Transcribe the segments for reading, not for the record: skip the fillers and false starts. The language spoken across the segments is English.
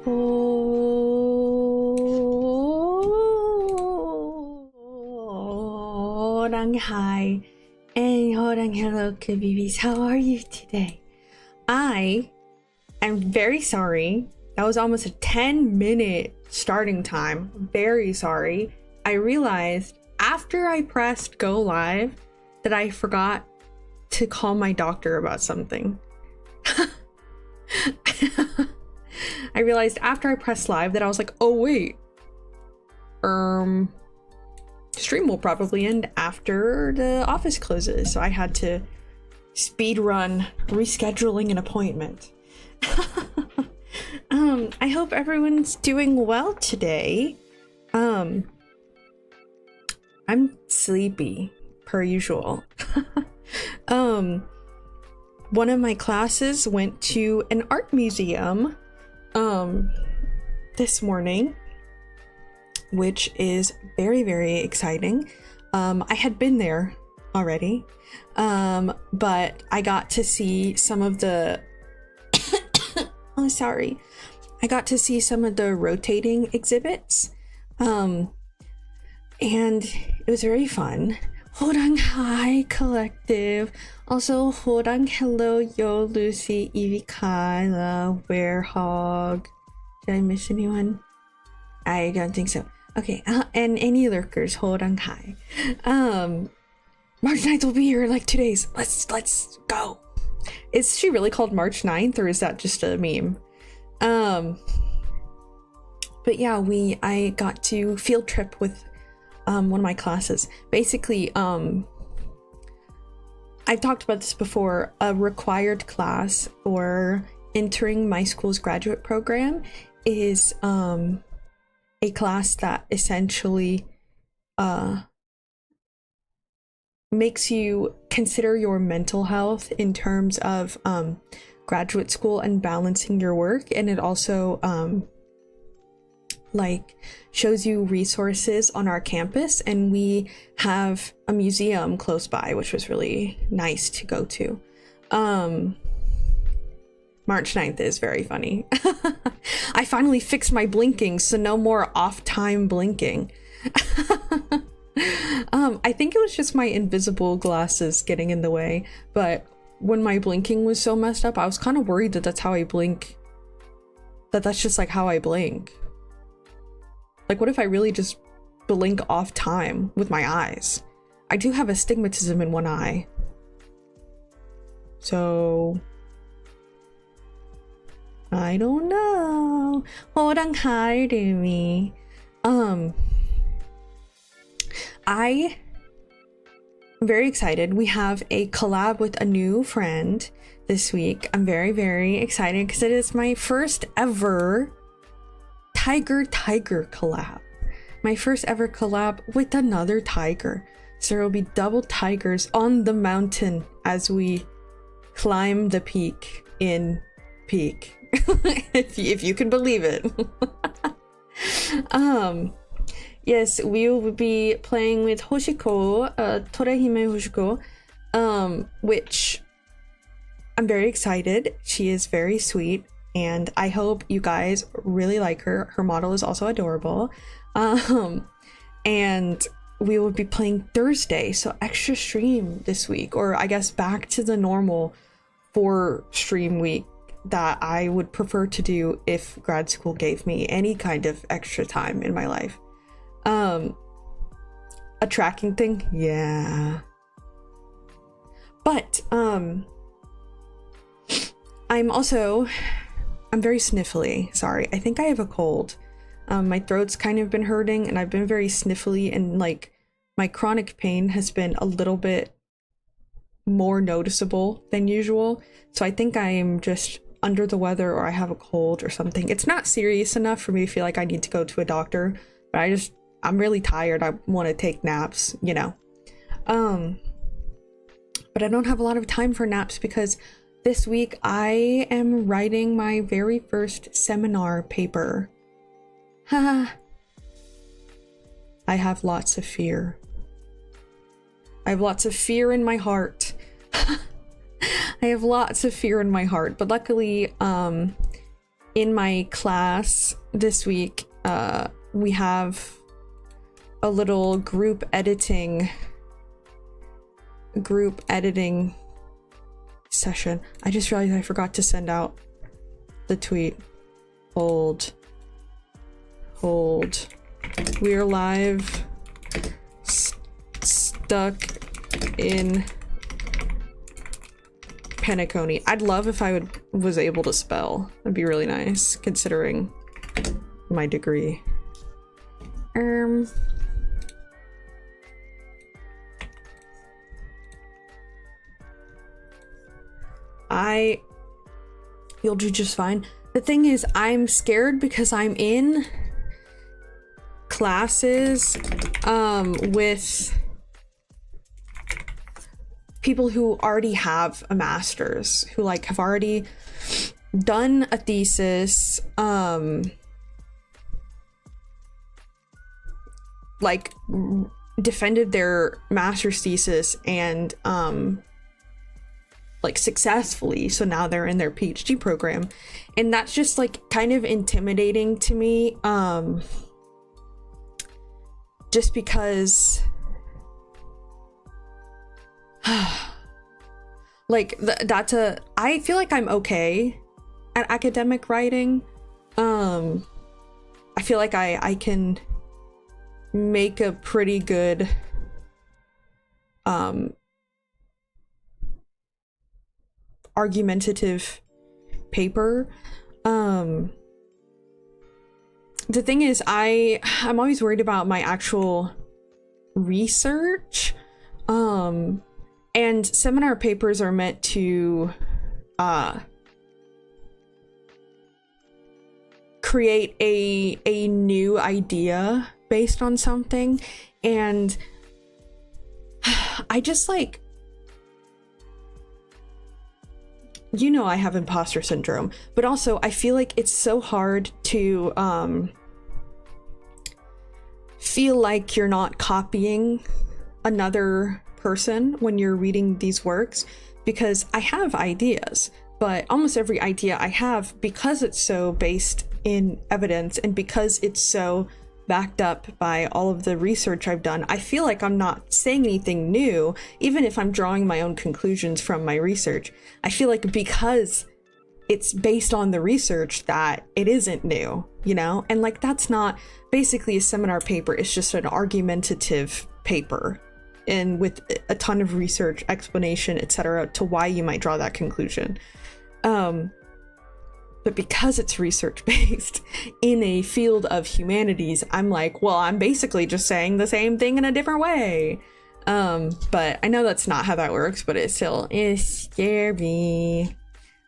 Horanghi and Horanghello babies, how are you today? I am very sorry. That was almost a 10-minute starting time. Very sorry. I realized after I pressed go live that I forgot to call my doctor about something. I realized after I pressed live that I was like, oh wait, stream will probably end after the office closes, so I had to speed run rescheduling an appointment. I hope everyone's doing well today. I'm sleepy per usual. One of my classes went to an art museum this morning, which is very, very exciting. I had been there already, but I got to see some of the oh, sorry. I got to see some of the rotating exhibits, and it was very fun. Horanghi Collective, also Horanghello, Yo, Lucy, Evie, Kyla, Werehog. Did I miss anyone? I don't think so. Okay, and any lurkers, Horanghi. March 9th will be here in like 2 days. Let's go. Is she really called March 9th, or is that just a meme? But yeah, I got to field trip with one of my classes. Basically, I've talked about this before. A required class for entering my school's graduate program is a class that essentially makes you consider your mental health in terms of graduate school and balancing your work, and it also like shows you resources on our campus, and we have a museum close by, which was really nice to go to. March 9th is very funny. I finally fixed my blinking, so no more off time blinking. I think it was just my invisible glasses getting in the way, but when my blinking was so messed up, I was kind of worried that that's how I blink, that's just like how I blink. Like, what if I really just blink off time with my eyes? I do have astigmatism in one eye, so I don't know. Horanghi to me. I'm very excited. We have a collab with a new friend this week. I'm very, very excited because it is my first ever tiger collab. My first ever collab with another tiger. So there will be double tigers on the mountain as we climb the peak in Peak. if you can believe it. Yes, we will be playing with Hoshiko, Torehime Hoshiko, which I'm very excited. She is very sweet, and I hope you guys really like her. Her model is also adorable. And we will be playing Thursday, so extra stream this week, or I guess back to the normal 4 stream week that I would prefer to do if grad school gave me any kind of extra time in my life. A tracking thing, yeah. But I'm very sniffly. Sorry, I think I have a cold. My throat's kind of been hurting, and I've been very sniffly, and like my chronic pain has been a little bit more noticeable than usual. So I think I am just under the weather, or I have a cold or something. It's not serious enough for me to feel like I need to go to a doctor, but I'm really tired. I want to take naps, you know. But I don't have a lot of time for naps because this week I am writing my very first seminar paper. I have lots of fear. I have lots of fear in my heart. I have lots of fear in my heart, but luckily in my class this week, we have a little group editing session. I just realized I forgot to send out the tweet. Hold. We're live. Stuck in penacony. I'd love if I was able to spell. That'd be really nice, considering my degree. You'll do just fine. The thing is, I'm scared because I'm in classes with people who already have a master's, who like have already done a thesis, like defended their master's thesis and like successfully, so now they're in their PhD program, and that's just like kind of intimidating to me, just because like I feel like I'm okay at academic writing. I feel like I can make a pretty good argumentative paper. The thing is, I'm always worried about my actual research, and seminar papers are meant to create a new idea based on something, and I just like, you know, I have imposter syndrome, but also I feel like it's so hard to feel like you're not copying another person when you're reading these works, because I have ideas, but almost every idea I have, because it's so based in evidence and because it's so backed up by all of the research I've done, I feel like I'm not saying anything new, even if I'm drawing my own conclusions from my research. I feel like because it's based on the research that it isn't new, you know? And like, that's not basically a seminar paper, it's just an argumentative paper, and with a ton of research, explanation, etc., to why you might draw that conclusion. But because it's research based in a field of humanities, I'm like, well, I'm basically just saying the same thing in a different way. But I know that's not how that works, but it still is scary.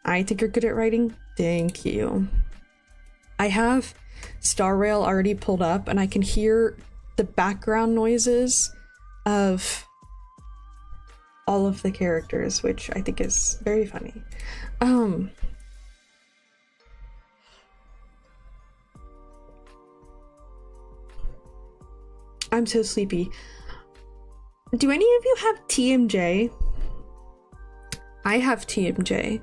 I think you're good at writing. Thank you. I have Star Rail already pulled up, and I can hear the background noises of all of the characters, which I think is very funny. I'm so sleepy. Do any of you have TMJ? I have TMJ,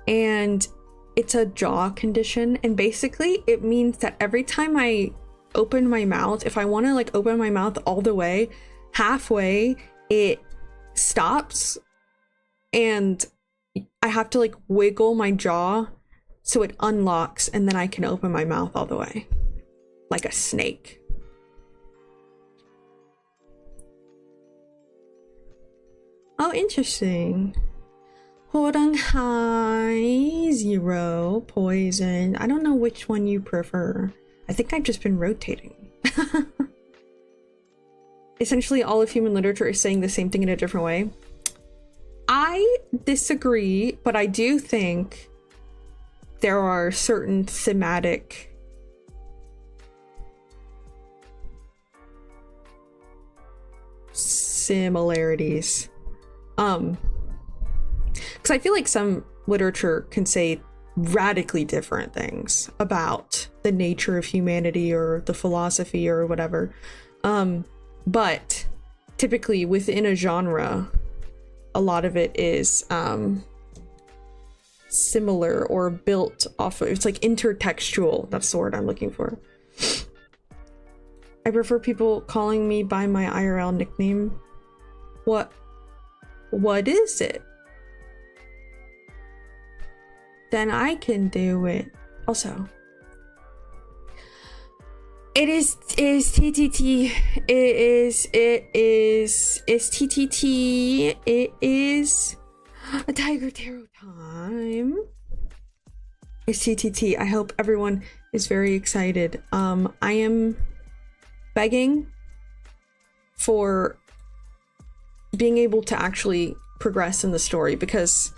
and it's a jaw condition, and basically it means that every time I open my mouth, if I want to like open my mouth all the way, halfway it stops, and I have to like wiggle my jaw so it unlocks, and then I can open my mouth all the way like a snake. Oh, interesting. Horanghi, 0, poison. I don't know which one you prefer. I think I've just been rotating. Essentially, all of human literature is saying the same thing in a different way. I disagree, but I do think there are certain thematic similarities. Because I feel like some literature can say radically different things about the nature of humanity or the philosophy or whatever. But typically within a genre, a lot of it is similar or built off of, it's like intertextual. That's the word I'm looking for. I prefer people calling me by my IRL nickname. What is it? Then I can do it. Also, it is TTT. It's TTT. It is a Tiger Tarot time. It's TTT. I hope everyone is very excited. I am begging for being able to actually progress in the story because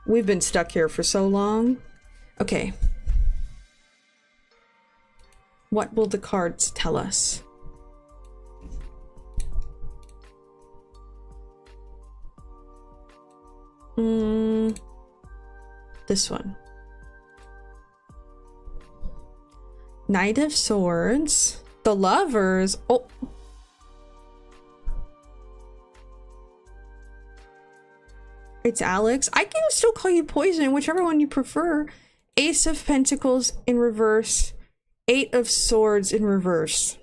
we've been stuck here for so long. Okay. What will the cards tell us? This one. Knight of Swords. The Lovers. Oh. It's Alex. I can still call you Poison, whichever one you prefer. Ace of Pentacles in reverse. Eight of Swords in reverse.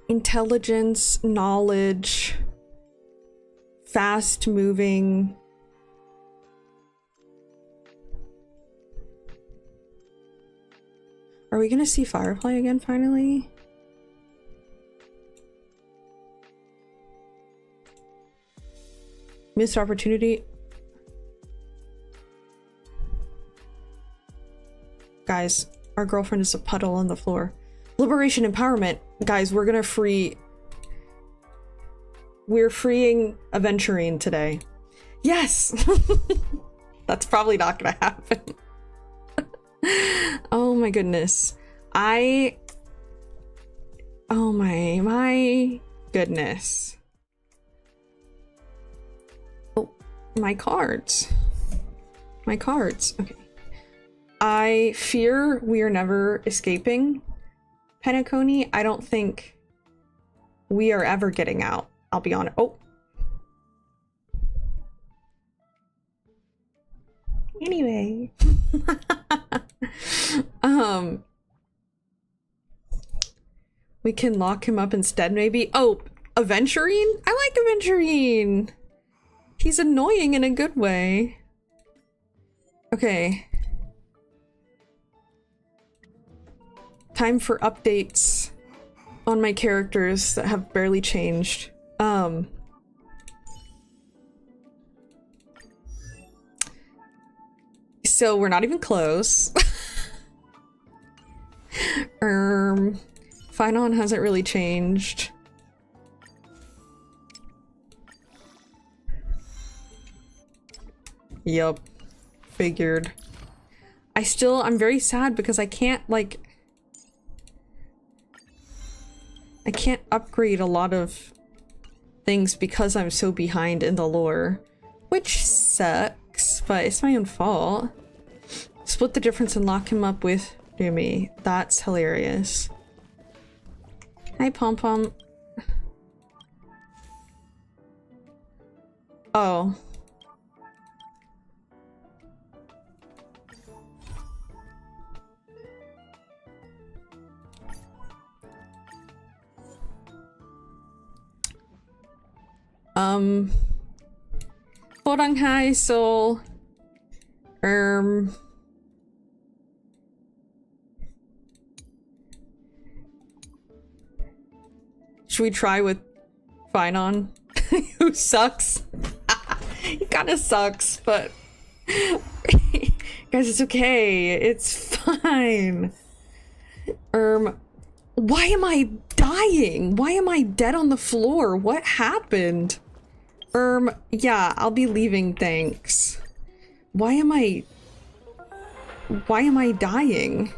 Intelligence, knowledge, fast moving. Are we gonna see Firefly again finally? Missed opportunity. Guys, our girlfriend is a puddle on the floor. Liberation, empowerment. Guys, we're gonna free... We're freeing Aventurine today. Yes! That's probably not gonna happen. Oh my goodness. Oh my goodness. Oh, my cards. My cards. Okay. I fear we are never escaping Penacony. I don't think we are ever getting out. I'll be honest. Oh. Anyway. We can lock him up instead, maybe. Oh, Aventurine? I like Aventurine. He's annoying in a good way. Okay. Time for updates on my characters that have barely changed. So we're not even close. Finon hasn't really changed. Yup. Figured. I'm very sad because I can't, like... I can't upgrade a lot of things because I'm so behind in the lore. Which sucks, but it's my own fault. Split the difference and lock him up with Jimmy. That's hilarious. Hi, Pom Pom. Oh. Horanghi, so should we try with Finon? Who sucks? He kinda sucks, but guys, it's okay. It's fine. Why am I dying? Why am I dead on the floor? What happened? Yeah, I'll be leaving, thanks. Why am I dying?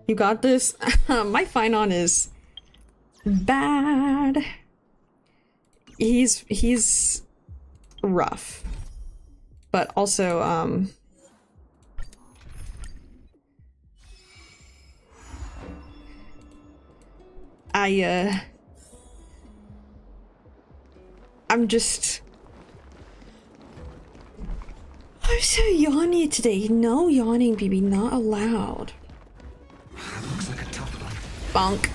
You got this? My Finon is bad. He's rough. But also, I'm so yawny today. No yawning, baby. Not allowed. Looks like a tough one. Bonk.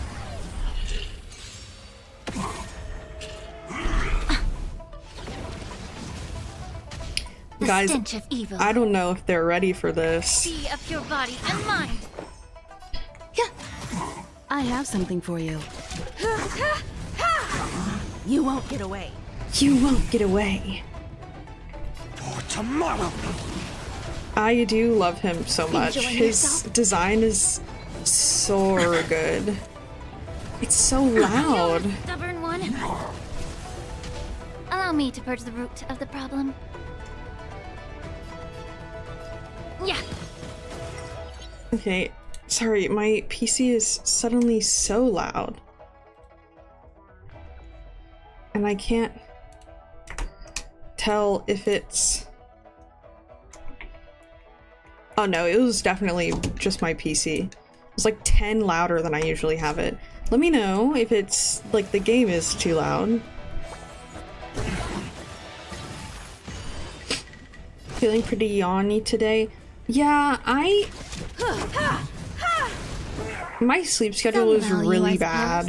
Guys, stench of evil. I don't know if they're ready for this. Be of your body and mind. I have something for you. You won't get away. You won't get away. For tomorrow. I do love him so much. Enjoying His yourself? design is so good. It's so loud. Stubborn one. Allow me to purge the root of the problem. Yeah. Okay, sorry, my PC is suddenly so loud. And I can't tell if it's... Oh no, it was definitely just my PC. It was like 10 louder than I usually have it. Let me know if it's, like, the game is too loud. Feeling pretty yawny today. Yeah, my sleep schedule is really bad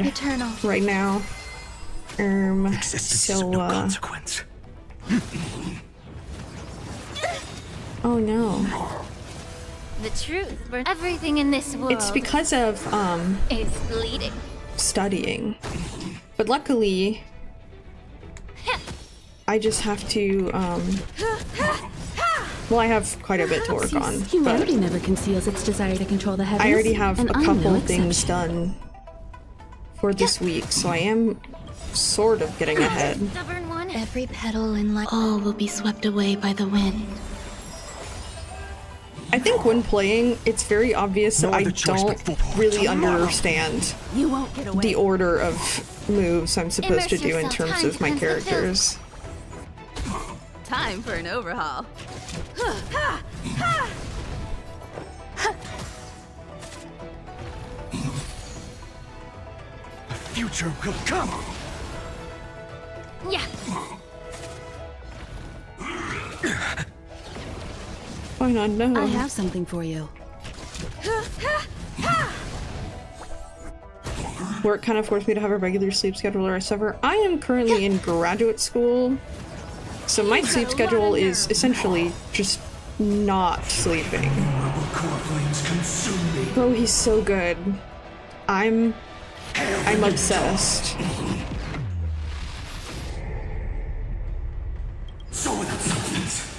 right now. Existence is of no consequence. Oh no. The truth for everything in this world. It's because of, is bleeding. studying. But luckily, I just have to, well, I have quite a bit to work on, but Humanity never conceals its desire to control the heavens. I already have and a I'm couple no things exception. done for this week, so I am sort of getting ahead. Stubborn one. Every petal in life, all will be swept away by the wind. I think when playing, it's very obvious that No I other choice don't but for really tomorrow. understand You won't get away. the order of moves I'm supposed to Immerse do in yourself. terms Time of my to cleanse the characters. Time for an overhaul. The future will come. Yeah. Why not? No. I have something for you. Work kind of forced me to have a regular sleep schedule or whatever. I am currently in graduate school, so my sleep schedule is essentially just not sleeping. Core flames consume me. Bro, he's so good. I'm obsessed. So without substance.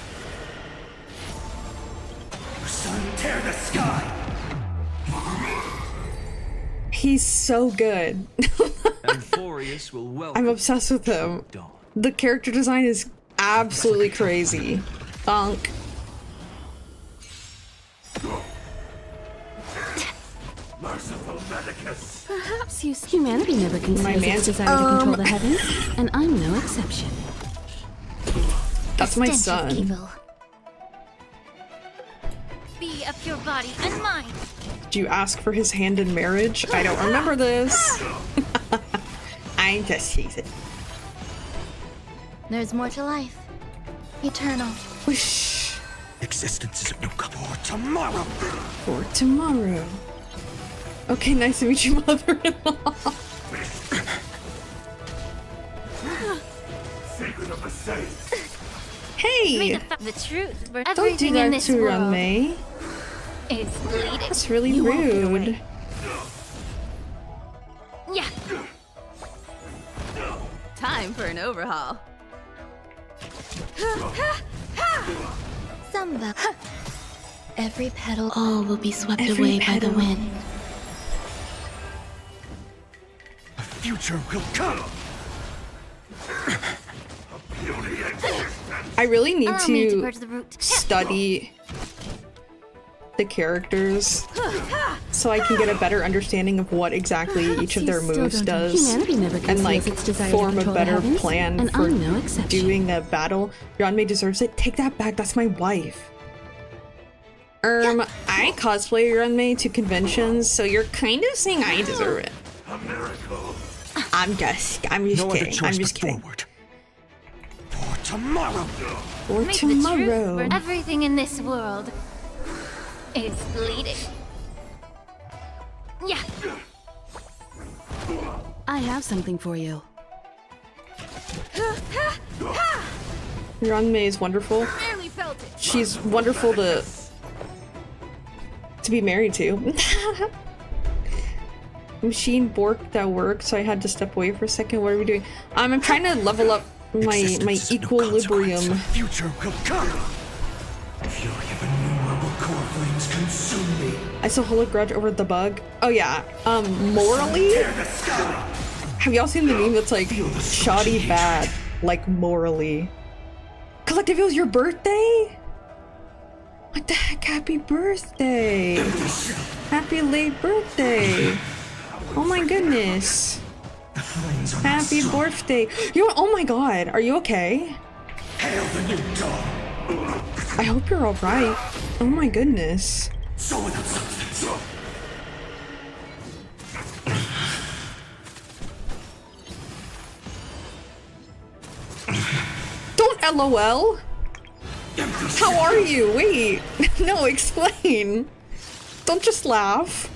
Your sun tear the sky. He's so good. Amphorius will welcome I'm obsessed with him. dawn. The character design is absolutely crazy. Bonk. Merciful Medicus. Perhaps humanity never My conceals man's- its desire to control the heavens, and I'm no exception. That's my Stench of son. evil. Be of your body and mind. Did you ask for his hand in marriage? I don't remember this. I'm just teasing. There's more to life. Eternal. Whoosh. Existence is of no consequence. For tomorrow. For tomorrow. Okay, nice to meet you, mother-in-law. Sacred of the saints. Hey! The truth for Don't do everything in that this to world Ranmei. is bleeding. That's really You won't get rude. away. Yeah. Time for an overhaul. Samba. Every petal, all will be swept Every away by the petal. wind. The future will come. I really need Allow me to to purge the root. study the characters so I can get a better understanding of what exactly each of their You still moves don't know. does Humanity never and conceals like its desire to form a control the better heavens, plan and for I'm no exception. doing the battle. Ranmei deserves it. Take that back. That's my wife. I cosplay Ranmei to conventions, so you're kind of saying I deserve it. A miracle. I'm just No other kidding. choice I'm but just kidding. forward. For tomorrow. For Make the truth tomorrow. burn. Everything in this world is bleeding. Yeah. I have something for you. Ranmei is wonderful. Barely felt it. She's wonderful to be married to. Machine borked at work, so I had to step away for a second. What are we doing? I'm trying to level up my Existence is no equilibrium. consequence. Future will come. Fury of innumerable core flames consume me. I still hold a grudge over the bug. Oh yeah. Morally? Tear the sky. Have y'all seen the meme that's like shoddy bad, like morally? Collective, it was your birthday? What the heck? Happy birthday! Happy late birthday! Oh my goodness! The flames are not Happy strong. birthday! You know, oh my god, are you okay? Hail the new dawn. I hope you're alright. Oh my goodness. So without substance. Don't LOL! How are you? Wait! No, explain! Don't just laugh.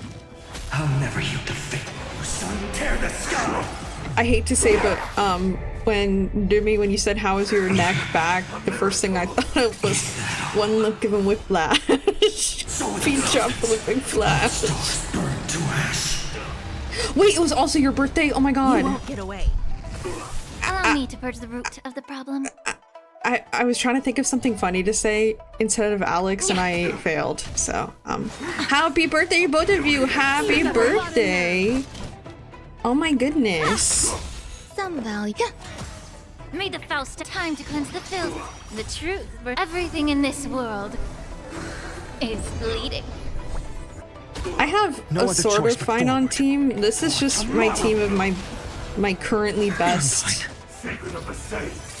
I'll never yield to fate. Sun, tear the sky. I hate to say, but when you said how is your neck back, the first thing I thought of was one look of a whiplash. Feet jump with a big flash. Stars burn to ash. Wait, it was also your birthday? Oh my god. Won't get away. Allow me to purge the root of the problem. I was trying to think of something funny to say instead of Alex and I failed. So, happy birthday, both of you! Happy birthday! Oh my goodness. Some value. May the Faust time to cleanse the filth. The truth for everything in this world is bleeding. I have No a other sort choice of but fine on forward. team. This is just my team of my currently best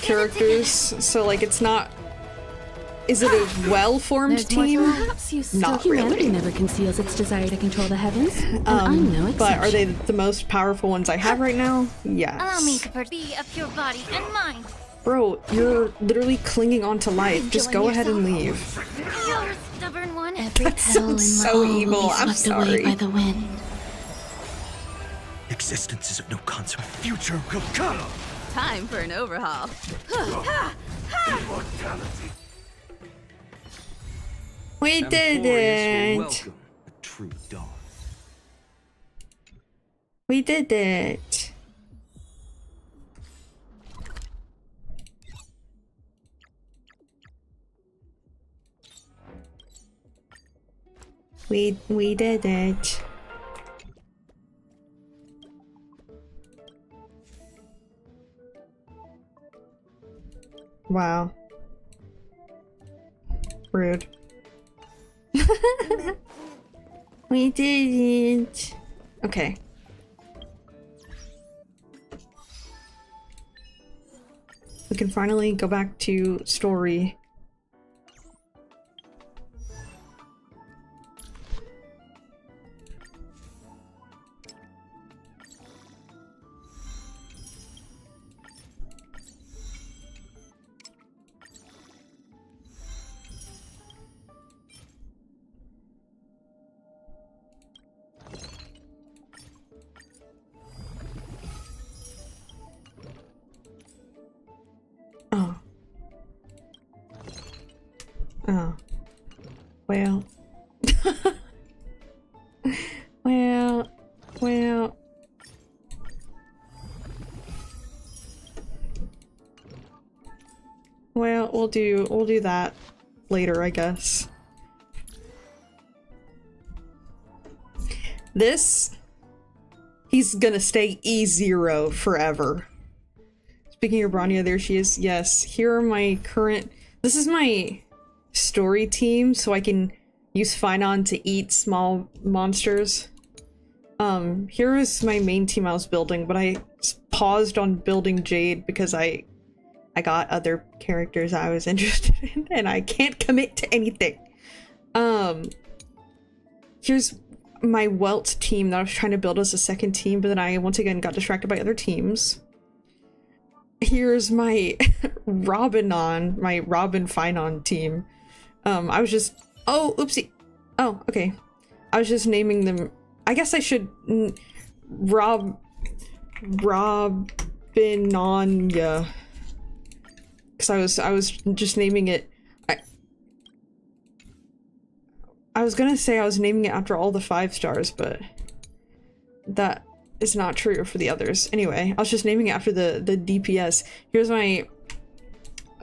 characters. So like it's not. Is it a well-formed There's more to team? perhaps you still. Not Humanity really. never conceals its desire to control the heavens, and I'm no exception. But are they the most powerful ones I have right now? Allow me Yes. to purge be of pure body and mind. Bro, you're literally clinging on to life. Just go ahead and leave. You're stubborn one. Every That petal in sounds my so all evil. will be I'm swept away sorry. by the wind. Existence is of no consequence. Future will come. Time for an overhaul. We did Amphorius will it! welcome a true dawn. We did it! We did it. Wow. Rude. We did it. Okay. We can finally go back to story. Oh. Oh. Well. Well. Well, we'll do that later, I guess. This, he's gonna stay E0 forever. Speaking of Branya, there she is. Yes, here are my current... This is my story team, so I can use Finon to eat small monsters. Here is my main team I was building, but I paused on building Jade because I got other characters I was interested in, and I can't commit to anything. Here's... my Welt team that I was trying to build as a second team, but then I once again got distracted by other teams. Here's my Robinon, my Robin Finon team. I was just, oh, oopsie. Oh, okay. I was just naming them. I guess I should Robinonya. Because I was just naming it. I was gonna say I was naming it after all the 5 stars, but that is not true for the others. Anyway, I was just naming it after the DPS. Here's my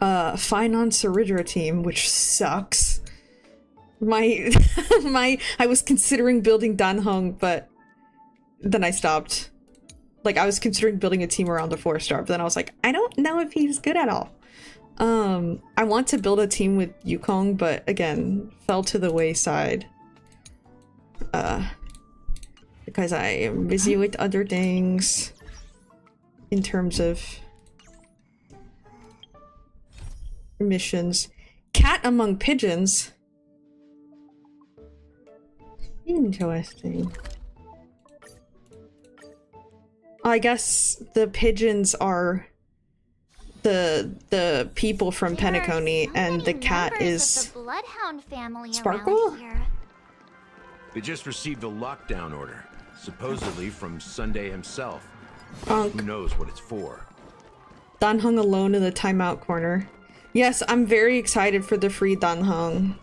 Finon Saridra team, which sucks. I was considering building Danhong, but then I stopped. Like, I was considering building a team around the 4-star, but then I was like, I don't know if he's good at all. I want to build a team with Yukong, but again, fell to the wayside. Because I am busy with other things in terms of missions. Cat among pigeons? Interesting. I guess the pigeons are the people from Penacony, and the cat is the Bloodhound family Sparkle? around here. They just received a lockdown order, supposedly from Sunday himself. Honk. Who knows what it's for? Danhong alone in the timeout corner. Yes, I'm very excited for the free Danhong.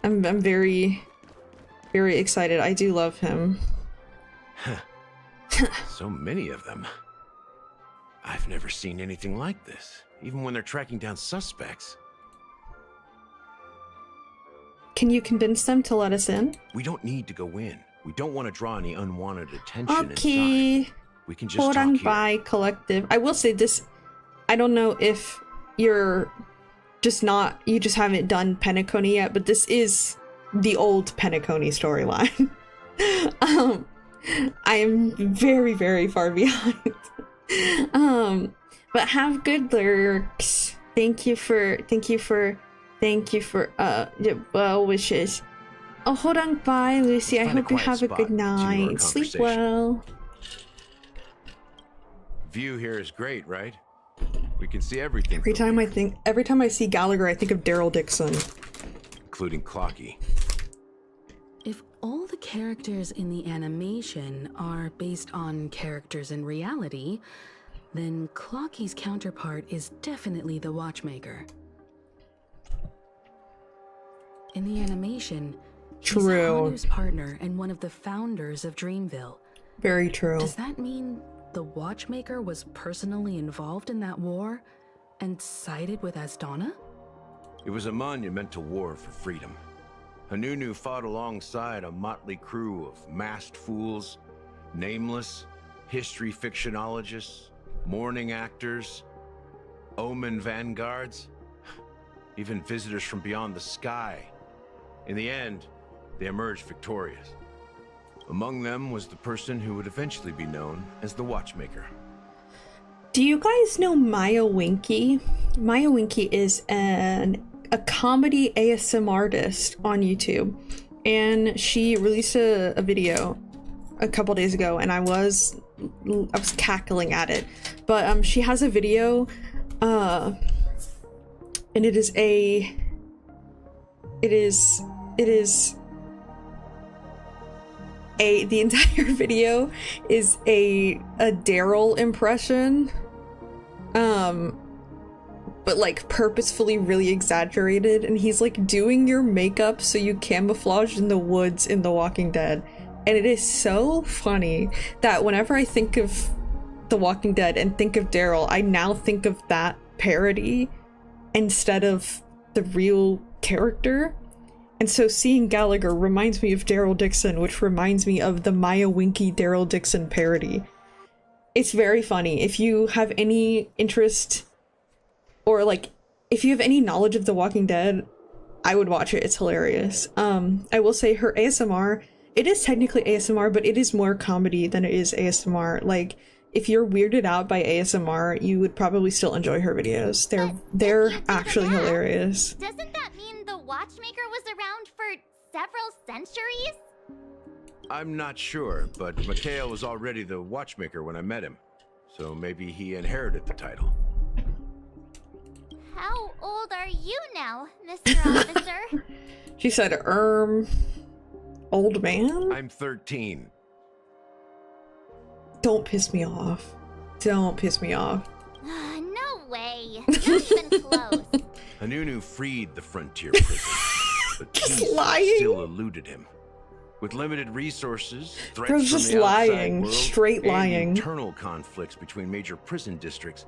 I'm very, very excited. I do love him. So many of them. I've never seen anything like this, even when they're tracking down suspects. Can you convince them to let us in? We don't need to go in. We don't want to draw any unwanted attention Okay. inside. We can just talk here. Horanghi collective. I will say this, I don't know if you're just not, you just haven't done Penacony yet, but this is the old Penacony storyline. I am very, very far behind. But have good lurks. Thank you for well wishes. Oh, hold on, bye, Lucy. I hope you have a good night. Sleep well. View here is great, right? We can see everything. Every time I see Gallagher, I think of Daryl Dixon, including Clocky. If all the characters in the animation are based on characters in reality, then Clocky's counterpart is definitely the Watchmaker. In the animation, he's Hanu's partner and one of the founders of Dreamville. Very true. Does that mean the Watchmaker was personally involved in that war and sided with Asdana? It was a monumental war for freedom. Hanunu fought alongside a motley crew of masked fools, nameless, history fictionologists, mourning actors, omen vanguards, even visitors from beyond the sky. In the end, they emerged victorious. Among them was the person who would eventually be known as the Watchmaker. Do you guys know Maya Winky? Maya Winky is a comedy ASMR artist on YouTube, and she released a video a couple days ago, and I was cackling at it. But she has a video, and the entire video is a Daryl impression, but like purposefully really exaggerated, and he's like doing your makeup so you camouflage in the woods in The Walking Dead. And it is so funny that whenever I think of The Walking Dead and think of Daryl, I now think of that parody instead of the real character. And so seeing Gallagher reminds me of Daryl Dixon, which reminds me of the Maya Winky Daryl Dixon parody. It's very funny. If you have any interest, or like, if you have any knowledge of The Walking Dead, I would watch it. It's hilarious. I will say her ASMR, it is technically ASMR, but it is more comedy than it is ASMR. Like, if you're weirded out by ASMR, you would probably still enjoy her videos. They're actually hilarious. Doesn't that mean the Watchmaker was around for several centuries? I'm not sure, but Mikhail was already the watchmaker when I met him. So maybe he inherited the title. How old are you now, Mr. Officer? She said, old man? I'm 13. Don't piss me off. Don't piss me off. No way. Not even close. Hanunu freed the frontier prison, but Just peace lying. still eluded him. With limited resources, threats Girl's from just the outside lying. world, Straight and lying. internal conflicts between major prison districts,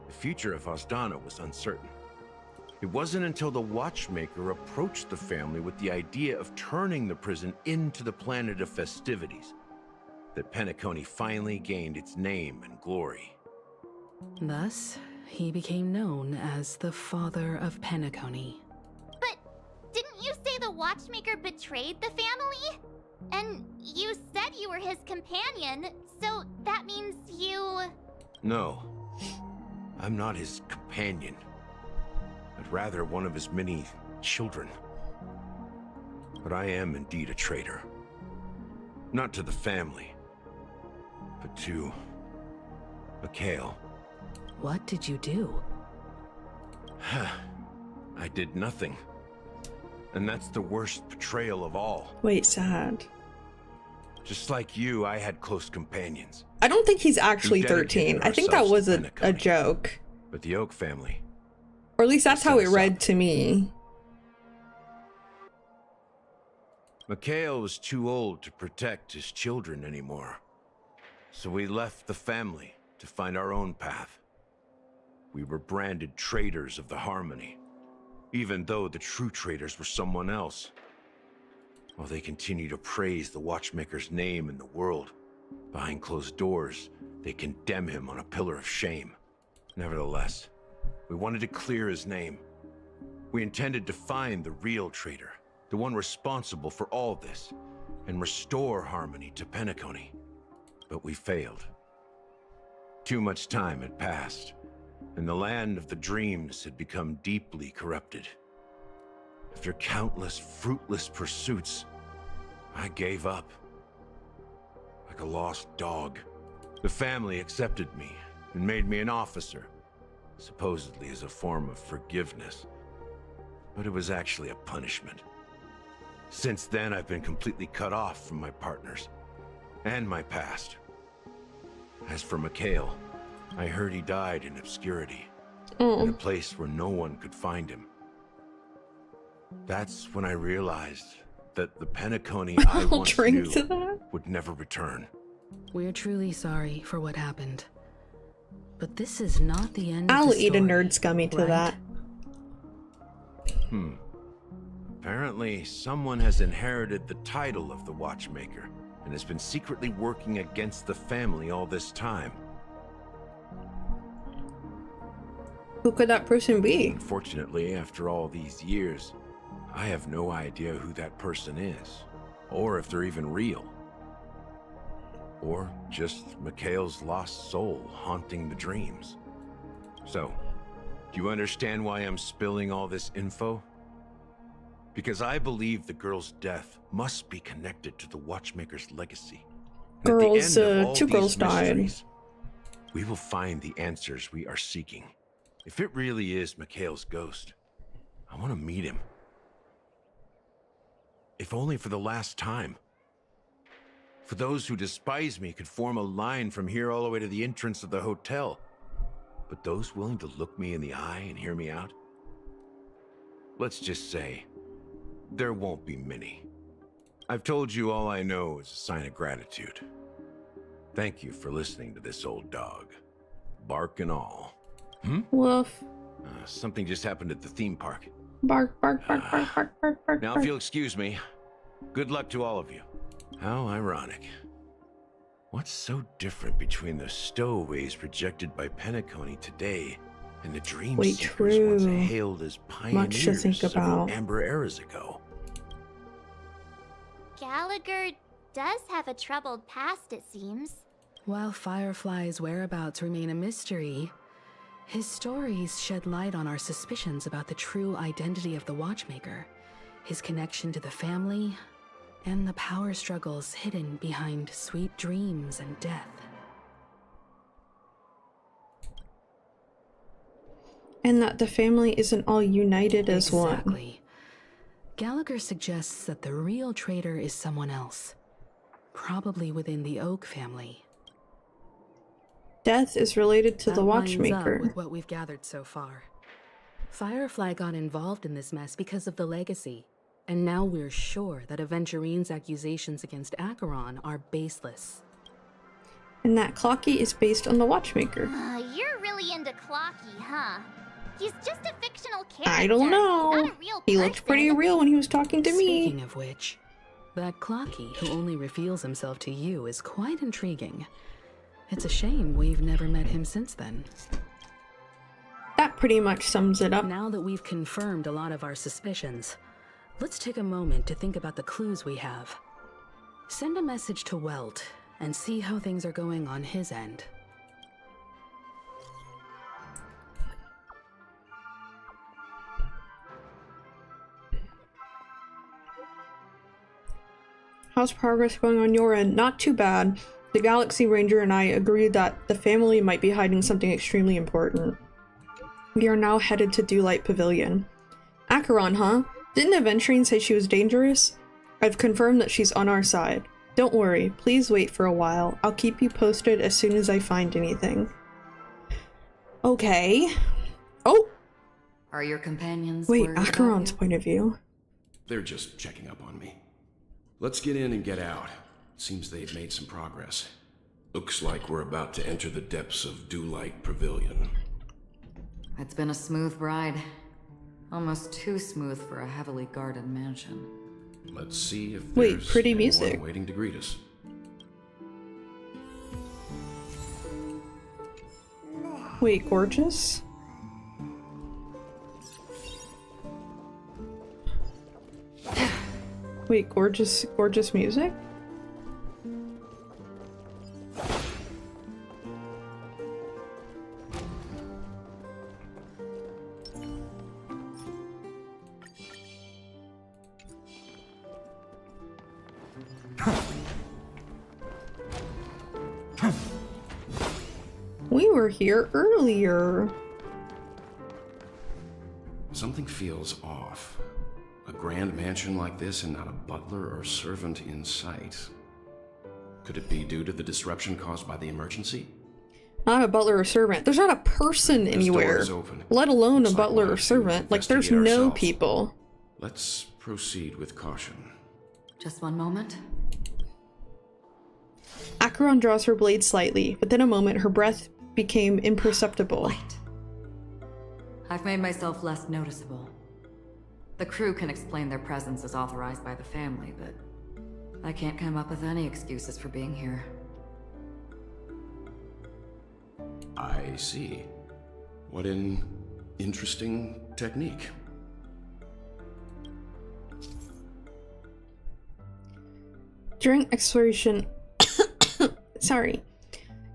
the future of Osdana was uncertain. It wasn't until the watchmaker approached the family with the idea of turning the prison into the planet of festivities that Penacony finally gained its name and glory. Thus, he became known as the father of Penacony. But didn't you say the watchmaker betrayed the family? And you said you were his companion, so that means you... No, I'm not his companion, but rather one of his many children. But I am indeed a traitor. Not to the family, but to Mikhail. What did you do? I did nothing. And that's the worst betrayal of all. Wait, sad. Just like you, I had close companions. I don't think he's actually We dedicated 13. I think that ourselves was to a Penacony. joke. But the Oak family, Or at least that's how it Set us read up. to me. Mikhail was too old to protect his children anymore. So we left the family to find our own path. We were branded traitors of the Harmony, even though the true traitors were someone else. While they continue to praise the watchmaker's name in the world, behind closed doors, they condemn him on a pillar of shame. Nevertheless, we wanted to clear his name. We intended to find the real traitor, the one responsible for all this, and restore harmony to Penacony. But we failed. Too much time had passed, and the land of the dreams had become deeply corrupted. After countless fruitless pursuits, I gave up. Like a lost dog, the family accepted me and made me an officer, supposedly as a form of forgiveness. But it was actually a punishment. Since then, I've been completely cut off from my partners and my past. As for Mikhail, I heard he died in obscurity, in a place where no one could find him. That's when I realized that the Penacony I I'll once drink knew to that. would never return. We're truly sorry for what happened. But this is not the end of I'll the eat a story, nerd scummy to right? that. Apparently, someone has inherited the title of the Watchmaker and has been secretly working against the family all this time. Who could that person be? Unfortunately, after all these years, I have no idea who that person is, or if they're even real. Or just Mikhail's lost soul haunting the dreams. So, do you understand why I'm spilling all this info? Because I believe the girl's death must be connected to the Watchmaker's legacy. And at the Girls, end of all two these girls died. mysteries, we will find the answers we are seeking. If it really is Mikhail's ghost, I want to meet him. If only for the last time. For those who despise me could form a line from here all the way to the entrance of the hotel. But those willing to look me in the eye and hear me out? Let's just say, there won't be many. I've told you all I know is a sign of gratitude. Thank you for listening to this old dog. Bark and all. Woof. Something just happened at the theme park. Bark, bark, bark, bark, bark, bark, bark. Now, if you'll excuse me, good luck to all of you. How ironic. What's so different between the stowaways rejected by Penacony today and the dream Wait, seekers once true. hailed as Much to pioneers think several about. amber eras ago? Gallagher does have a troubled past, it seems. While Firefly's whereabouts remain a mystery, his stories shed light on our suspicions about the true identity of the Watchmaker, his connection to the family, And the power struggles hidden behind sweet dreams and death. And that the family isn't all united as one. Exactly. Gallagher suggests that the real traitor is someone else. Probably within the Oak family. Death is related to the That lines watchmaker. up with what we've gathered so far. Firefly got involved in this mess because of the legacy. And now we're sure that Aventurine's accusations against Acheron are baseless. And that Clocky is based on the watchmaker. You're really into Clocky, huh? He's just a fictional character. I don't know. Not a real He looked pretty person. real when he was talking to me. Speaking of which, that Clocky who only reveals himself to you is quite intriguing. It's a shame we've never met him since then. That pretty much sums it up. Now that we've confirmed a lot of our suspicions, let's take a moment to think about the clues we have. Send a message to Welt and see how things are going on his end. How's progress going on your end? Not too bad. The Galaxy Ranger and I agreed that the family might be hiding something extremely important. We are now headed to Dewlight Pavilion. Acheron, huh? Didn't Aventurine say she was dangerous? I've confirmed that she's on our side. Don't worry, please wait for a while. I'll keep you posted as soon as I find anything. Okay. Oh! Are your companions Wait, worried about Acheron's you? point of view. They're just checking up on me. Let's get in and get out. Seems they've made some progress. Looks like we're about to enter the depths of Dewlight Pavilion. It's been a smooth ride. Almost too smooth for a heavily guarded mansion. Let's see if Wait, there's pretty anyone music. waiting to greet us. Wait, gorgeous? Wait, gorgeous music? We were here earlier. Something feels off. A grand mansion like this and not a butler or servant in sight. Could it be due to the disruption caused by the emergency? Not a butler or servant. There's not a person This anywhere. door is open. Let alone Looks a like butler we'll or have to servant. Like, there's no investigate ourselves. people. Let's proceed with caution. Just one moment. Acheron draws her blade slightly. Within a moment, her breath became imperceptible. Light. I've made myself less noticeable. The crew can explain their presence as authorized by the family, but I can't come up with any excuses for being here. I see. What an interesting technique. During exploration... Sorry.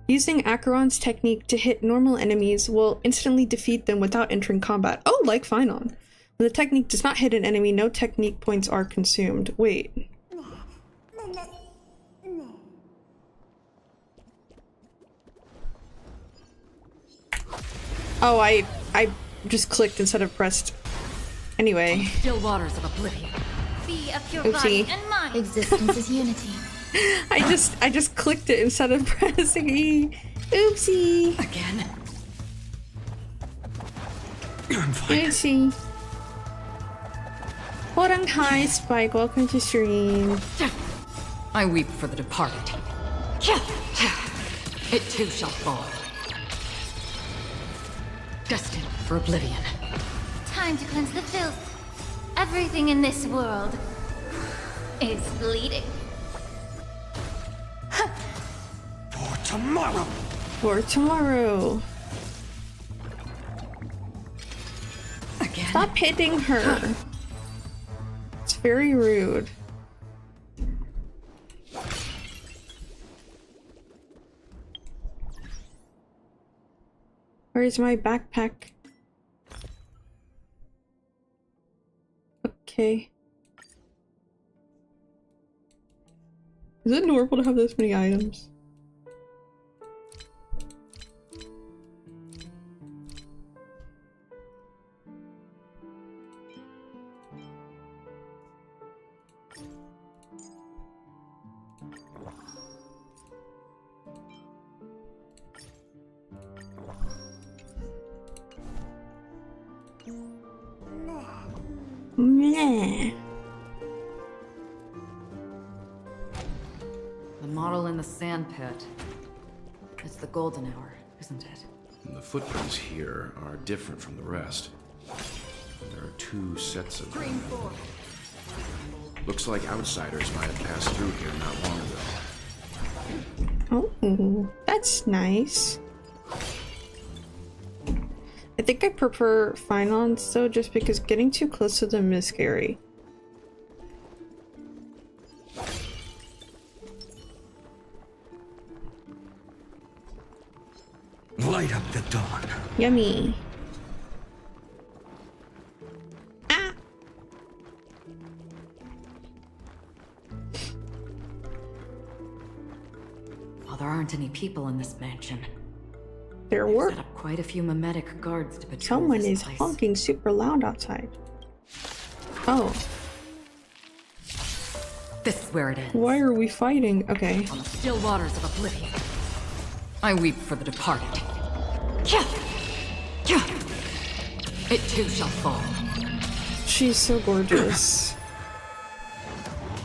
Using Acheron's technique to hit normal enemies will instantly defeat them without entering combat. Oh, like Finon. When the technique does not hit an enemy, no technique points are consumed. Wait. Oh, I just clicked instead of pressed. Anyway. Still waters of oblivion. Be of your Oopsie. body and mind. Existence is unity. I just clicked it instead of pressing E. Oopsie. Again? Oopsie. Horanghi, Spike, welcome to stream. I weep for the departed. It too shall fall. Destined for oblivion. Time to cleanse the filth. Everything in this world is bleeding. For tomorrow! For tomorrow. Again? Stop hitting her. It's very rude. Where's my backpack? Okay. Is it normal to have this many items? Meh. The model in the sand pit. It's the golden hour, isn't it? And the footprints here are different from the rest. There are 2 sets of them. Looks like outsiders might have passed through here not long ago. Oh, that's nice. I think I prefer Finons though, just because getting too close to them is scary. Light up the dawn. Yummy. Ah! Well, there aren't any people in this mansion. There They've were. set up quite a few mimetic guards to patrol Someone this is place. honking super loud outside. Oh, This is where it ends. why are we fighting? Okay. On the still waters of oblivion. I weep for the departed. It too shall fall. She's so gorgeous.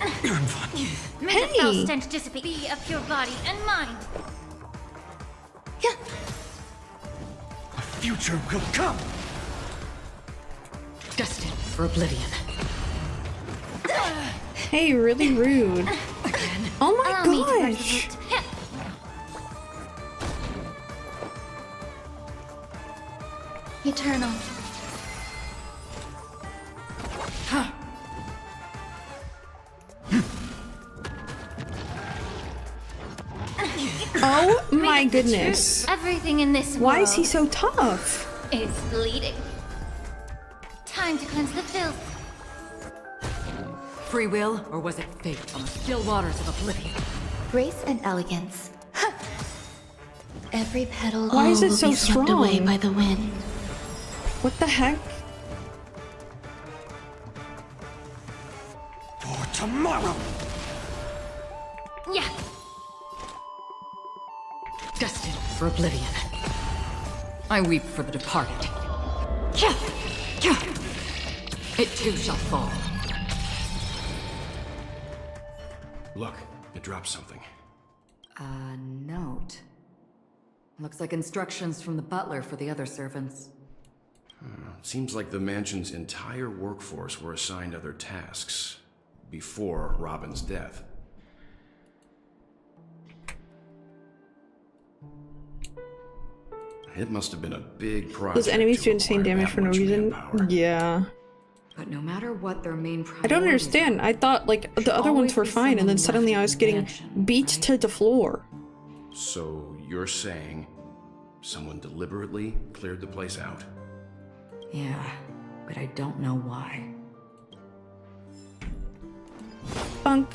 May the foul Hey! stench dissipate. Be of pure body and mind. A future will come. Destined for oblivion. Hey, really rude. Oh my Allow me to gosh! resolute. Eternal. Oh my Read the goodness. truth. Everything in this Why is he world so tough? is bleeding. Time to cleanse the filth. Free will, or was it fate on the still waters of oblivion? Grace and elegance. Every petal Why is it will so be swept away strong? by the wind. What the heck? For tomorrow. Yeah. Destined for oblivion. I weep for the departed. It too shall fall. Look, it dropped something. A note. Looks like instructions from the butler for the other servants. Seems like the mansion's entire workforce were assigned other tasks before Robin's death. It must have been a big project. Those enemies to do insane acquire damage that for no much reason. manpower. Yeah. But no matter what their main priority, I don't understand. I thought like the other ones were fine, and then suddenly I was getting beat to the floor. So you're saying someone deliberately cleared the place out? Yeah, but I don't know why. Bunk.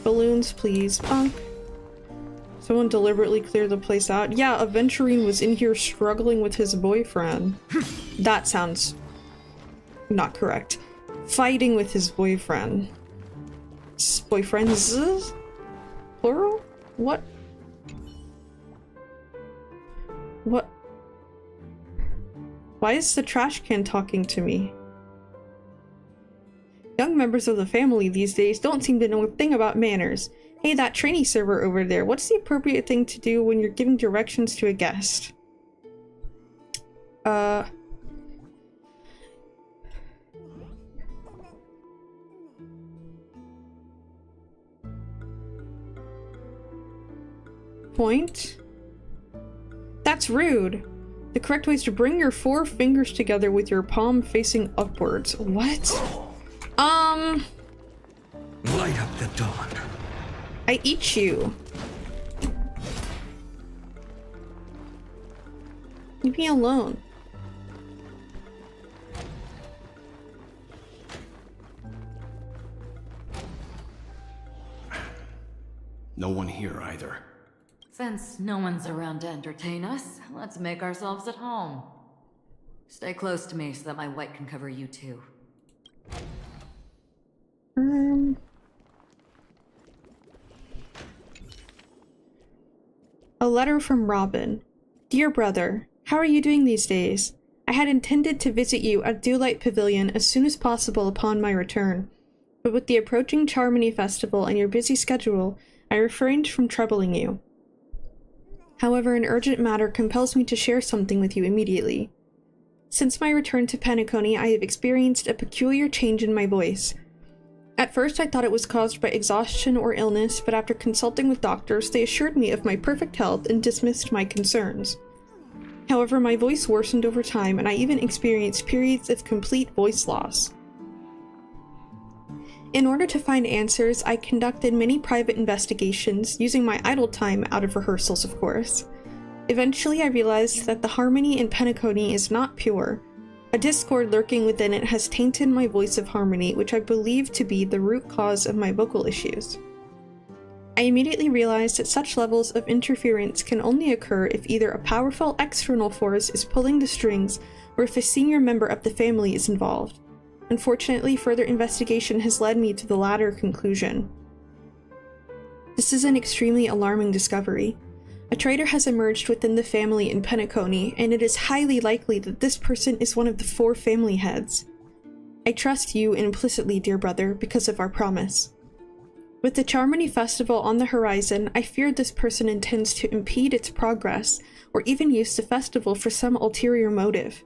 Balloons, please. Bunk. Someone deliberately cleared the place out. Yeah, Aventurine was in here struggling with his boyfriend. That sounds not correct. Fighting with his boyfriend. Boyfriends? Plural? What? What? Why is the trash can talking to me? Young members of the family these days don't seem to know a thing about manners. Hey, that trainee server over there, what's the appropriate thing to do when you're giving directions to a guest? Point? That's rude. The correct way is to bring your 4 fingers together with your palm facing upwards. What? Light up the dawn. I eat you. Leave me alone. Since no one's around to entertain us, let's make ourselves at home. Stay close to me so that my white can cover you too. A letter from Robin. Dear brother, how are you doing these days? I had intended to visit you at Dewlight Pavilion as soon as possible upon my return, but with the approaching Charmony Festival and your busy schedule, I refrained from troubling you. However, an urgent matter compels me to share something with you immediately. Since my return to Penacony, I have experienced a peculiar change in my voice. At first, I thought it was caused by exhaustion or illness, but after consulting with doctors, they assured me of my perfect health and dismissed my concerns. However, my voice worsened over time, and I even experienced periods of complete voice loss. In order to find answers, I conducted many private investigations, using my idle time out of rehearsals, of course. Eventually, I realized that the harmony in Penacony is not pure. A discord lurking within it has tainted my voice of harmony, which I believe to be the root cause of my vocal issues. I immediately realized that such levels of interference can only occur if either a powerful external force is pulling the strings or if a senior member of the family is involved. Unfortunately, further investigation has led me to the latter conclusion. This is an extremely alarming discovery. A traitor has emerged within the family in Penacony, and it is highly likely that this person is one of the 4 family heads. I trust you implicitly, dear brother, because of our promise. With the Charmony Festival on the horizon, I fear this person intends to impede its progress, or even use the festival for some ulterior motive.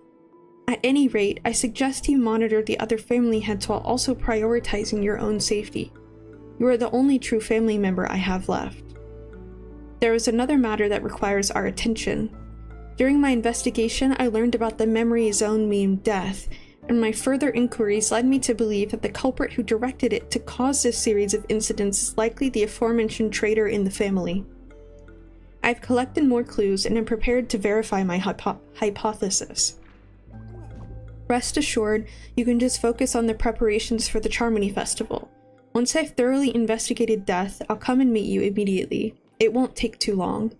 At any rate, I suggest you monitor the other family heads while also prioritizing your own safety. You are the only true family member I have left. There is another matter that requires our attention. During my investigation, I learned about the memory zone meme Death, and my further inquiries led me to believe that the culprit who directed it to cause this series of incidents is likely the aforementioned traitor in the family. I've collected more clues and am prepared to verify my hypothesis. Rest assured, you can just focus on the preparations for the Charmony Festival. Once I've thoroughly investigated Death, I'll come and meet you immediately. It won't take too long.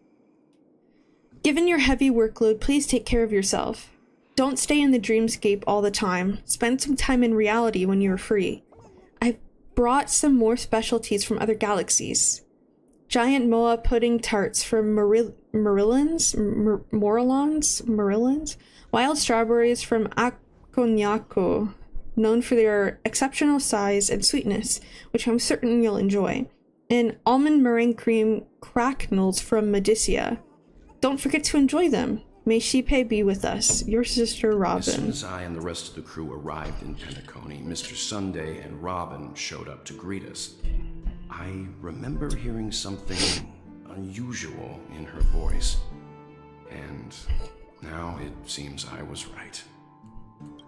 Given your heavy workload, please take care of yourself. Don't stay in the dreamscape all the time. Spend some time in reality when you're free. I've brought some more specialties from other galaxies. Giant moa pudding tarts from Morillons, wild strawberries from Acognaco, known for their exceptional size and sweetness, which I'm certain you'll enjoy, and almond meringue cream cracknels from Medicia. Don't forget to enjoy them. May Shipe be with us. Your sister, Robin. As soon as I and the rest of the crew arrived in Penacony, Mr. Sunday and Robin showed up to greet us. I remember hearing something unusual in her voice, and now it seems I was right.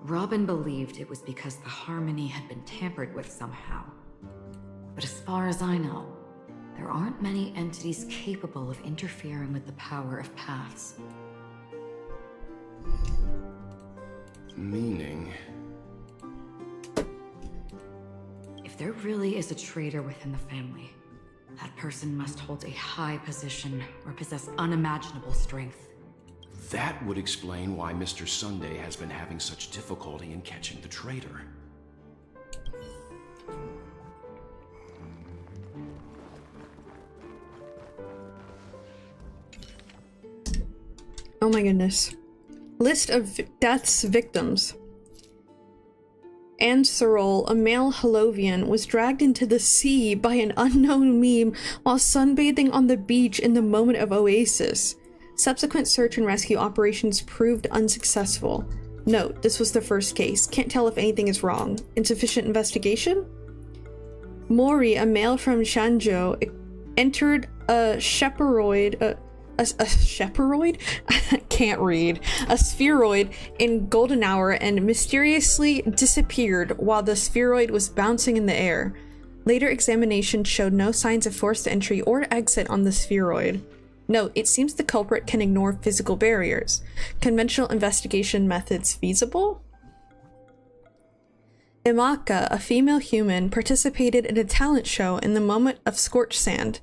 Robin believed it was because the harmony had been tampered with somehow. But as far as I know, there aren't many entities capable of interfering with the power of paths. Meaning? If there really is a traitor within the family, that person must hold a high position or possess unimaginable strength. That would explain why Mr. Sunday has been having such difficulty in catching the traitor. Oh my goodness. List of Death's victims. Anserol, a male Holovian, was dragged into the sea by an unknown meme while sunbathing on the beach in the moment of oasis. Subsequent search and rescue operations proved unsuccessful. Note, this was the first case. Can't tell if anything is wrong. Insufficient investigation? Mori, a male from Shanzhou, entered a shephoroid, a shephoroid? Can't read. A spheroid in golden hour and mysteriously disappeared while the spheroid was bouncing in the air. Later examination showed no signs of forced entry or exit on the spheroid. Note, it seems the culprit can ignore physical barriers. Conventional investigation methods feasible? Imaka, a female human, participated in a talent show in the moment of scorched sand.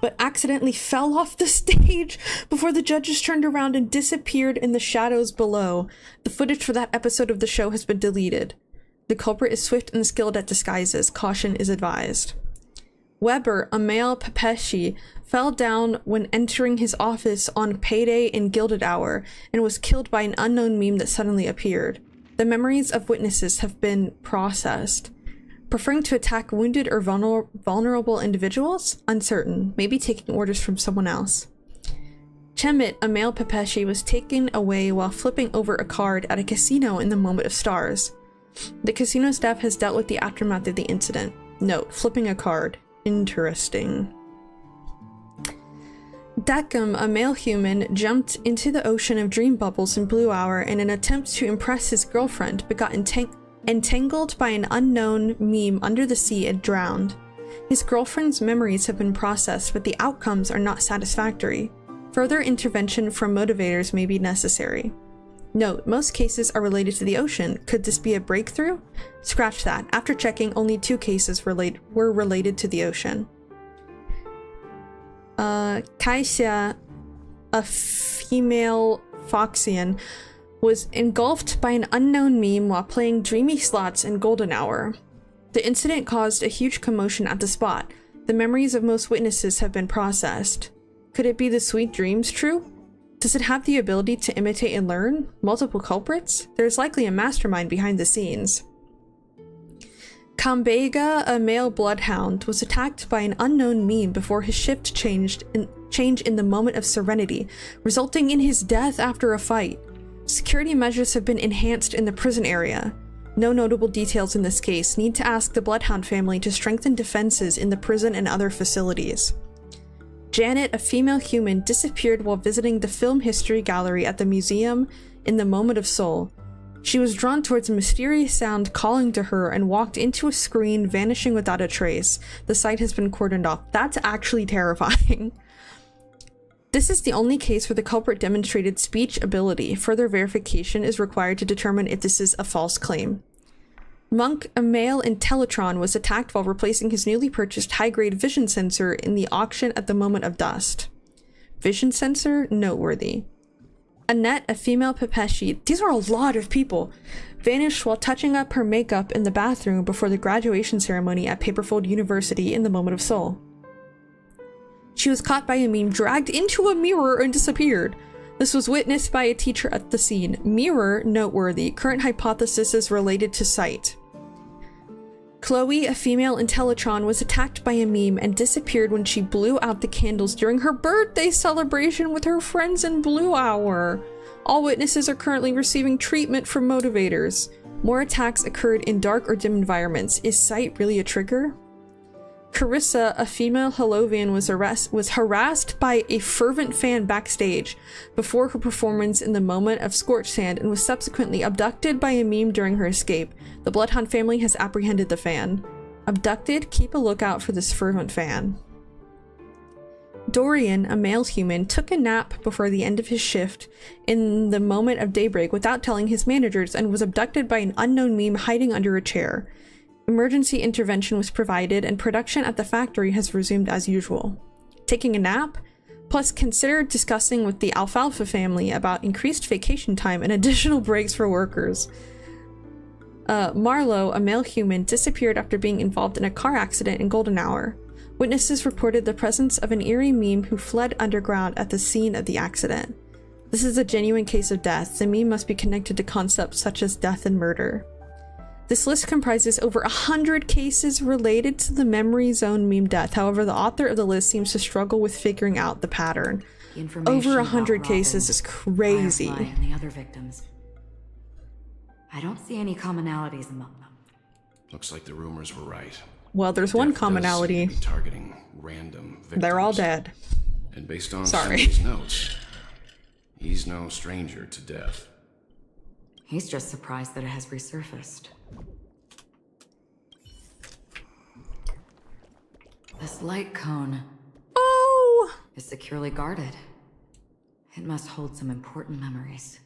but accidentally fell off the stage before the judges turned around and disappeared in the shadows below. The footage for that episode of the show has been deleted. The culprit is swift and skilled at disguises. Caution is advised. Weber, a male Pepeshi, fell down when entering his office on payday in Gilded Hour and was killed by an unknown meme that suddenly appeared. The memories of witnesses have been processed. Preferring to attack wounded or vulnerable individuals? Uncertain. Maybe taking orders from someone else. Chemit, a male Pepeshi, was taken away while flipping over a card at a casino in the Moment of Stars. The casino staff has dealt with the aftermath of the incident. Note, flipping a card. Interesting. Dekum, a male human, jumped into the ocean of dream bubbles in Blue Hour in an attempt to impress his girlfriend, but got entangled by an unknown meme under the sea and drowned. His girlfriend's memories have been processed, but the outcomes are not satisfactory. Further intervention from motivators may be necessary. Note, most cases are related to the ocean. Could this be a breakthrough? Scratch that. After checking, only 2 cases were related to the ocean. Kaisia, a female Foxian, was engulfed by an unknown meme while playing Dreamy Slots in Golden Hour. The incident caused a huge commotion at the spot. The memories of most witnesses have been processed. Could it be the sweet dreams true? Does it have the ability to imitate and learn? Multiple culprits? There's likely a mastermind behind the scenes. Kambega, a male bloodhound, was attacked by an unknown meme before his shift changed in the Moment of Serenity, resulting in his death after a fight. Security measures have been enhanced in the prison area. No notable details in this case. Need to ask the Bloodhound family to strengthen defenses in the prison and other facilities. Janet, a female human, disappeared while visiting the Film History Gallery at the museum in the Moment of Soul. She was drawn towards a mysterious sound calling to her and walked into a screen, vanishing without a trace. The site has been cordoned off. That's actually terrifying. This is the only case where the culprit demonstrated speech ability. Further verification is required to determine if this is a false claim. Monk, a male Intellitron, was attacked while replacing his newly purchased high-grade vision sensor in the auction at the Moment of Dust. Vision sensor? Noteworthy. Annette, a female Pepeshi, these are a lot of people, vanished while touching up her makeup in the bathroom before the graduation ceremony at Paperfold University in the Moment of Soul. She was caught by a meme, dragged into a mirror, and disappeared. This was witnessed by a teacher at the scene. Mirror, noteworthy. Current hypothesis is related to sight. Chloe, a female Intellitron, was attacked by a meme and disappeared when she blew out the candles during her birthday celebration with her friends in Blue Hour. All witnesses are currently receiving treatment from motivators. More attacks occurred in dark or dim environments. Is sight really a trigger? Carissa, a female Hellovian, was harassed by a fervent fan backstage before her performance in the Moment of Scorched Sand and was subsequently abducted by a meme during her escape. The Bloodhound family has apprehended the fan. Abducted? Keep a lookout for this fervent fan. Dorian, a male human, took a nap before the end of his shift in the Moment of Daybreak without telling his managers and was abducted by an unknown meme hiding under a chair. Emergency intervention was provided and production at the factory has resumed as usual. Taking a nap? Plus, consider discussing with the Alfalfa family about increased vacation time and additional breaks for workers. Marlowe, a male human, disappeared after being involved in a car accident in Golden Hour. Witnesses reported the presence of an eerie meme who fled underground at the scene of the accident. This is a genuine case of death. The meme must be connected to concepts such as death and murder. This list comprises over 100 cases related to the memory zone meme death. However, the author of the list seems to struggle with figuring out the pattern. Over 100 cases is crazy. Firefly and the other victims. I don't see any commonalities among them. Looks like the rumors were right. Well, there's one commonality. Targeting random victims. They're all dead. And based on Sorry. Sandy's notes, he's no stranger to death. He's just surprised that it has resurfaced. This light cone is securely guarded. It must hold some important memories.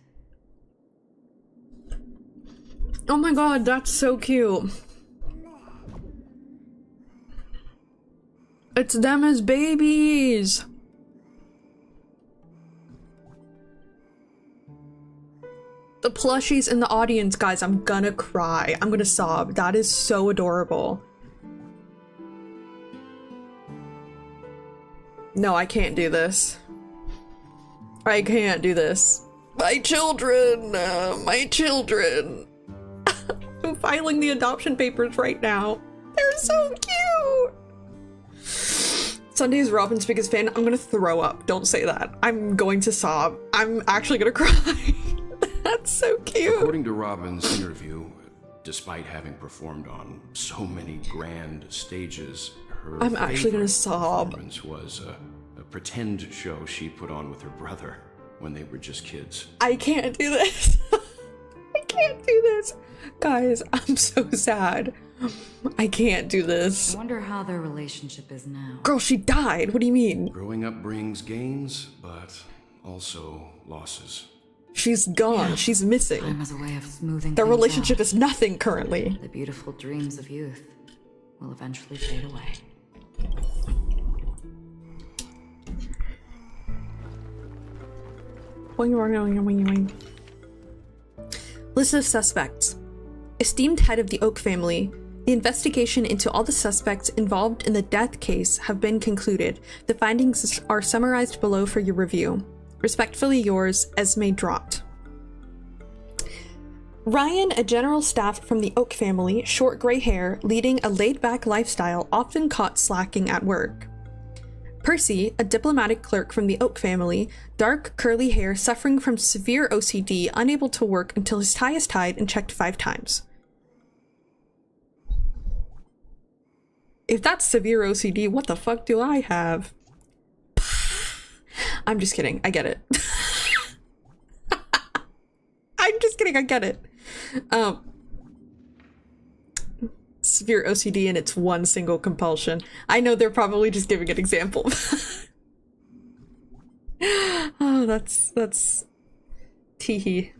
Oh my god, that's so cute. It's them as babies. The plushies in the audience, guys, I'm gonna cry. I'm gonna sob. That is so adorable. No, I can't do this. I can't do this. My children, my children. I'm filing the adoption papers right now. They're so cute. Sunday's Robin's biggest fan. I'm gonna throw up. Don't say that. I'm going to sob. I'm actually gonna cry. That's so cute. According to Robin's interview, despite having performed on so many grand stages, her I'm actually gonna sob. performance was a pretend show she put on with her brother when they were just kids. I can't do this. I can't do this. Guys, I'm so sad. I can't do this. I wonder how their relationship is now. Girl, she died. What do you mean? Growing up brings gains, but also losses. She's gone. Yeah. She's missing. Time has a way of smoothing their things relationship out. Is nothing currently. The beautiful dreams of youth will eventually fade away. List of suspects. Esteemed head of the Oak family, the investigation into all the suspects involved in the death case have been concluded. The findings are summarized below for your review. Respectfully yours, Esme Drott. Ryan, a general staff from the Oak family, short gray hair, leading a laid-back lifestyle, often caught slacking at work. Percy, a diplomatic clerk from the Oak family, dark, curly hair, suffering from severe OCD, unable to work until his tie is tied and checked 5 times. If that's severe OCD, what the fuck do I have? I'm just kidding. I get it. I'm just kidding. I get it. Severe OCD and it's one single compulsion. I know they're probably just giving an example. Oh, that's teehee.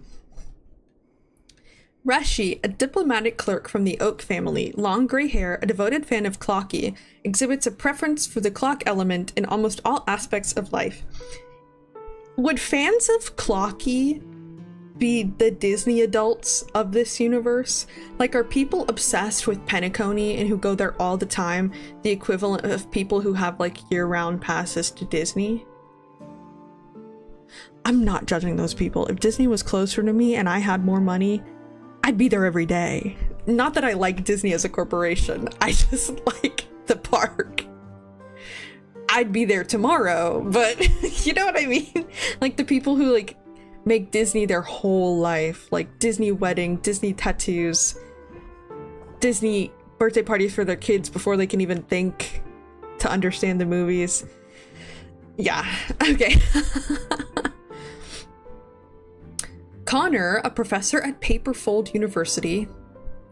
Rashi, a diplomatic clerk from the Oak family, long gray hair, a devoted fan of Clocky, exhibits a preference for the clock element in almost all aspects of life. Would fans of Clocky be the Disney adults of this universe? Like, are people obsessed with penacony and who go there all the time the equivalent of people who have like year-round passes to Disney? I'm not judging those people. If Disney was closer to me and I had more money, I'd be there every day. Not that I like Disney as a corporation. I just like the park. I'd be there tomorrow, but you know what I mean? Like the people who like make Disney their whole life, like Disney wedding, Disney tattoos, Disney birthday parties for their kids before they can even think to understand the movies. Yeah, okay. Connor, a professor at Paperfold University,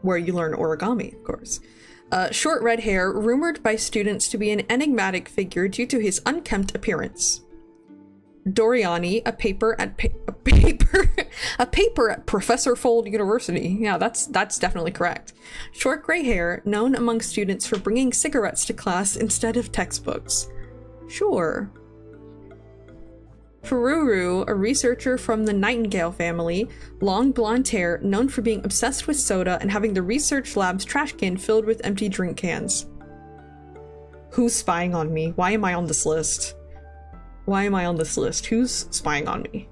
where you learn origami, of course. Short red hair, rumored by students to be an enigmatic figure due to his unkempt appearance. Doriani, a paper at Professor Fold University. Yeah, that's definitely correct. Short gray hair, known among students for bringing cigarettes to class instead of textbooks. Sure. Fururu, a researcher from the Nightingale family, long blonde hair, known for being obsessed with soda and having the research lab's trash can filled with empty drink cans. Who's spying on me? Why am I on this list? Why am I on this list? Who's spying on me?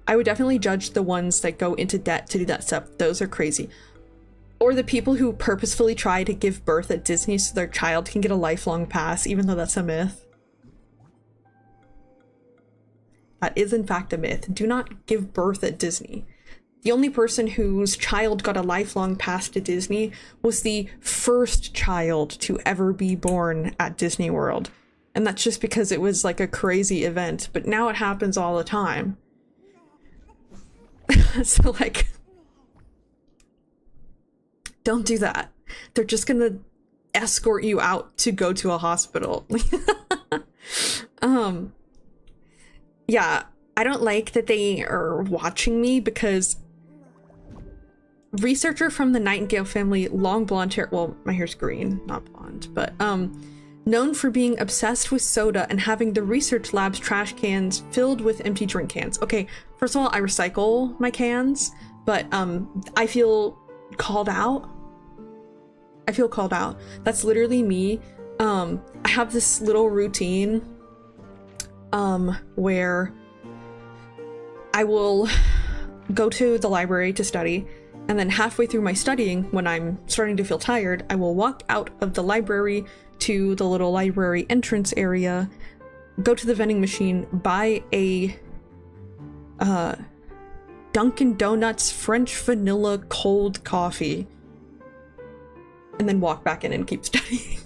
I would definitely judge the ones that go into debt to do that stuff. Those are crazy. Or the people who purposefully try to give birth at Disney so their child can get a lifelong pass, even though that's a myth. That is in fact a myth. Do not give birth at Disney. The only person whose child got a lifelong pass to Disney was the first child to ever be born at Disney World. And that's just because it was like a crazy event, but now it happens all the time. So like, don't do that. They're just gonna escort you out to go to a hospital. Yeah, I don't like that they are watching me because researcher from the Nightingale family, long blonde hair, well, my hair's green, not blonde, but known for being obsessed with soda and having the research lab's trash cans filled with empty drink cans. Okay, first of all, I recycle my cans, but I feel called out. I feel called out. That's literally me. I have this little routine where I will go to the library to study, and then halfway through my studying, when I'm starting to feel tired, I will walk out of the library to the little library entrance area, go to the vending machine, buy a Dunkin' Donuts French vanilla cold coffee, and then walk back in and keep studying.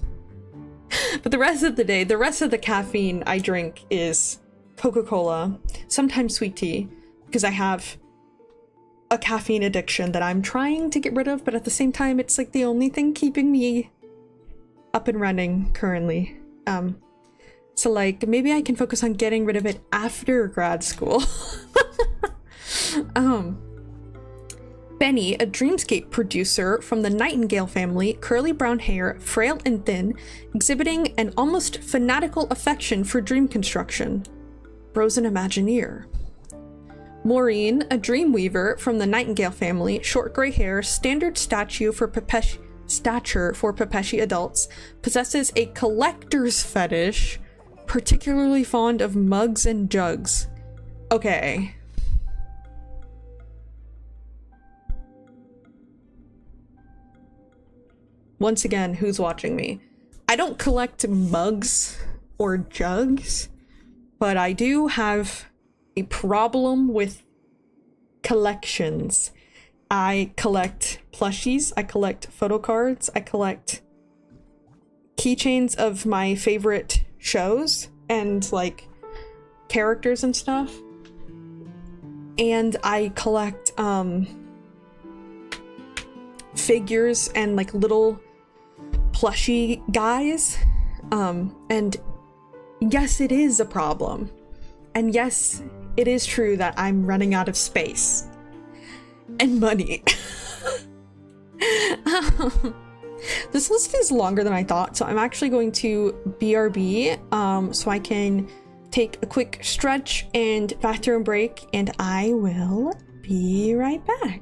But the rest of the day, the rest of the caffeine I drink is Coca-Cola, sometimes sweet tea, because I have a caffeine addiction that I'm trying to get rid of, but at the same time, it's like the only thing keeping me up and running currently. So like, maybe I can focus on getting rid of it after grad school. Benny, a dreamscape producer from the Nightingale family, curly brown hair, frail and thin, exhibiting an almost fanatical affection for dream construction. Bro's an Imagineer. Maureen, a dreamweaver from the Nightingale family, short gray hair, standard stature for Pepeshi adults, possesses a collector's fetish, particularly fond of mugs and jugs. Okay. Once again, who's watching me? I don't collect mugs or jugs, but I do have a problem with collections. I collect plushies, I collect photo cards, I collect keychains of my favorite shows and like characters and stuff. And I collect figures and like little plushy guys. And yes, it is a problem. And yes, it is true that I'm running out of space and money. This list is longer than I thought, so I'm actually going to BRB so I can take a quick stretch and bathroom break, and I will be right back.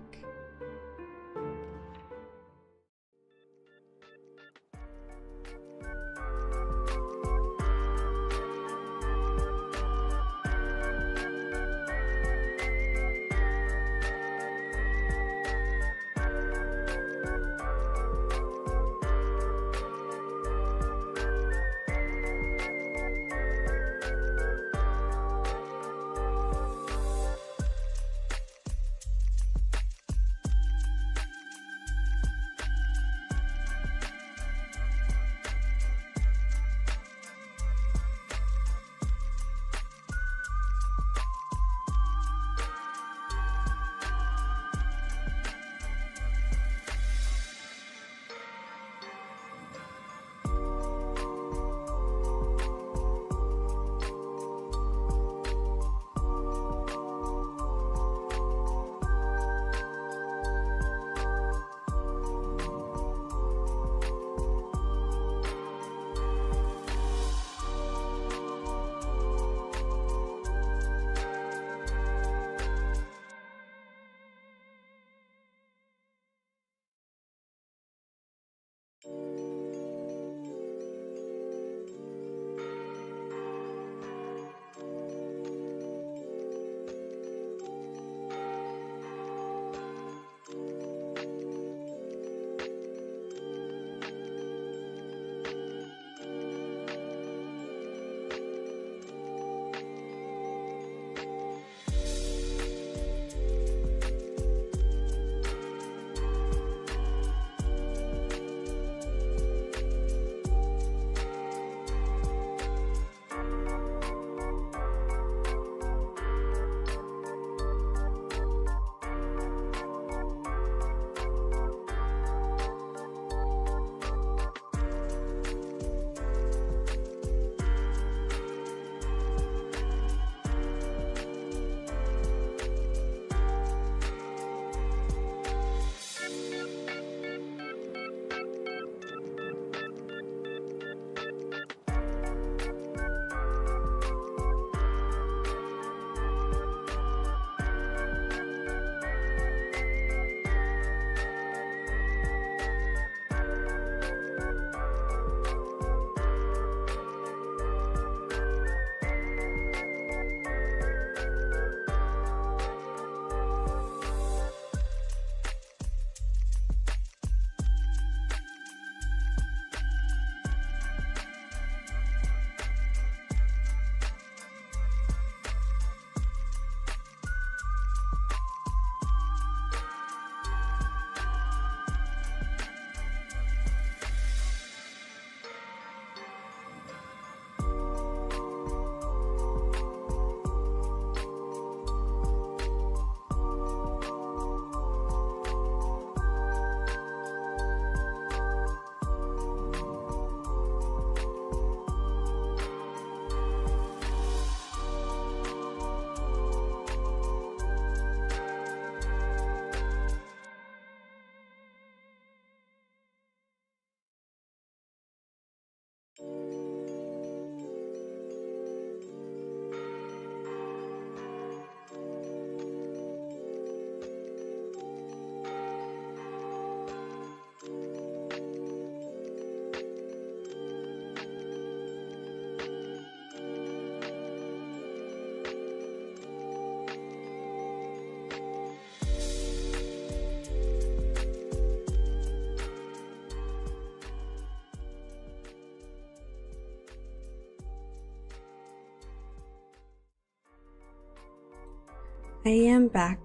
I am back.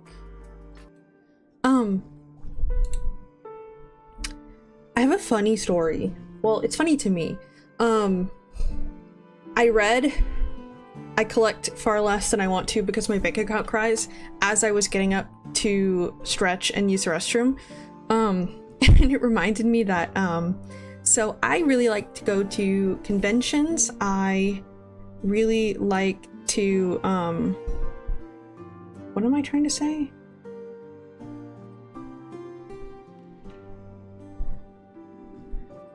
I have a funny story. Well, it's funny to me. I collect far less than I want to because my bank account cries as I was getting up to stretch and use the restroom. And it reminded me that, so I really like to go to conventions. I really like to, what am I trying to say?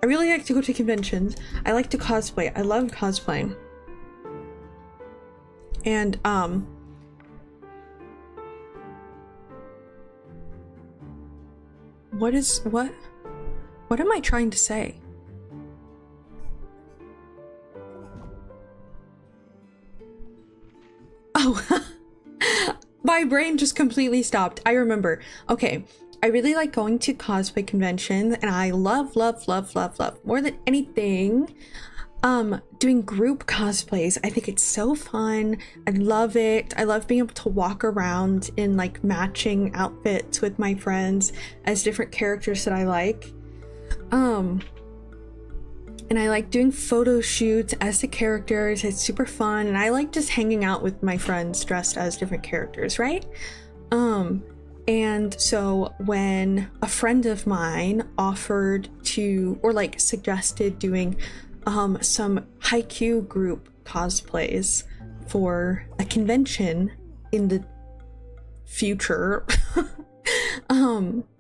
I really like to go to conventions. I like to cosplay. I love cosplaying. And, what am I trying to say? Oh, my brain just completely stopped. I remember. Okay, I really like going to cosplay conventions, and I love more than anything doing group cosplays. I think it's so fun. I love it. I love being able to walk around in like matching outfits with my friends as different characters that I like. And I like doing photo shoots as the characters. It's super fun, and I like just hanging out with my friends dressed as different characters, right? And so when a friend of mine offered to, or like suggested doing some Haikyuu group cosplays for a convention in the future,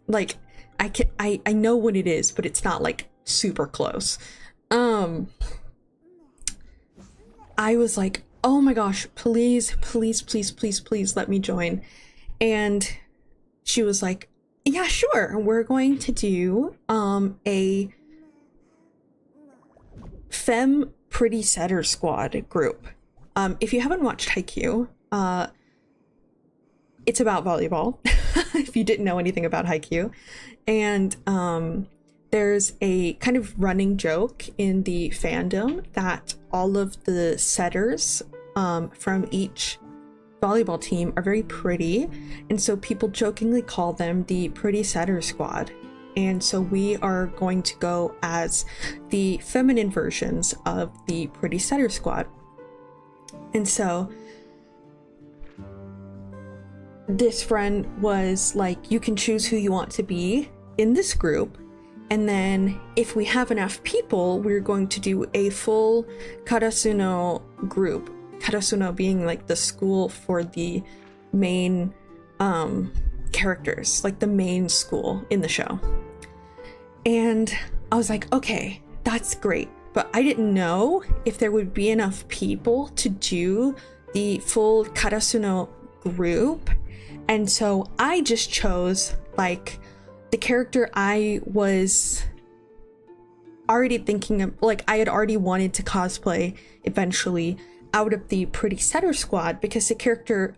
like I know what it is, but it's not like super close. I was like, oh my gosh, please let me join. And she was like, yeah, sure, we're going to do a femme pretty setter squad group. If you haven't watched Haikyuu, it's about volleyball, if you didn't know anything about Haikyuu. And there's a kind of running joke in the fandom that all of the setters from each volleyball team are very pretty, and so people jokingly call them the Pretty Setter Squad. And so we are going to go as the feminine versions of the Pretty Setter Squad. And so this friend was like, you can choose who you want to be in this group, and then if we have enough people, we're going to do a full Karasuno group. Karasuno being like the school for the main characters, like the main school in the show. And I was like, okay, that's great. But I didn't know if there would be enough people to do the full Karasuno group. And so I just chose like the character I was already thinking of, like I had already wanted to cosplay eventually out of the Pretty Setter Squad, because the character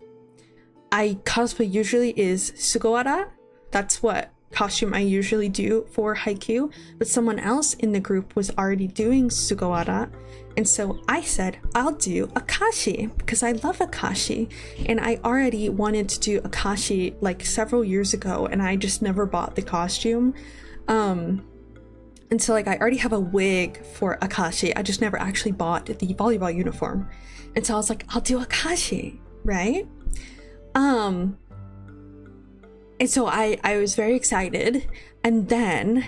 I cosplay usually is Sugawara. That's what costume I usually do for Haikyuu, but someone else in the group was already doing Sugawara, and so I said I'll do Akashi because I love Akashi, and I already wanted to do Akashi like several years ago, and I just never bought the costume. And so like I already have a wig for Akashi, I just never actually bought the volleyball uniform. And so I was like, I'll do Akashi, right? And so I was very excited. And then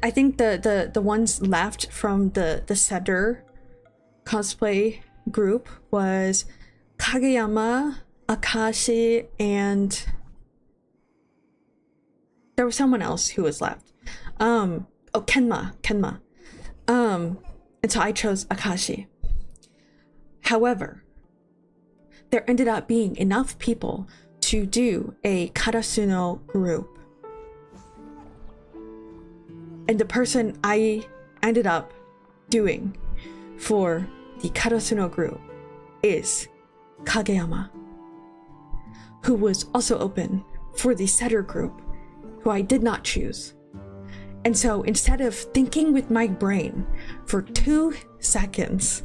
I think the ones left from the setter cosplay group was Kageyama, Akashi, and there was someone else who was left. Kenma. And so I chose Akashi. However, there ended up being enough people to do a Karasuno group. And the person I ended up doing for the Karasuno group is Kageyama, who was also open for the setter group, who I did not choose. And so instead of thinking with my brain for 2 seconds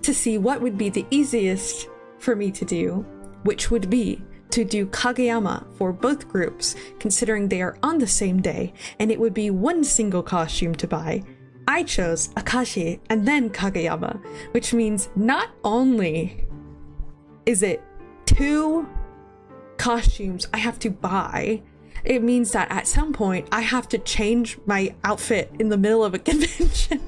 to see what would be the easiest for me to do, which would be to do Kageyama for both groups, considering they are on the same day, and it would be one single costume to buy. I chose Akashi and then Kageyama, which means not only is it 2 costumes I have to buy, it means that at some point I have to change my outfit in the middle of a convention.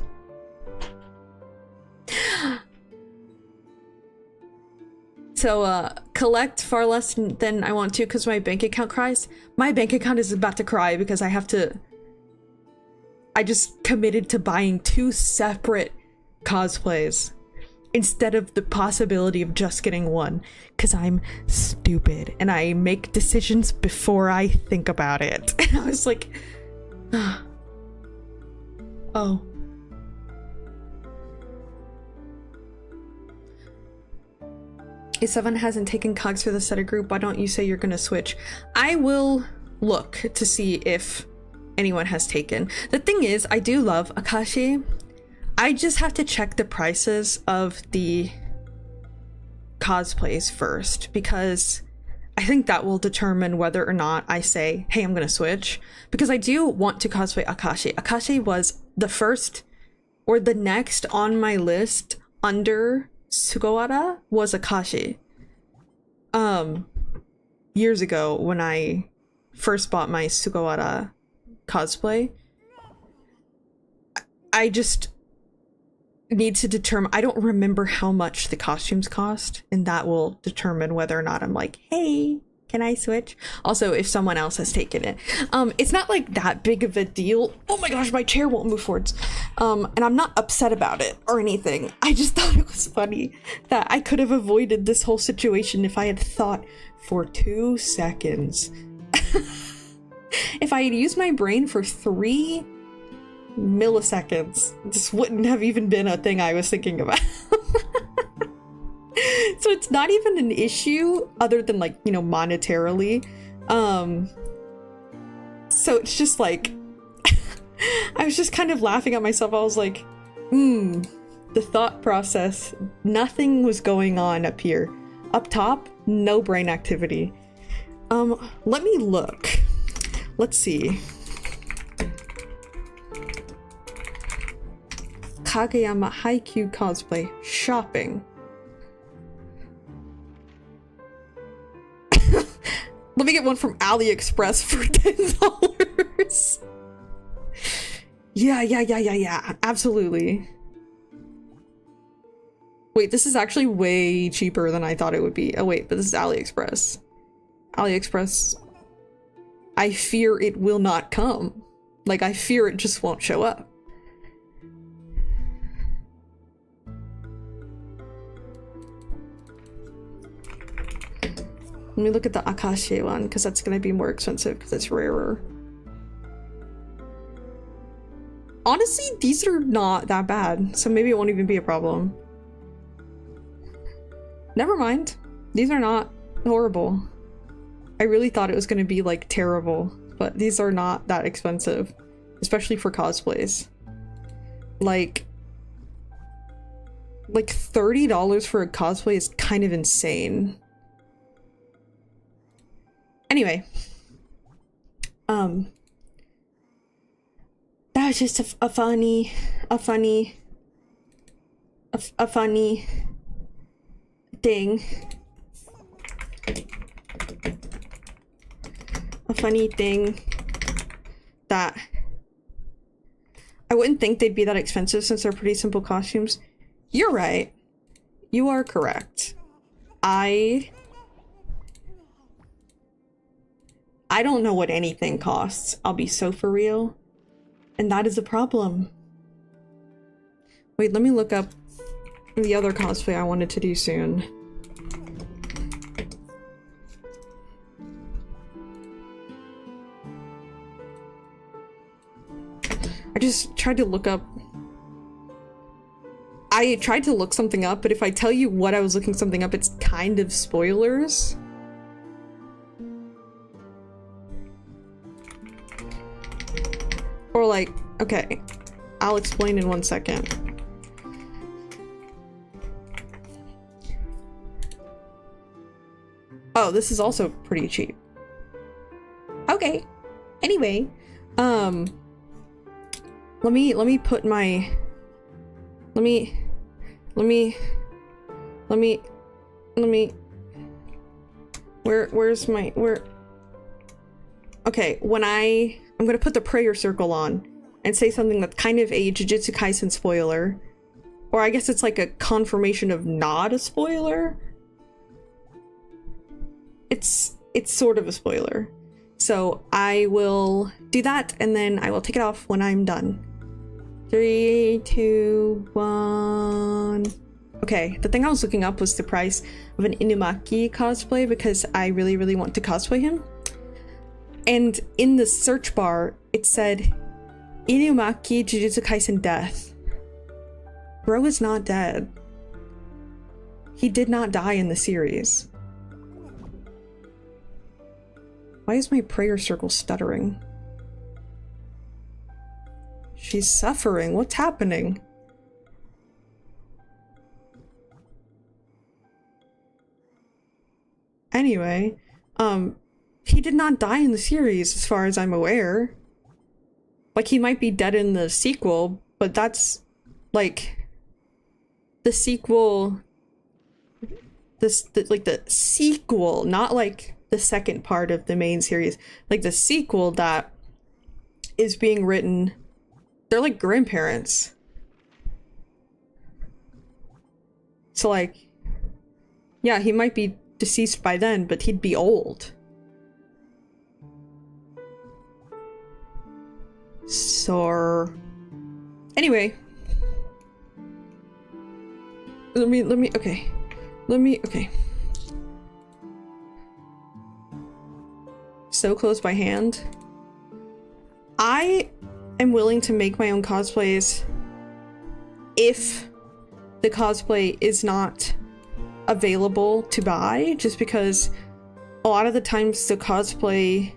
So collect far less than I want to because my bank account cries. My bank account is about to cry because I just committed to buying 2 separate cosplays instead of the possibility of just getting one, because I'm stupid and I make decisions before I think about it. And I was like, oh. If someone hasn't taken cogs for the Setter group, why don't you say you're gonna switch? I will look to see if anyone has taken. The thing is, I do love Akashi. I just have to check the prices of the cosplays first, because I think that will determine whether or not I say, hey, I'm gonna switch, because I do want to cosplay Akashi. Akashi was the first or the next on my list under Sugawara was Akashi. Years ago when I first bought my Sugawara cosplay, I just need to determine, I don't remember how much the costumes cost, and that will determine whether or not I'm like, hey, can I switch? Also, if someone else has taken it. It's not like that big of a deal. Oh my gosh, my chair won't move forwards. And I'm not upset about it or anything. I just thought it was funny that I could have avoided this whole situation if I had thought for 2 seconds. If I had used my brain for 3 milliseconds, this wouldn't have even been a thing I was thinking about. So it's not even an issue other than, like, you know, monetarily. So it's just like, I was just kind of laughing at myself. I was like, the thought process, nothing was going on up here. Up top, no brain activity. Let me look. Let's see. Kageyama Haikyuu cosplay shopping. Let me get one from AliExpress for $10. Yeah, absolutely. Wait, this is actually way cheaper than I thought it would be. Oh wait, but this is AliExpress. AliExpress, I fear it will not come. Like, I fear it just won't show up. Let me look at the Akashi one, because that's going to be more expensive because it's rarer. Honestly, these are not that bad, so maybe it won't even be a problem. Never mind. These are not horrible. I really thought it was going to be, like, terrible, but these are not that expensive, especially for cosplays. Like $30 for a cosplay is kind of insane. Anyway, that was just a funny thing. A funny thing that I wouldn't think they'd be that expensive since they're pretty simple costumes. You're right. You are correct. I don't know what anything costs. I'll be so for real. And that is a problem. Wait, let me look up the other cosplay I wanted to do soon. I just tried to look up... I tried to look something up, but if I tell you what I was looking something up, it's kind of spoilers. Or like, okay, I'll explain in 1 second. Oh, this is also pretty cheap. Okay. Anyway, let me put my, let me, where's my, okay, I'm gonna put the prayer circle on and say something that's kind of a Jujutsu Kaisen spoiler. Or I guess it's like a confirmation of not a spoiler. It's sort of a spoiler. So I will do that and then I will take it off when I'm done. 3, 2, 1. Okay, the thing I was looking up was the price of an Inumaki cosplay because I really, really want to cosplay him. And in the search bar, it said Inumaki Jujutsu Kaisen death. Bro is not dead. He did not die in the series. Why is my prayer circle stuttering? She's suffering. What's happening? Anyway, he did not die in the series as far as I'm aware. Like, he might be dead in the sequel, but that's like the sequel, the sequel, not like the second part of the main series, like the sequel that is being written. They're like grandparents. So like, yeah, he might be deceased by then, but he'd be old. So anyway, okay. So close by hand. I am willing to make my own cosplays if the cosplay is not available to buy, just because a lot of the times the cosplays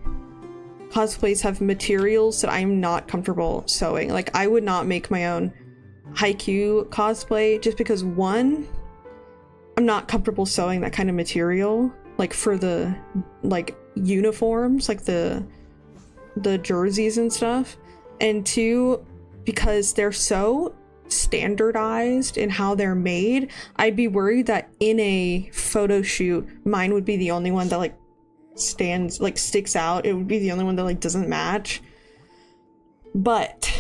have materials that I'm not comfortable sewing. Like, I would not make my own Haikyuu cosplay just because, one, I'm not comfortable sewing that kind of material, like for the like uniforms, like the jerseys and stuff, and two, because they're so standardized in how they're made, I'd be worried that in a photo shoot mine would be the only one that like sticks out. It would be the only one that like doesn't match. But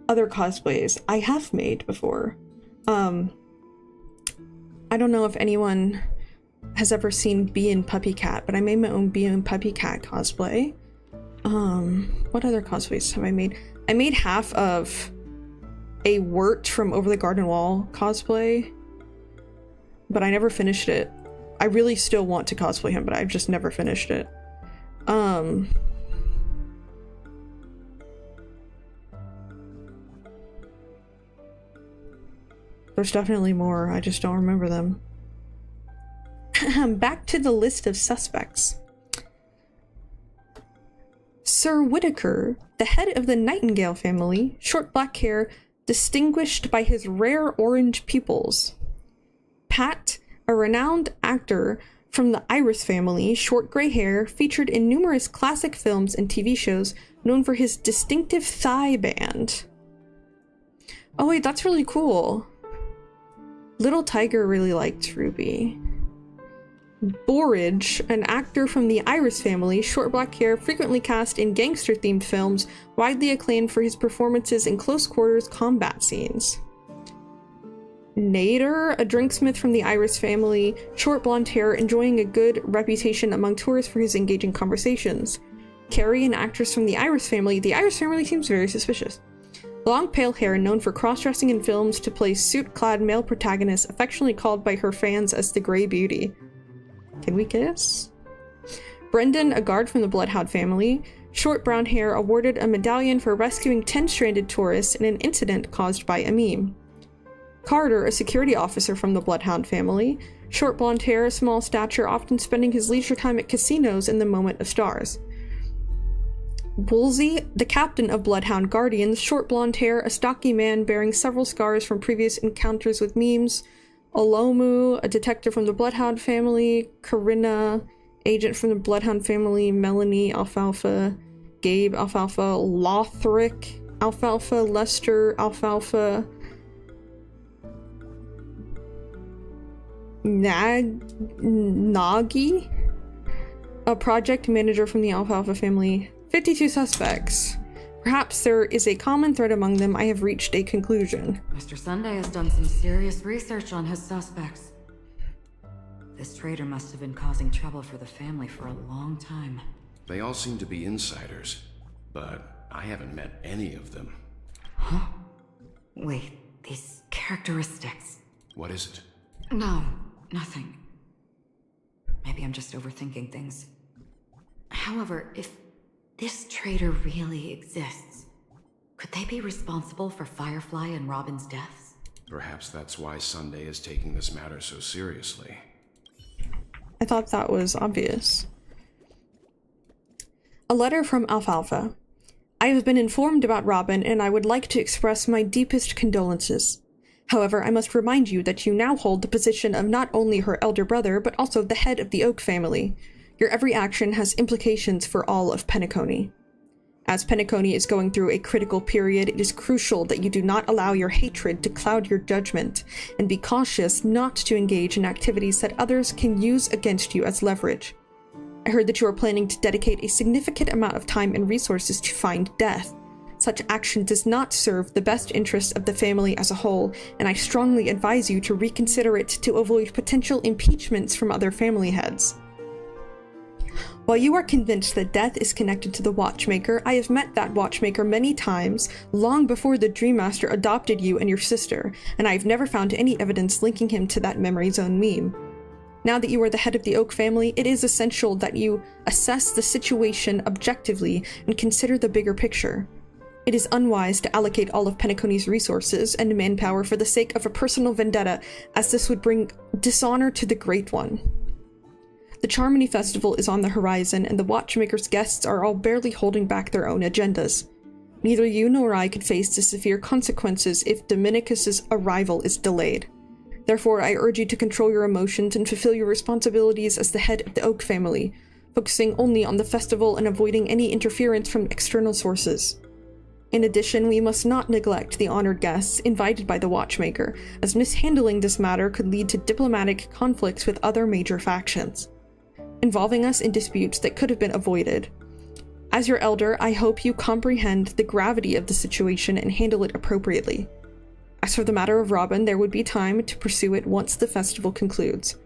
other cosplays I have made before. I don't know if anyone has ever seen Bee and Puppy Cat, but I made my own Bee and Puppy Cat cosplay. What other cosplays have I made? I made half of a Wirt from Over the Garden Wall cosplay, but I never finished it. I really still want to cosplay him, but I've just never finished it. There's definitely more, I just don't remember them. Back to the list of suspects. Sir Whitaker, the head of the Nightingale family, short black hair, distinguished by his rare orange pupils. Pat, a renowned actor from the Iris family, short gray hair, featured in numerous classic films and TV shows, known for his distinctive thigh band. Oh wait, that's really cool. Little Tiger really liked Ruby. Borage, an actor from the Iris family, short black hair, frequently cast in gangster-themed films, widely acclaimed for his performances in close-quarters combat scenes. Nader, a drinksmith from the Iris family, short blonde hair, enjoying a good reputation among tourists for his engaging conversations. Carrie, an actress from the Iris family seems very suspicious. Long pale hair, known for cross-dressing in films to play suit-clad male protagonists, affectionately called by her fans as the Grey Beauty. Can we kiss? Brendan, a guard from the Bloodhound family, short brown hair, awarded a medallion for rescuing 10 stranded tourists in an incident caused by a meme. Carter, a security officer from the Bloodhound family, short blonde hair, small stature, often spending his leisure time at casinos in the Moment of Stars. Woolsey, the captain of Bloodhound Guardians, short blonde hair, a stocky man bearing several scars from previous encounters with memes, Olomu, a detective from the Bloodhound family, Corinna, agent from the Bloodhound family, Melanie Alfalfa, Gabe Alfalfa, Lothric Alfalfa, Lester Alfalfa, Nagi, a project manager from the Alfalfa family. 52 suspects. Perhaps there is a common thread among them. I have reached a conclusion. Mr. Sunday has done some serious research on his suspects. This traitor must have been causing trouble for the family for a long time. They all seem to be insiders, but I haven't met any of them. Huh? Wait, these characteristics. What is it? No, nothing. Maybe I'm just overthinking things. However, if this traitor really exists, could they be responsible for Firefly and Robin's deaths? Perhaps that's why Sunday is taking this matter so seriously. I thought that was obvious. A letter from Alfalfa. I have been informed about Robin, and I would like to express my deepest condolences. However, I must remind you that you now hold the position of not only her elder brother, but also the head of the Oak family. Your every action has implications for all of Penacony. As Penacony is going through a critical period, it is crucial that you do not allow your hatred to cloud your judgment, and be cautious not to engage in activities that others can use against you as leverage. I heard that you are planning to dedicate a significant amount of time and resources to find Death. Such action does not serve the best interests of the family as a whole, and I strongly advise you to reconsider it to avoid potential impeachments from other family heads. While you are convinced that Death is connected to the Watchmaker, I have met that Watchmaker many times, long before the Dream Master adopted you and your sister, and I have never found any evidence linking him to that Memory Zone meme. Now that you are the head of the Oak family, it is essential that you assess the situation objectively and consider the bigger picture. It is unwise to allocate all of Penacony's resources and manpower for the sake of a personal vendetta, as this would bring dishonor to the Great One. The Charmony Festival is on the horizon, and the Watchmaker's guests are all barely holding back their own agendas. Neither you nor I could face the severe consequences if Dominicus's arrival is delayed. Therefore, I urge you to control your emotions and fulfill your responsibilities as the head of the Oak family, focusing only on the festival and avoiding any interference from external sources. In addition, we must not neglect the honored guests invited by the Watchmaker, as mishandling this matter could lead to diplomatic conflicts with other major factions, involving us in disputes that could have been avoided. As your elder, I hope you comprehend the gravity of the situation and handle it appropriately. As for the matter of Robin, there would be time to pursue it once the festival concludes.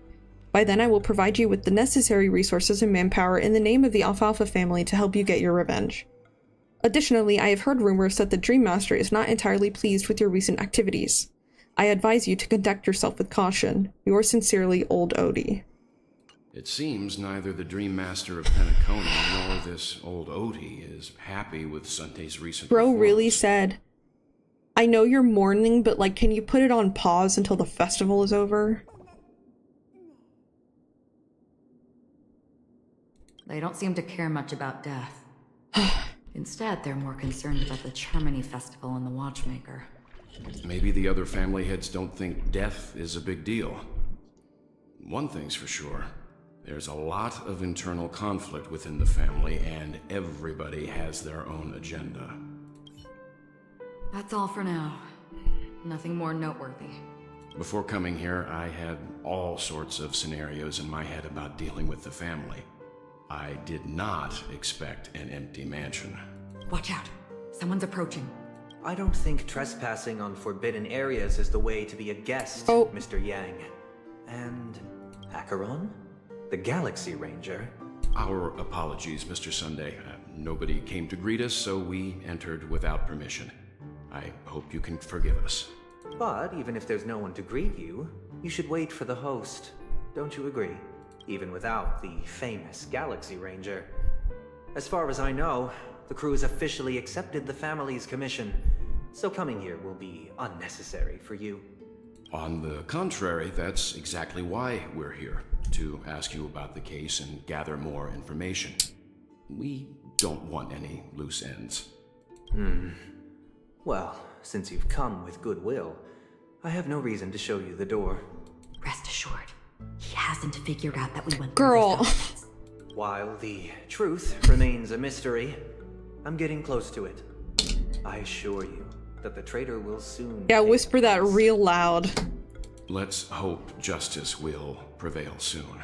By then, I will provide you with the necessary resources and manpower in the name of the Alfalfa family to help you get your revenge. Additionally, I have heard rumors that the Dream Master is not entirely pleased with your recent activities. I advise you to conduct yourself with caution. Yours sincerely, Old Odie. It seems neither the Dream Master of Penacony nor this old Odie is happy with Sunday's recent Bro performance. really said, I know you're mourning, but like, can you put it on pause until the festival is over? They don't seem to care much about Death. Instead, they're more concerned about the Charmony Festival and the Watchmaker. Maybe the other family heads don't think Death is a big deal. One thing's for sure. There's a lot of internal conflict within the family, and everybody has their own agenda. That's all for now. Nothing more noteworthy. Before coming here, I had all sorts of scenarios in my head about dealing with the family. I did not expect an empty mansion. Watch out. Someone's approaching. I don't think trespassing on forbidden areas is the way to be a guest, Mr. Yang. And Acheron? The Galaxy Ranger? Our apologies, Mr. Sunday. Nobody came to greet us, so we entered without permission. I hope you can forgive us. But even if there's no one to greet you, you should wait for the host. Don't you agree? Even without the famous Galaxy Ranger. As far as I know, the crew has officially accepted the family's commission, so coming here will be unnecessary for you. On the contrary, that's exactly why we're here, to ask you about the case and gather more information. We don't want any loose ends. Well, since you've come with goodwill, I have no reason to show you the door. short. He hasn't figured out that we went Girl. through this. While the truth remains a mystery, I'm getting close to it. I assure you that the traitor will soon... Yeah, whisper that real loud. Let's hope justice will prevail soon.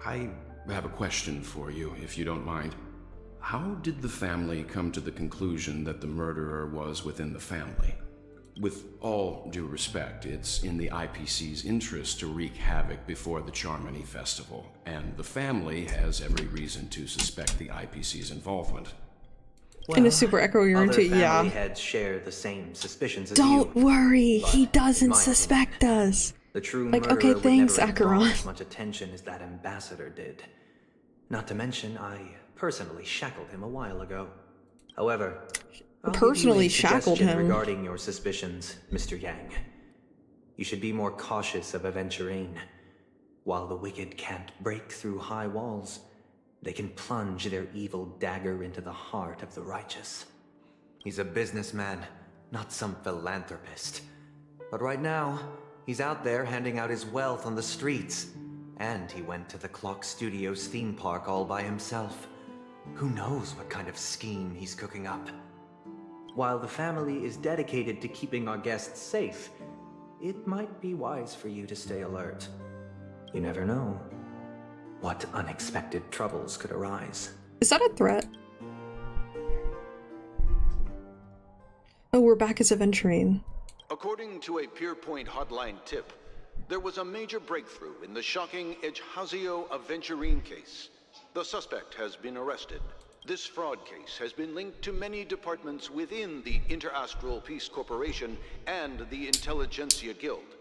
I have a question for you, if you don't mind. How did the family come to the conclusion that the murderer was within the family? With all due respect, it's in the IPC's interest to wreak havoc before the Charmony Festival, and the family has every reason to suspect the IPC's involvement. Well, In a super echoey room too, other yeah. family heads share the same suspicions as Don't you, worry, but he doesn't in my suspect us. The true Like, murderer okay, would thanks, never involve Acheron. as much attention as that ambassador did. Not to mention, I personally shackled him a while ago. However, I'll give you Personally a shackled suggestion him. regarding your suspicions, Mr. Yang. You should be more cautious of Aventurine. While the wicked can't break through high walls, they can plunge their evil dagger into the heart of the righteous. He's a businessman, not some philanthropist. But right now, he's out there handing out his wealth on the streets. And he went to the Clock Studios theme park all by himself. Who knows what kind of scheme he's cooking up? While the family is dedicated to keeping our guests safe, it might be wise for you to stay alert. You never know what unexpected troubles could arise. Is that a threat? Oh, we're back as Aventurine. According to a Pierpoint hotline tip, there was a major breakthrough in the shocking Ejhazio Aventurine case. The suspect has been arrested. This fraud case has been linked to many departments within the Interastral Peace Corporation and the Intelligentsia Guild,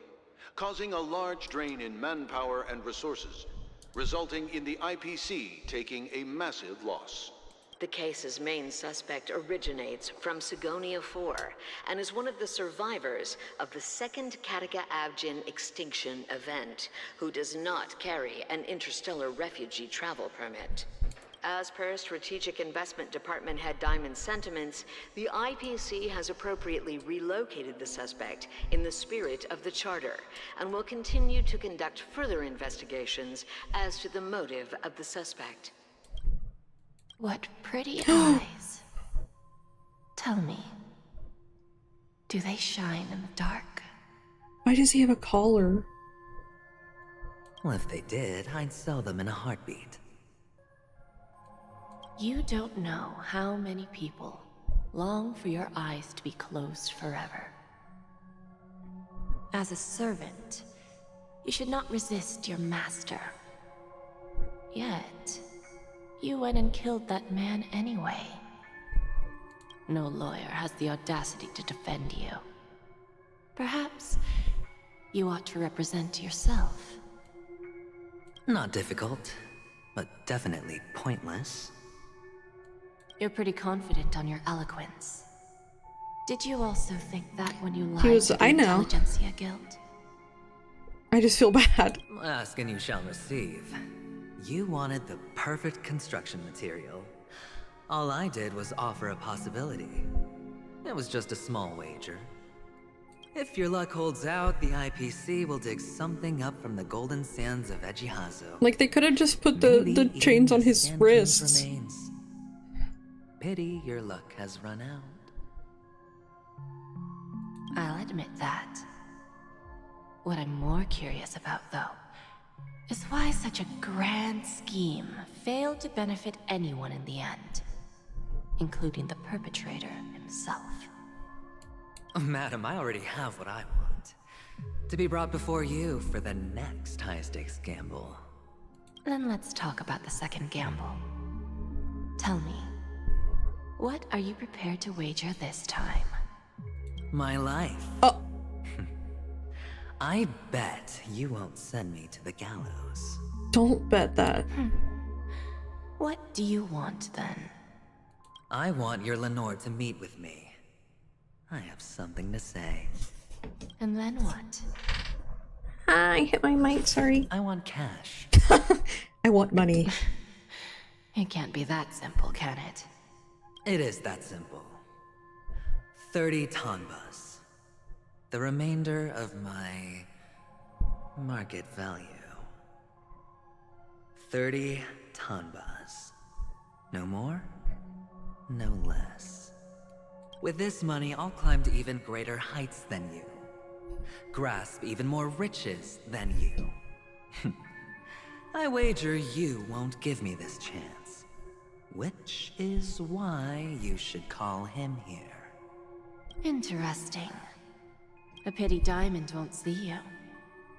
causing a large drain in manpower and resources, resulting in the IPC taking a massive loss. The case's main suspect originates from Sigonia 4 and is one of the survivors of the second Kataka Abjin extinction event, who does not carry an interstellar refugee travel permit. As per Strategic Investment Department Head Diamond's sentiments, the IPC has appropriately relocated the suspect in the spirit of the Charter and will continue to conduct further investigations as to the motive of the suspect. What pretty eyes. Tell me, do they shine in the dark? Why does he have a collar? Well, if they did, I'd sell them in a heartbeat. You don't know how many people long for your eyes to be closed forever. As a servant, you should not resist your master. Yet, you went and killed that man anyway. No lawyer has the audacity to defend you. Perhaps you ought to represent yourself. Not difficult, but definitely pointless. You're pretty confident on your eloquence. Did you also think that when you lied to the I know. Intelligentsia Guild? I just feel bad. Ask and you shall receive. You wanted the perfect construction material. All I did was offer a possibility. It was just a small wager. If your luck holds out, the IPC will dig something up from the golden sands of Ejhazio. Like, they could have just put the chains on his wrists. Remains. Pity your luck has run out. I'll admit that. What I'm more curious about, though, is why such a grand scheme failed to benefit anyone in the end, including the perpetrator himself. Madam, I already have what I want. To be brought before you for the next high-stakes gamble. Then let's talk about the second gamble. Tell me, what are you prepared to wager this time? My life. Oh. I bet you won't send me to the gallows. Don't bet that. What do you want, then? I want your Lenore to meet with me. I have something to say. And then what? I hit my mic, sorry. I want cash. I want money. It can't be that simple, can it? It is that simple. 30 tanbas. The remainder of my Market value. 30 tanbas. No more, no less. With this money, I'll climb to even greater heights than you. Grasp even more riches than you. I wager you won't give me this chance. Which is why you should call him here. Interesting. A pity Diamond won't see you.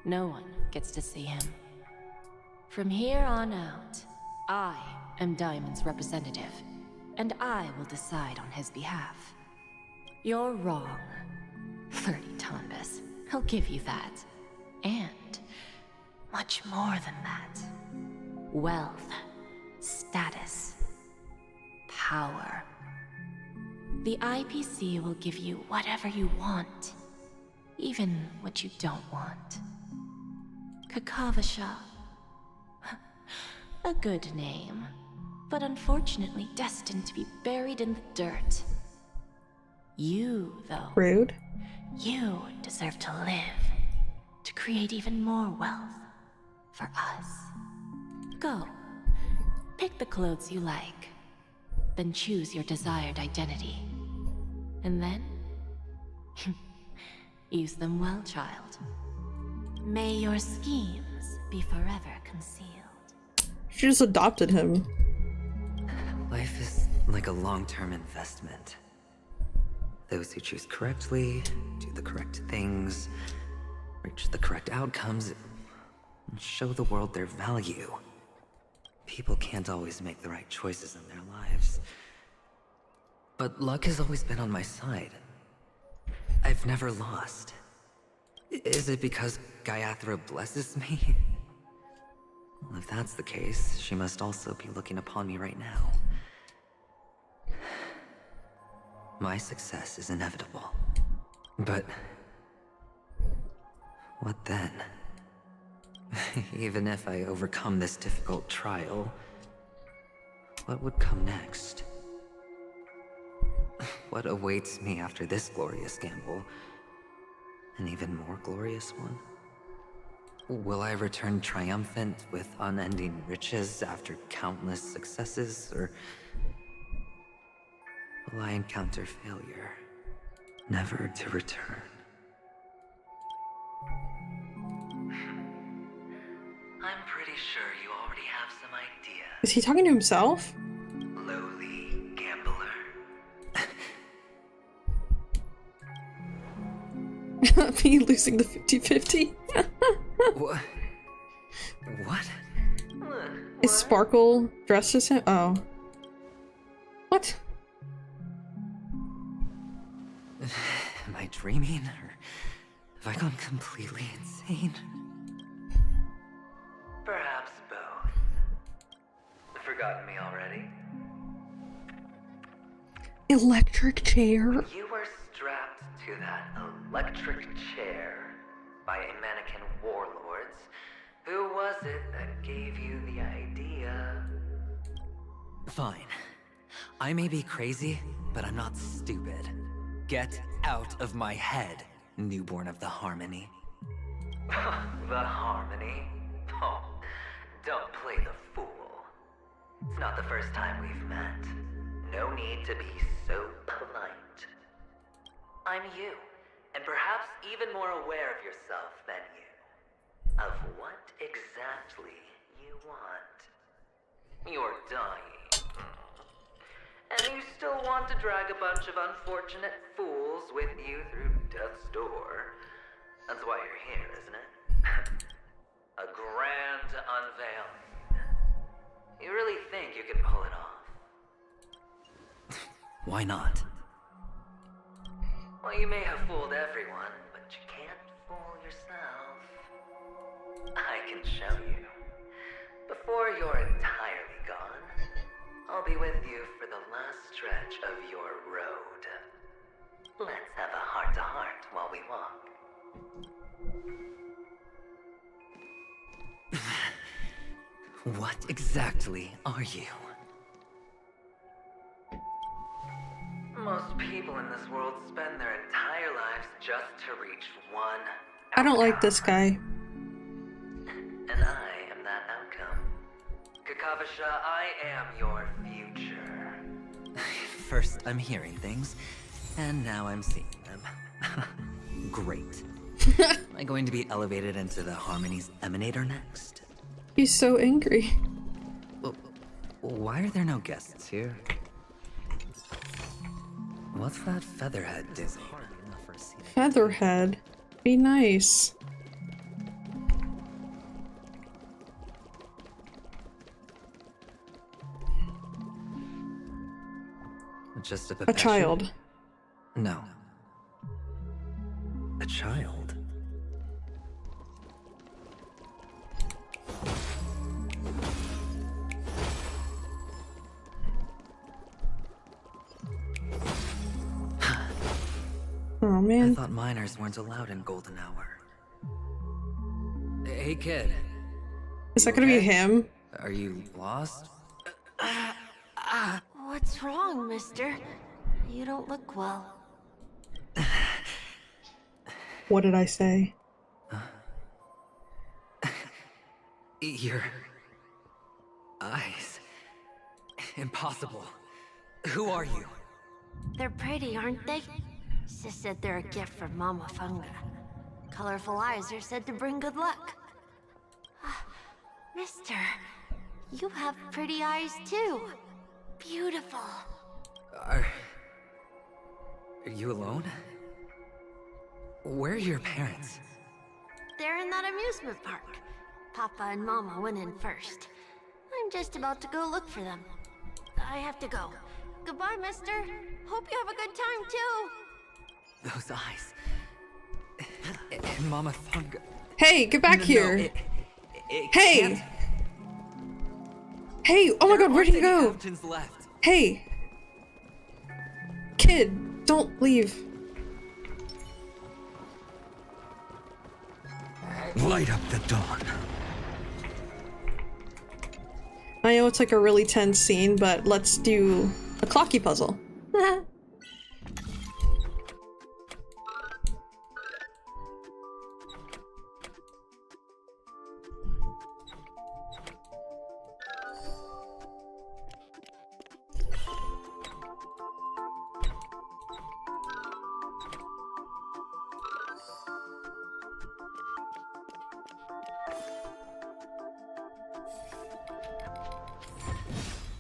No one gets to see him. From here on out, I am Diamond's representative, and I will decide on his behalf. You're wrong. 30 tanbas. I'll give you that. And much more than that. Wealth, status, power. The IPC will give you whatever you want, even what you don't want. Kakavasha. A good name, but unfortunately destined to be buried in the dirt. You, though. Rude. You deserve to live, to create even more wealth for us. Go. Pick the clothes you like, then choose your desired identity. And then, use them well, child. May your schemes be forever concealed. She just adopted him. Life is like a long-term investment. Those who choose correctly, do the correct things, reach the correct outcomes, and show the world their value. People can't always make the right choices in their lives. But luck has always been on my side. I've never lost. Is it because Gayathra blesses me? Well, if that's the case, she must also be looking upon me right now. My success is inevitable. But what then? Even if I overcome this difficult trial, what would come next? What awaits me after this glorious gamble? An even more glorious one? Will I return triumphant with unending riches after countless successes, or will I encounter failure, never to return? I'm pretty sure you already have some idea. Is he talking to himself? Lowly gambler. Me losing the 50-50? What? What? Is Sparkle dressed as him? Oh. What? Am I dreaming, or have I gone completely insane? Perhaps both. Forgotten me already? Electric chair? You were strapped to that electric chair by a mannequin warlords. Who was it that gave you the idea? Fine. I may be crazy, but I'm not stupid. Get out of my head, newborn of the Harmony. The Harmony? Oh, don't play the fool. It's not the first time we've met. No need to be so polite. I'm you, and perhaps even more aware of yourself than you. Of what exactly you want. You're dying. And you still want to drag a bunch of unfortunate fools with you through death's door. That's why you're here, isn't it? A grand unveiling. You really think you can pull it off? Why not? Well, you may have fooled everyone, but you can't fool yourself. I can show you. Before you're entirely gone, I'll be with you for the last stretch of your road. Let's have a heart-to-heart while we walk. What exactly are you? Most people in this world spend their entire lives just to reach one. I don't like this guy. and I am that outcome. Kakavasha, I am your future. First, I'm hearing things, and now I'm seeing them. Great. Am I going to be elevated into the Harmony's Emanator next? He's so angry. Well, why are there no guests here? What's that featherhead doing? Featherhead? Be nice. Just a child. No. A child? Oh man. I thought minors weren't allowed in Golden Hour. Hey kid. Is that gonna be him? Are you lost? What's wrong, mister? You don't look well. What did I say? Your eyes. Impossible. Who are you? They're pretty, aren't they? Sis said they're a gift from Mama Funga. Colorful eyes are said to bring good luck. Mister, you have pretty eyes too. Beautiful. Are you alone? Where are your parents? They're in that amusement park. Papa and Mama went in first. I'm just about to go look for them. I have to go. Goodbye, mister. Hope you have a good time too. Those eyes. And Mama Funga. Hey, get back here. It hey. can't. Hey, oh my god, where'd he go? Left. Hey. Kid, don't leave. Light up the dawn. I know it's like a really tense scene, but let's do a clocky puzzle.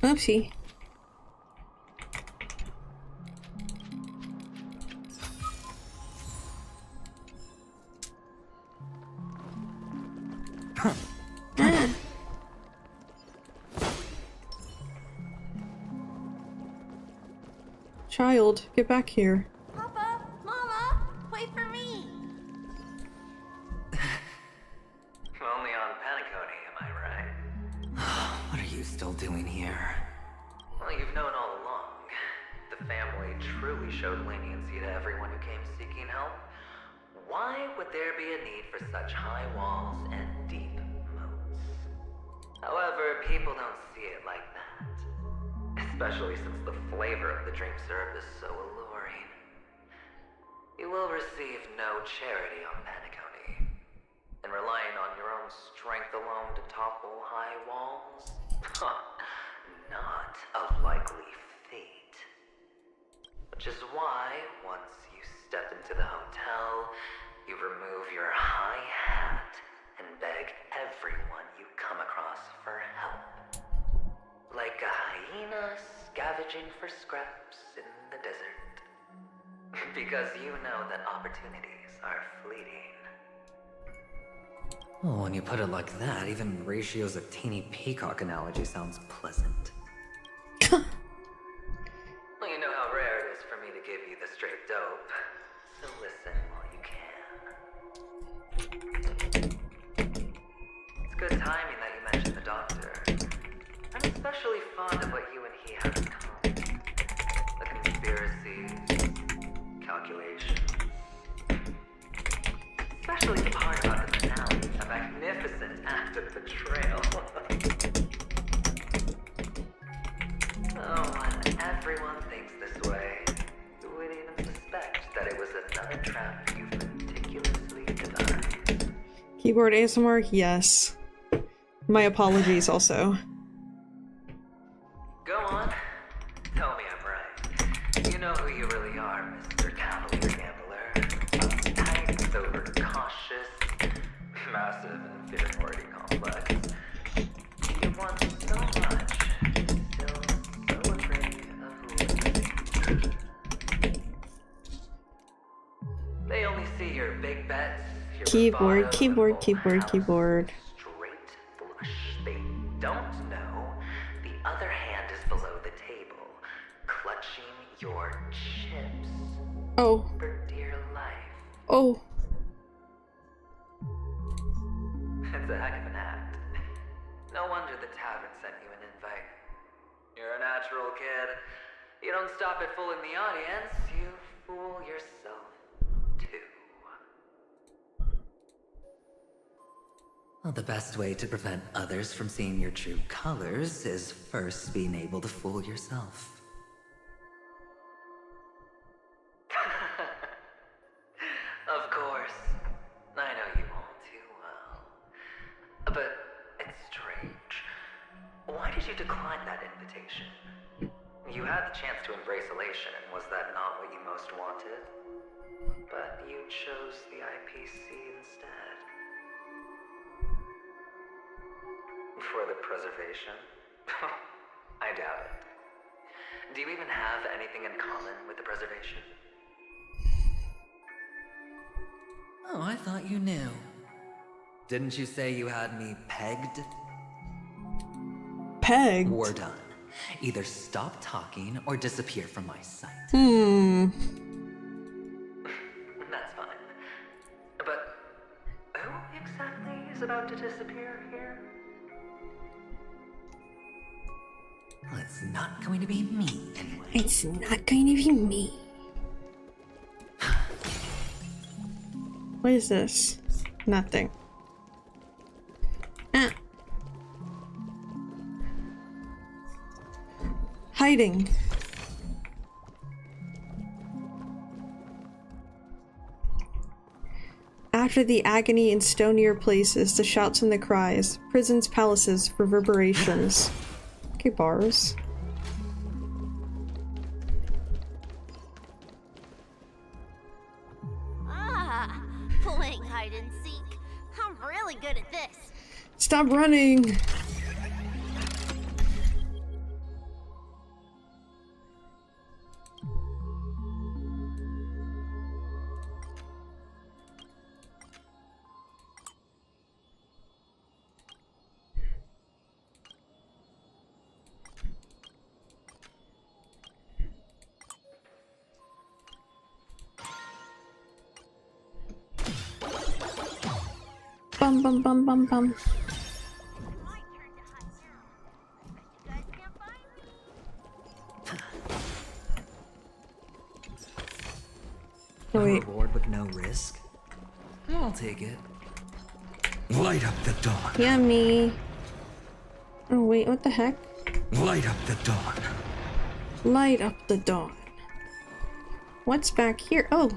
Oopsie. Child, get back here. Papa, Mama, wait for me. Only on penacony, am I right? What are you still doing here? Well, you've known all along. The family truly showed leniency to everyone who came seeking help. Why would there be a need for such high walls and deep moats? However, people don't see it like that. Especially since the flavor of the drink syrup is so alluring. You will receive no charity on penacony. And relying on your own strength alone to topple high walls? Not a likely fate. Which is why, once you step into the hotel, you remove your high hat and beg everyone you come across for help. Like a hyena scavenging for scraps in the desert. Because you know that opportunities are fleeting. Well, when you put it like that, even Ratio's a teeny peacock analogy sounds pleasant. Well, you know how rare it is for me to give you the straight dope. So listen while you can. It's good timing that you mentioned the doctor. I'm especially fond of what you and he have in common. The conspiracies, calculations. Especially the part about the finale, a magnificent act of betrayal. Oh, when everyone thinks this way, who would even suspect that it was another trap you've meticulously devised? Keyboard ASMR, yes. My apologies also. Go on. Tell me I'm right. You know who you really are, Mr. Cavalier Gambler. Uptight, overcautious, massive inferiority complex. You want so much, still so afraid of losing. They only see your big bets, your Keyboard, bravado, keyboard, the keyboard, full keyboard. house, straight flush. They don't know the other hand is below the table, clutching your chips Oh. for dear life. Oh. It's a heck of an act. No wonder the tavern sent you an invite. You're a natural kid. You don't stop at fooling the audience, you fool yourself too. Well, the best way to prevent others from seeing your true colors is first being able to fool yourself. Of course. I know you all too well. But it's strange. Why did you decline that invitation? You had the chance to embrace elation, and was that not what you most wanted? But you chose the IPC instead. For the preservation? I doubt it. Do you even have anything in common with the preservation? Oh, I thought you knew. Didn't you say you had me pegged? Pegged? We're done. Either stop talking or disappear from my sight. That's fine. But who exactly is about to disappear here? Well, it's not going to be me anyway. It's not going to be me. What is this? Nothing. Ah. Hiding. After the agony in stonier places, the shouts and the cries, prisons, palaces, reverberations. Okay, bars. Ah, playing hide and seek. I'm really good at this. Stop running! Bum bum bum bum bum. A wait. reward with no risk? I'll take it. Light up the dawn. Yummy. Oh wait, what the heck? Light up the dawn. Light up the dawn. What's back here? Oh.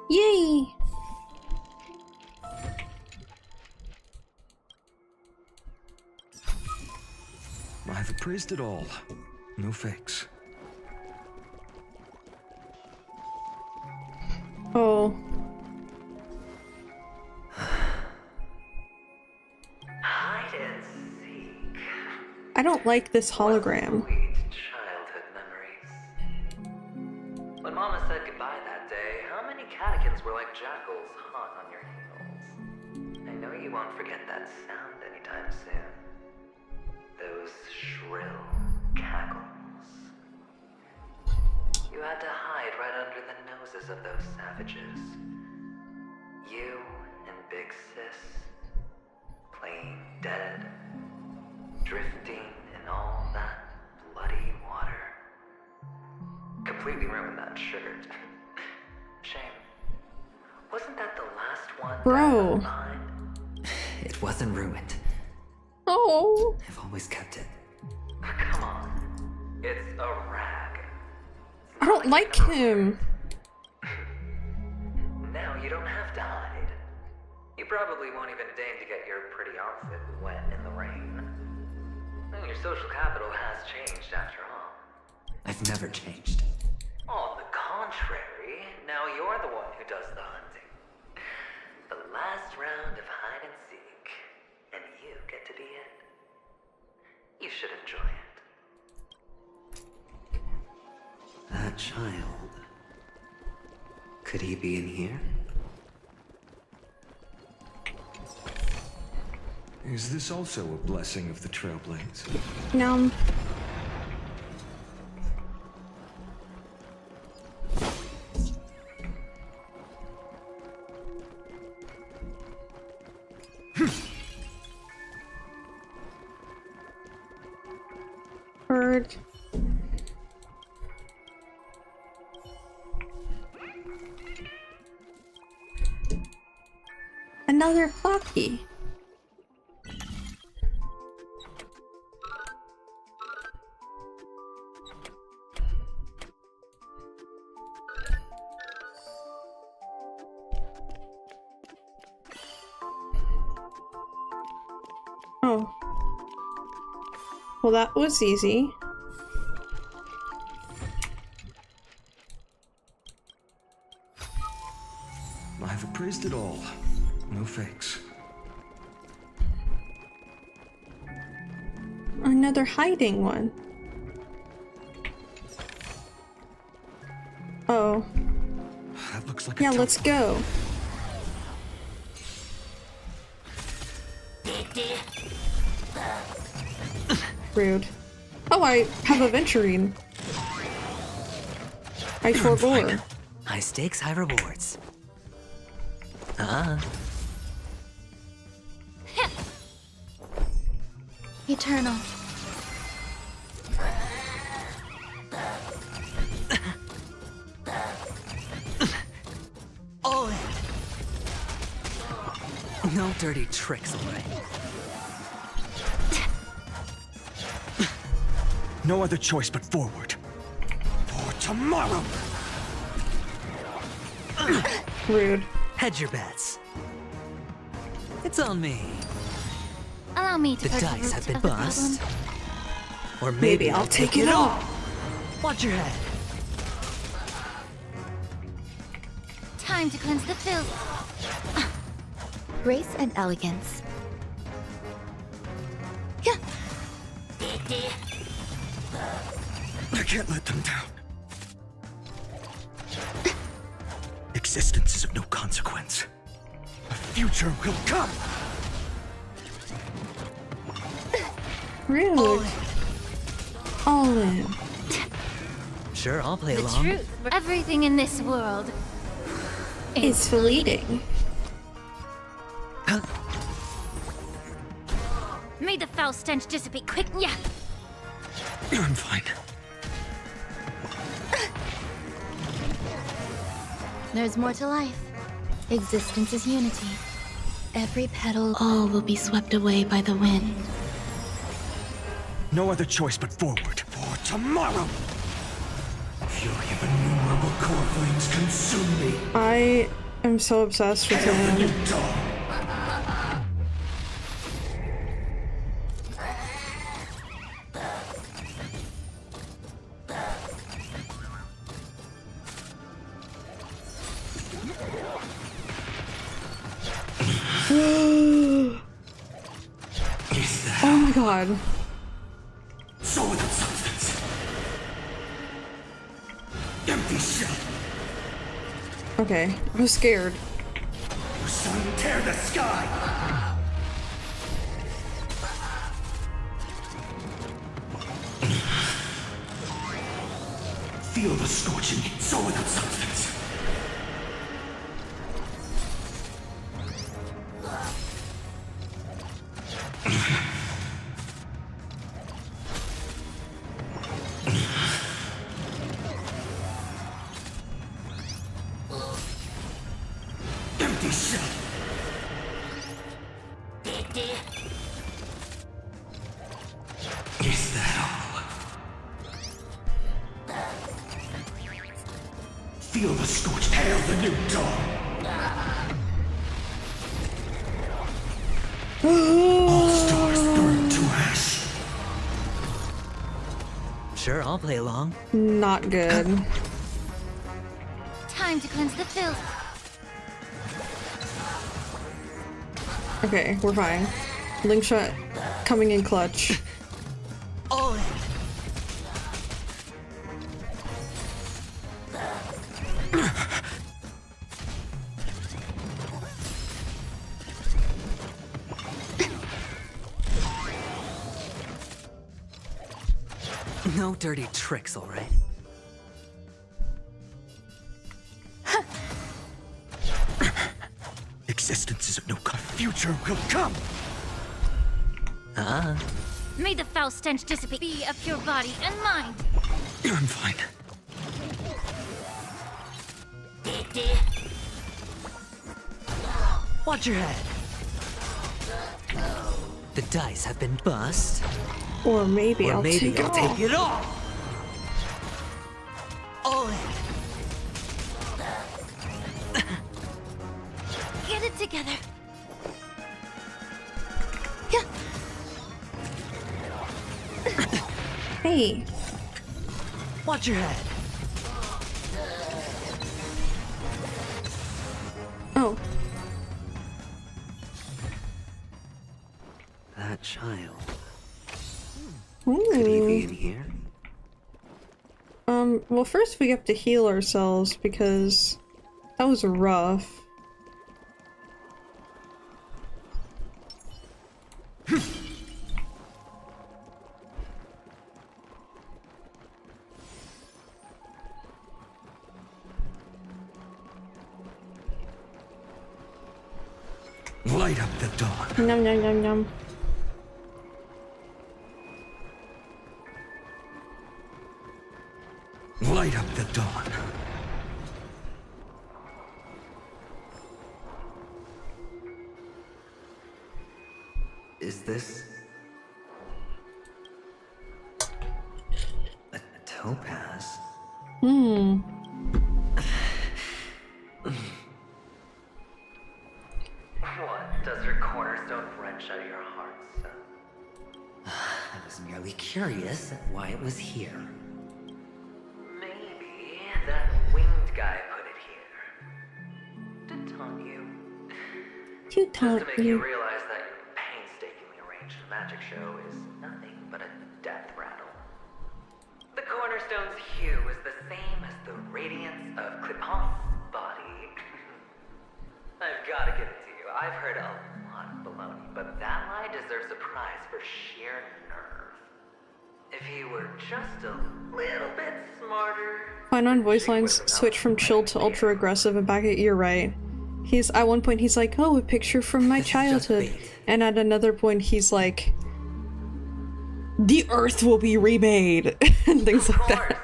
Yay! I've appraised it all. No fakes. Oh. Hide and seek. I don't like this hologram. Sweet childhood memories. goodbye that day, how many catechins were like jackals hot on your heels? I know you won't forget that sound anytime soon. Those shrill cackles. You had to hide right under the noses of those savages. You and Big Sis, playing dead, drifting in all that bloody water. Completely ruined that shirt. Shame. Wasn't that the last one? Bro. It wasn't ruined. Oh. I've always kept it. Come on. It's a rag. I don't like him. Now you don't have to hide. You probably won't even deign to get your pretty outfit wet in the rain. Your social capital has changed after all. I've never changed. On the contrary, now you're the one who does the hunting. The last round of hide and seek, and you get to be it. You should enjoy it. That child. Could he be in here? Is this also a blessing of the Trailblades? No. Bird. Another clocky. Oh. Well, that was easy. I've appraised it all. No fakes. Another hiding one. Oh. That looks like yeah, let's go. Rude. Oh, I have a venturine. I forbore. High stakes, high rewards. Eternal. All in. No dirty tricks, away. No other choice but forward. For tomorrow! Rude. Hedge your bets. It's on me. Allow me to The dice have been bust. Or Maybe I'll take it all. Watch your head. Time to cleanse the filth. Grace and elegance. Yeah. I can't let them down. Existence is of no consequence. A future will come! Rude. All in. Sure, I'll play The along. truth. Everything in this world It's fleeting. May the foul stench dissipate quick. Yeah. I'm fine. There's more to life. Existence is unity. Every petal, all will be swept away by the wind. No other choice but forward. For tomorrow! Fury of innumerable core flames consume me. I am so obsessed with him. Oh my god. So without substance. Empty shell. Okay, I was scared. Sun, tear the sky! Feel the scorching heat, so without substance. Empty shell. Is that all? Feel the scorch, hail the new dawn. All stars burn to ash. Sure, I'll play along. Not good. Time to cleanse the filth. Okay, we're fine. Link shot coming in clutch. All in. No dirty tricks, all right? Existence is of no cut. Future will come. May the foul stench dissipate be of your body and mind. I'm fine. Watch your head. The dice have been bust. Or maybe Or I'll maybe take it I'll all. take it all. All in. Get it together. Hey. Watch your head. Oh. That child. Ooh. Could he be in here? Well, first we have to heal ourselves because that was rough. Light up the dawn. Num num num num. Light up the dawn. Is this a topaz? Hmm. What does your cornerstone wrench out of your heart, son? I was merely curious at why it was here. Maybe that winged guy put it here. To taunt you. To Just taunt to make you you. realize that your painstakingly arranged magic show is nothing but a death rattle. The cornerstone's hue is the same as the radiance of CupOfStardust body. I've gotta give it to you. I've heard a lot of baloney, but that lie deserves a prize for sheer nerve. If he were just a little bit smarter. Fine on voice lines switch from chill to ultra aggressive, and back at you're right. He's at one point he's like, oh, a picture from my childhood, and at another point he's like, the Earth will be remade, and things like that.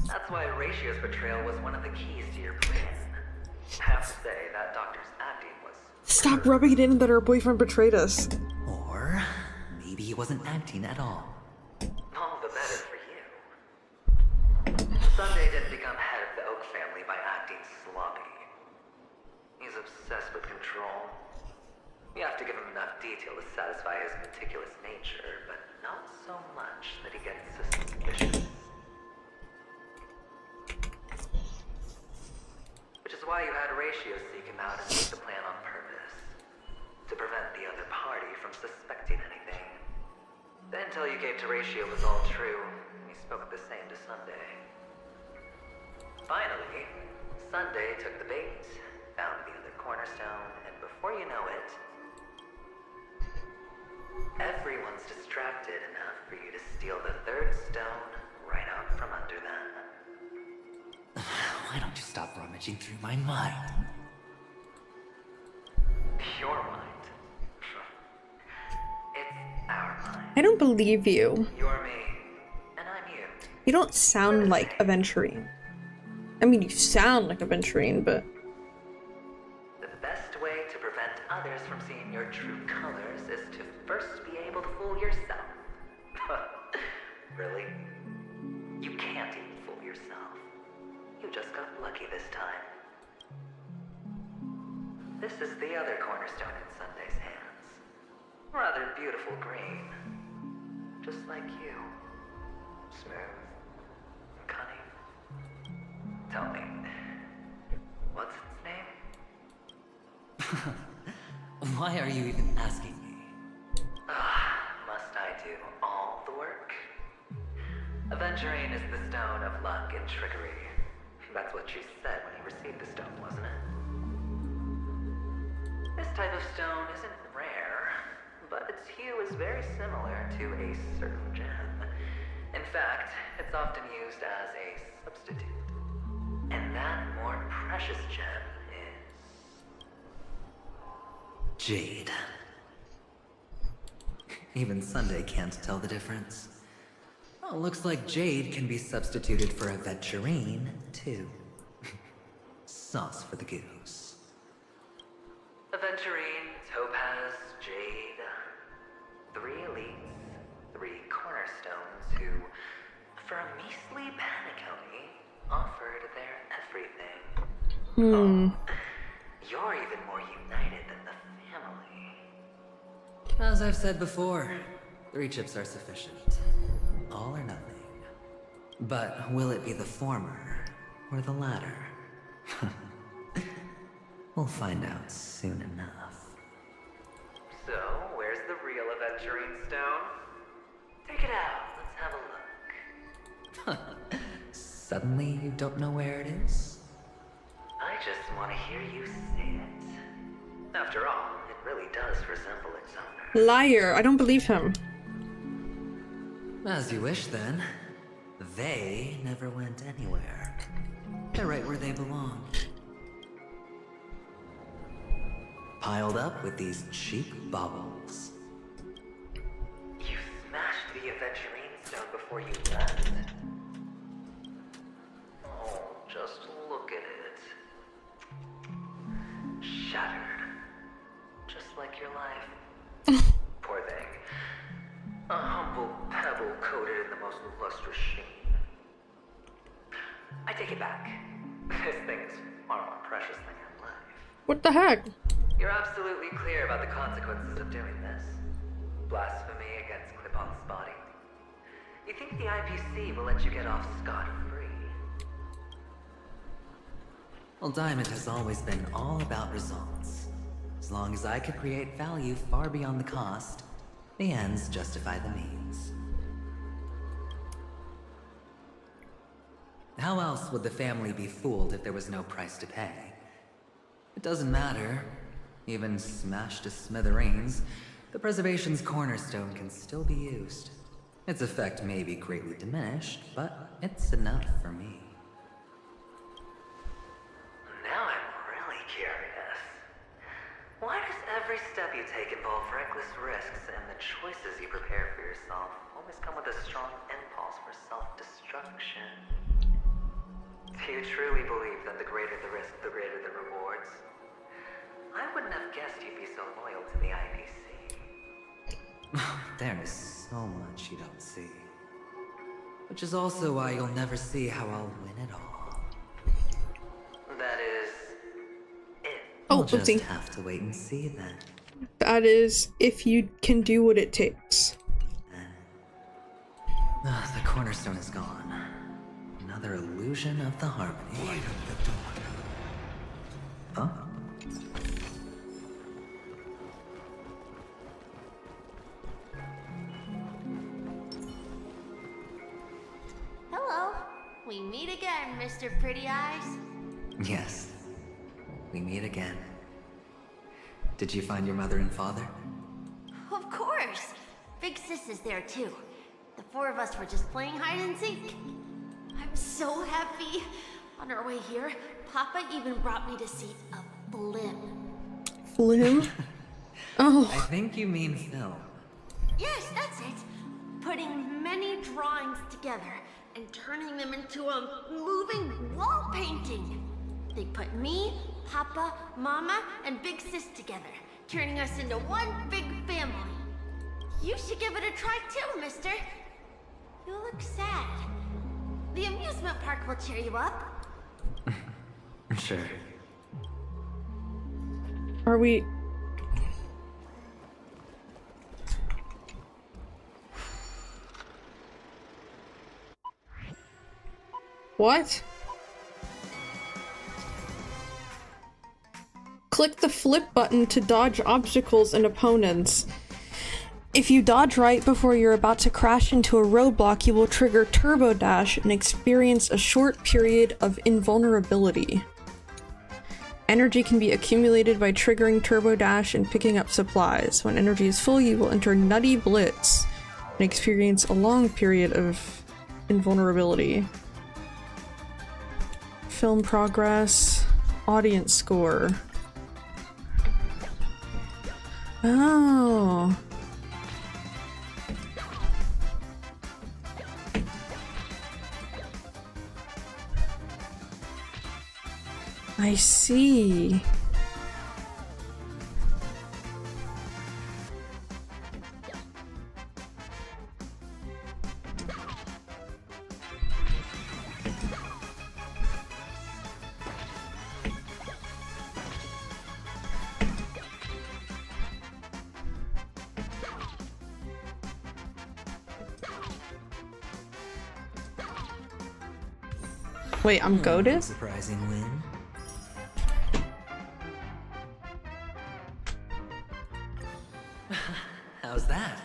That's why Ratio's betrayal was one of the keys to your plan. I have to say, that doctor's acting was... Stop rubbing it in that her boyfriend betrayed us. Or maybe he wasn't acting at all. All the better for you. Sunday didn't become head of the Oak family by acting sloppy. He's obsessed with control. You have to give him enough detail to satisfy his meticulous nature, but not so much that he gets suspicious. Which is why you had Ratio seek him out and make the plan on purpose. To prevent the other party from suspecting anything. The intel you gave to Ratio was all true, and he spoke the same to Sunday. Finally, Sunday took the bait, found the other cornerstone, and before you know it, everyone's distracted enough for you to steal the third stone right out from under them. Why don't you stop rummaging through my mind? Your mind. It's our mind. I don't believe you. You're me, and I'm you. You don't sound like a Venturine. I mean, you sound like a Venturine, but... The best way to prevent others from seeing your true colors is to first be able to fool yourself. Really? You can't even fool yourself. You just got lucky this time. This is the other cornerstone in Sunday's hands. Rather beautiful green. Just like you. Smooth. And cunning. Tell me, what's its name? Why are you even asking me? Must I do all the work? Aventurine is the stone of luck and trickery. That's what she said when you received the stone, wasn't it? This type of stone isn't rare, but its hue is very similar to a certain gem. In fact, it's often used as a substitute. And that more precious gem is... Jade. Even Sunday can't tell the difference. Oh, looks like jade can be substituted for aventurine, too. Sauce for the goose. Aventurine, topaz, jade. 3 elites, 3 cornerstones who, for a measly penacony, offered their everything. Oh, you're even more united than the family. As I've said before, 3 chips are sufficient. All or nothing. But will it be the former or the latter? We'll find out soon enough. So, where's the real aventurine stone? Take it out, let's have a look. Suddenly you don't know where it is? I just want to hear you say it. After all, it really does resemble its owner. Liar, I don't believe him. As you wish, then. They never went anywhere. They're right where they belong. Piled up with these cheap baubles. You smashed the aventurine stone before you left. Oh, just look at it. Shattered. Just like your life. Poor thing. A humble pebble coated in the most lustrous sheen. I take it back. This thing is far more precious than your life. What the heck? You're absolutely clear about the consequences of doing this. Blasphemy against Clip-On's body. You think the IPC will let you get off scot-free? Well, Diamond has always been all about results. As long as I could create value far beyond the cost, the ends justify the means. How else would the family be fooled if there was no price to pay? It doesn't matter. Even smashed to smithereens, the preservation's cornerstone can still be used. Its effect may be greatly diminished, but it's enough for me. Now I'm really curious. Why does every step you take involve reckless risks, and the choices you prepare for yourself always come with a strong impulse for self-destruction? Do you truly believe that the greater the risk, the greater the rewards? I wouldn't have guessed you'd be so loyal to the IPC. There is so much you don't see. Which is also why you'll never see how I'll win it all. That is... it. Oh, We'll just oopsie. have to wait and see then. That is, if you can do what it takes. The cornerstone is gone. Another illusion of the harmony. Light up the dawn. Huh? Hello. We meet again, Mr. Pretty Eyes. Yes. We meet again. Did you find your mother and father? Of course! Big Sis is there too. The four of us were just playing hide and seek. I'm so happy. On our way here, Papa even brought me to see a blim. Blim? Oh. I think you mean film. Yes, that's it. Putting many drawings together and turning them into a moving wall painting. They put me, Papa, Mama, and Big Sis together, turning us into one big family. You should give it a try too, mister. You look sad. The amusement park will cheer you up. Sure. Are we... What? Click the flip button to dodge obstacles and opponents. If you dodge right before you're about to crash into a roadblock, you will trigger Turbo Dash and experience a short period of invulnerability. Energy can be accumulated by triggering Turbo Dash and picking up supplies. When energy is full, you will enter Nutty Blitz and experience a long period of invulnerability. Film progress, audience score. Oh. I see. Wait, I'm goated? Surprising win. How's that?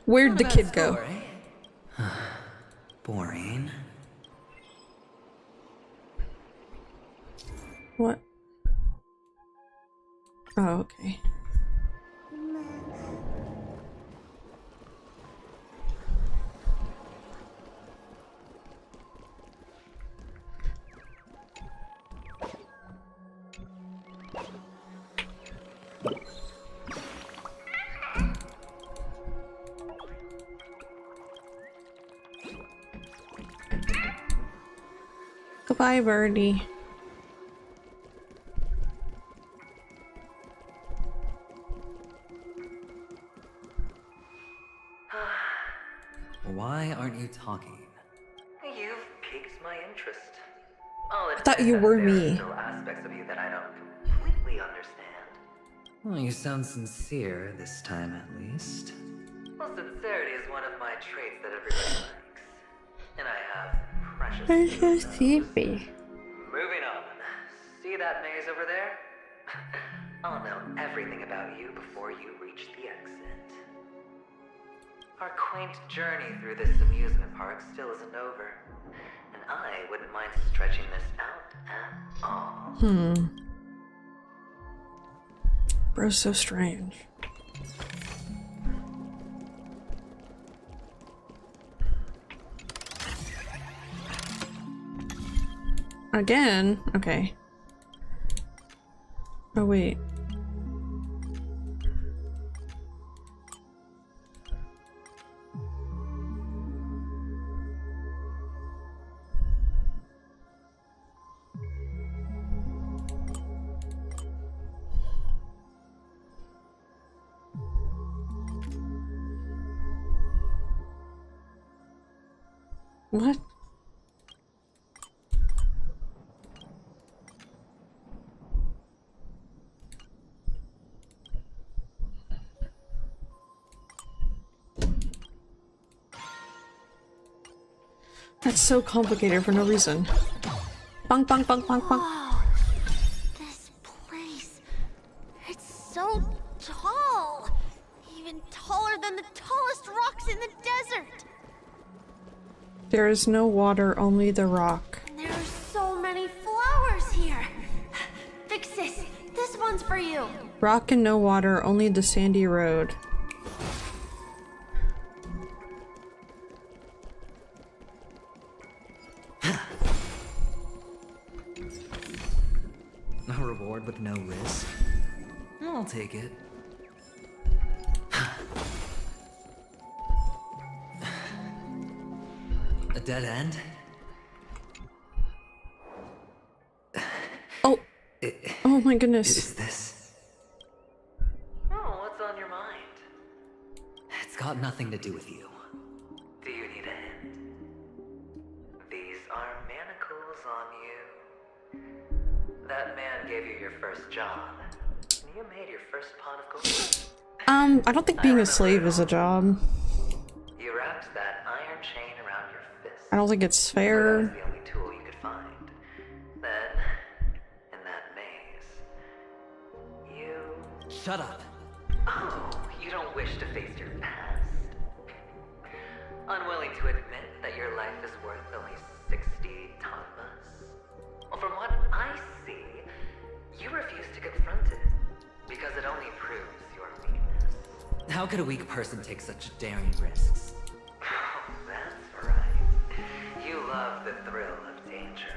Where'd the kid go? Score, eh? Boring. What? Oh, okay. Goodbye, birdie. Why aren't you talking? You've piqued my interest. I thought you were me. There are still aspects of you that I don't completely understand. Well, you sound sincere this time, at least. Well, sincerity is one of my traits that everybody likes. And I have precious I'm so few of those. sleepy. Moving on. See that maze over there? I'll know everything about you before you reach the exit. Our quaint journey through this amusement park still isn't over. And I wouldn't mind stretching this out at all. Bro's so strange. Again? Okay. Oh, wait. What? That's so complicated for no reason. Bonk, bonk, bonk, bonk, bonk. Whoa. This place. It's so tall. Even taller than the tallest rocks in the desert. There is no water, only the rock. And there are so many flowers here. for you. Rock and no water, only the sandy road. A reward with no risk? I'll take it. A dead end? Oh. Oh my goodness. Is this? Oh, what's on your mind? It's got nothing to do with you. Do you need a hint? These are manacles on you. That man gave you your first job. And you made your first pot of gold. I don't think being a slave is a job. You wrapped that iron chain around your fist. I don't think it's That was fair. the only tool you could find. Then, in that maze, you... Shut up. Oh, you don't wish to face your past. Unwilling to admit that your life is worth only 60 tapas. Well, from what I see, you refuse to confront it, because it only proves your weakness. How could a weak person take such daring risks? Oh, that's right. You love the thrill of danger.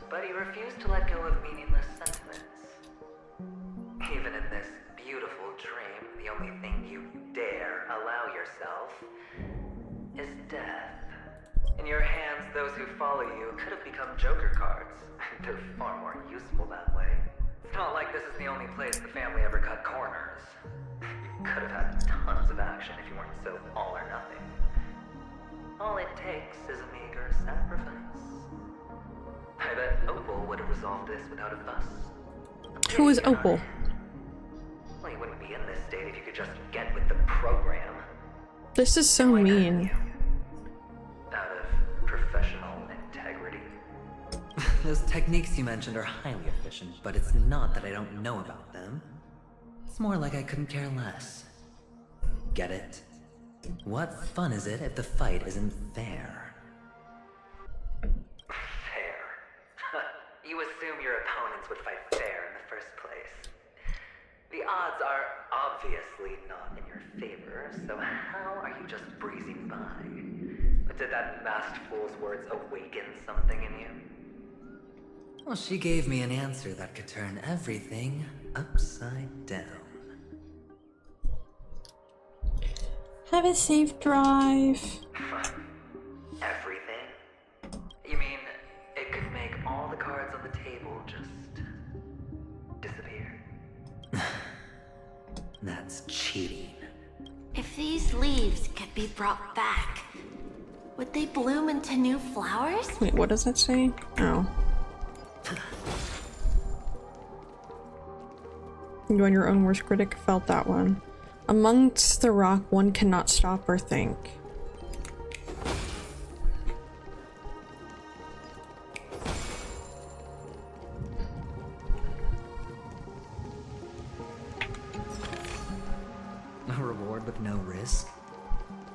But you refuse to let go of meaningless sentiments. Even in this beautiful dream, the only thing you dare allow yourself is death. In your hands, those who follow you could have become joker cards. They're far more useful that way. It's not like this is the only place the family ever cut corners. You could have had tons of action if you weren't so all or nothing. All it takes is a meager sacrifice. I bet Opal would have resolved this without a fuss. Who is Opal? Well, you wouldn't be in this state if you could just get with the program. This is so mean. Out of professional integrity. Those techniques you mentioned are highly efficient, but it's not that I don't know about them. It's more like I couldn't care less. Get it? What fun is it if the fight isn't fair? Fair. You assume your opponents would fight fair in the first place. The odds are obviously not in your favor, so how are you just breezing by? But did that masked fool's words awaken something in you? Well, she gave me an answer that could turn everything upside down. Have a safe drive. Everything? You mean it could make all the cards on the table just disappear? That's cheating. If these leaves could be brought back, would they bloom into new flowers? Wait, what does that say? Oh. You and your own worst critic felt that one. Amongst the rock, one cannot stop or think. A reward with no risk?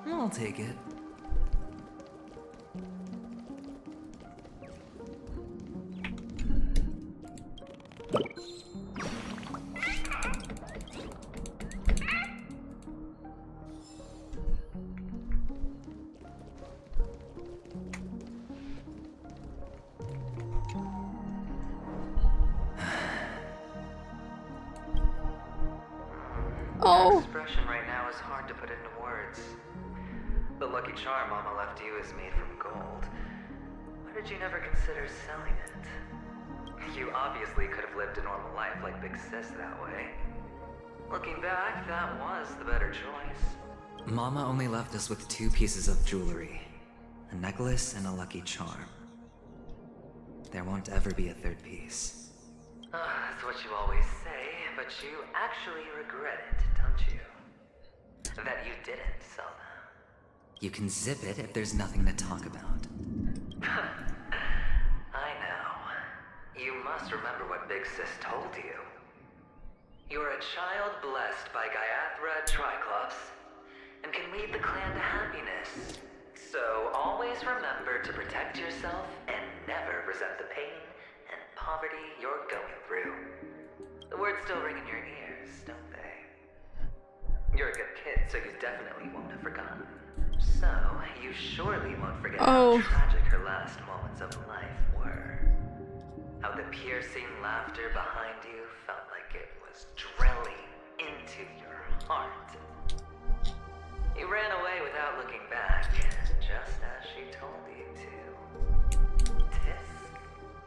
I'll take it. That expression right now is hard to put into words. The lucky charm Mama left you is made from gold. Why did you never consider selling it? You obviously could have lived a normal life like Big Sis that way. Looking back, that was the better choice. Mama only left us with 2 pieces of jewelry. A necklace and a lucky charm. There won't ever be a 3rd piece. That's what you always say, but you actually regret it, don't you? That you didn't sell them. You can zip it if there's nothing to talk about. I know. You must remember what Big Sis told you. You're a child blessed by Gaiathra Triclops, and can lead the clan to happiness. So always remember to protect yourself and never resent the pain and poverty you're going through. The words still ring in your ears, don't they? You're a good kid, so you definitely won't have forgotten. So, you surely won't forget how tragic her last moments of life were. How the piercing laughter behind you felt like it was drilling into your heart. You ran away without looking back, just as she told you to. Tisk,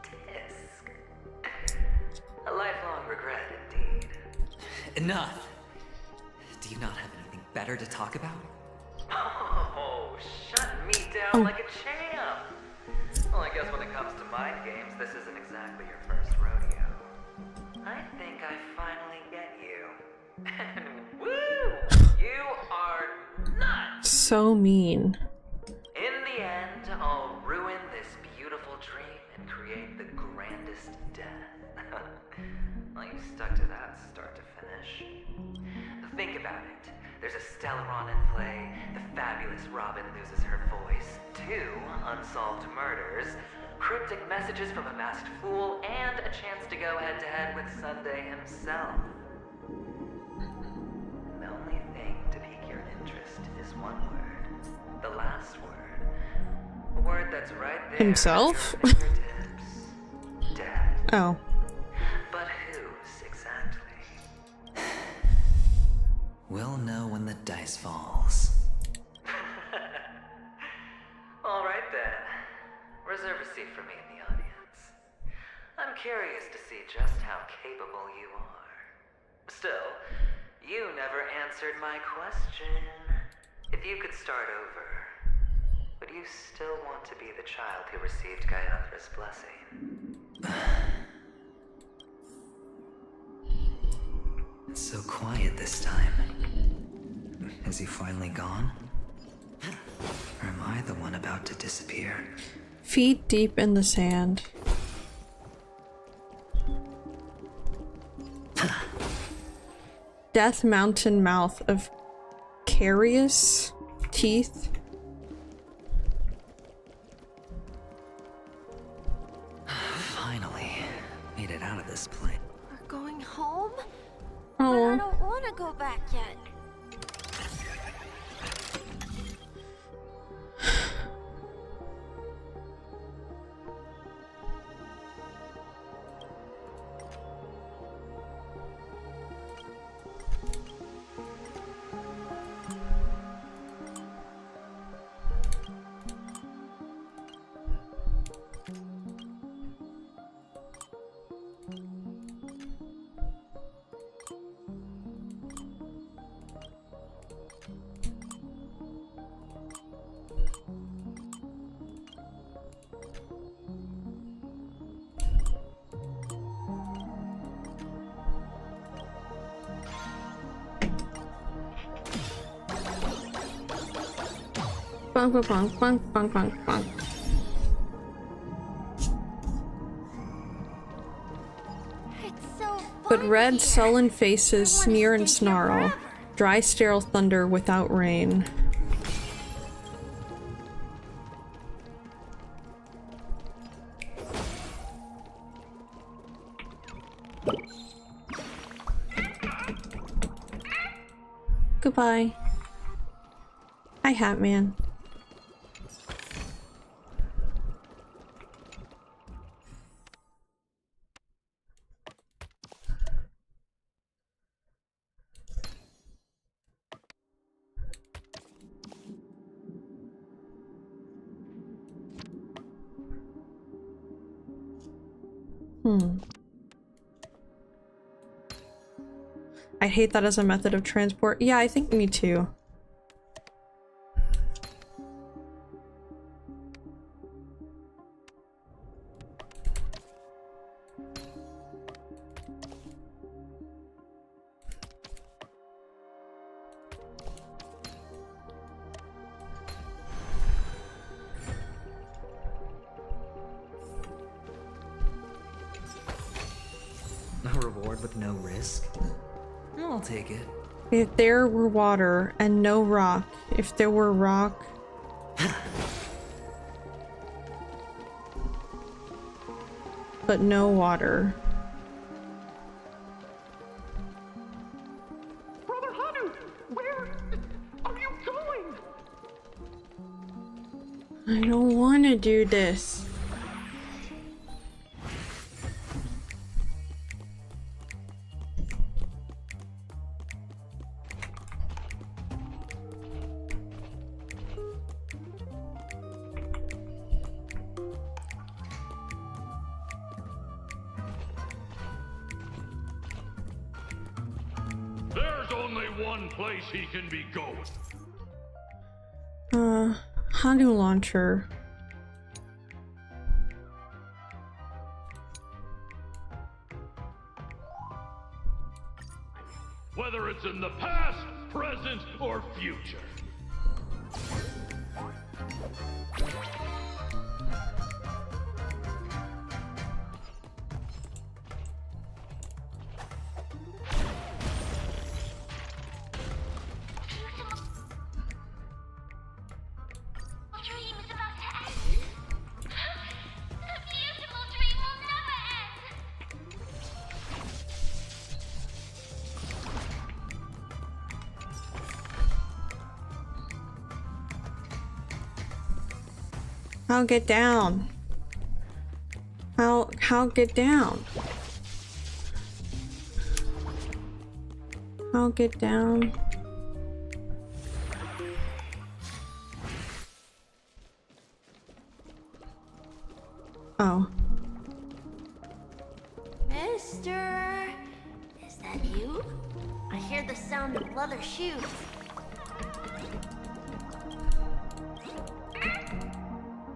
tisk. A lifelong regret indeed. Enough! Do you not have anything better to talk about? Oh, shut me down like a champ! Well, I guess when it comes to mind games, this isn't exactly your first rodeo. I think I finally get you. And woo! You are nuts! So mean. In the end, I'll ruin this beautiful dream and create the grandest death. Well, you stuck to that start to finish. Think about it. There's a Stellaron in play, the fabulous Robin loses her voice, 2 unsolved murders, cryptic messages from a masked fool, and a chance to go head-to-head with Sunday himself. The only thing to pique your interest is one word. The last word. A word that's right there. Himself? At your fingertips. Death. Oh. But whose exactly? We'll know when the dice falls. All right then. Reserve a seat for me in the audience. I'm curious to see just how capable you are. Still, you never answered my question. If you could start over, would you still want to be the child who received Gayathra's blessing? It's so quiet this time. Is he finally gone? Or am I the one about to disappear? Feet deep in the sand. Death Mountain mouth of carious teeth. Finally, made it out of this place. We're going home? Oh. But I don't want to go back yet. Bonk, bonk, bonk, bonk, bonk, bonk. But red, sullen faces sneer and snarl. Dry, sterile thunder without rain. Goodbye. Hi, Hat Man. I hate that as a method of transport. Yeah, I think me too. A reward with no risk? I'll take it. If there were water and no rock, if there were rock... but no water. I don't want to do this. There's only one place he can be going. Hanu launcher. Whether it's in the past, present, or future. How get down? How get down? How get down? Oh. Mister, is that you? I hear the sound of leather shoes.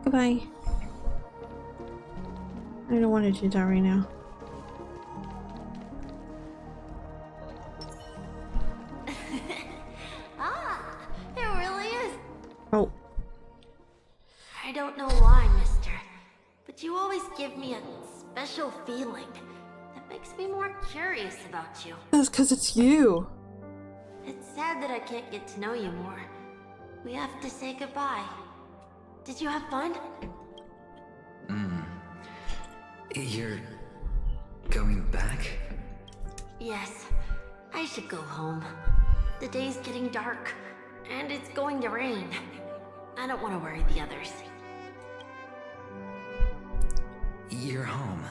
Goodbye. I don't want to do that right now. Ah, it really is. Oh. I don't know why, mister, but you always give me a special feeling that makes me more curious about you. That's because it's you. It's sad that I can't get to know you more. We have to say goodbye. Did you have fun? You're going back? Yes. I should go home. The day's getting dark, and it's going to rain. I don't want to worry the others. You're home.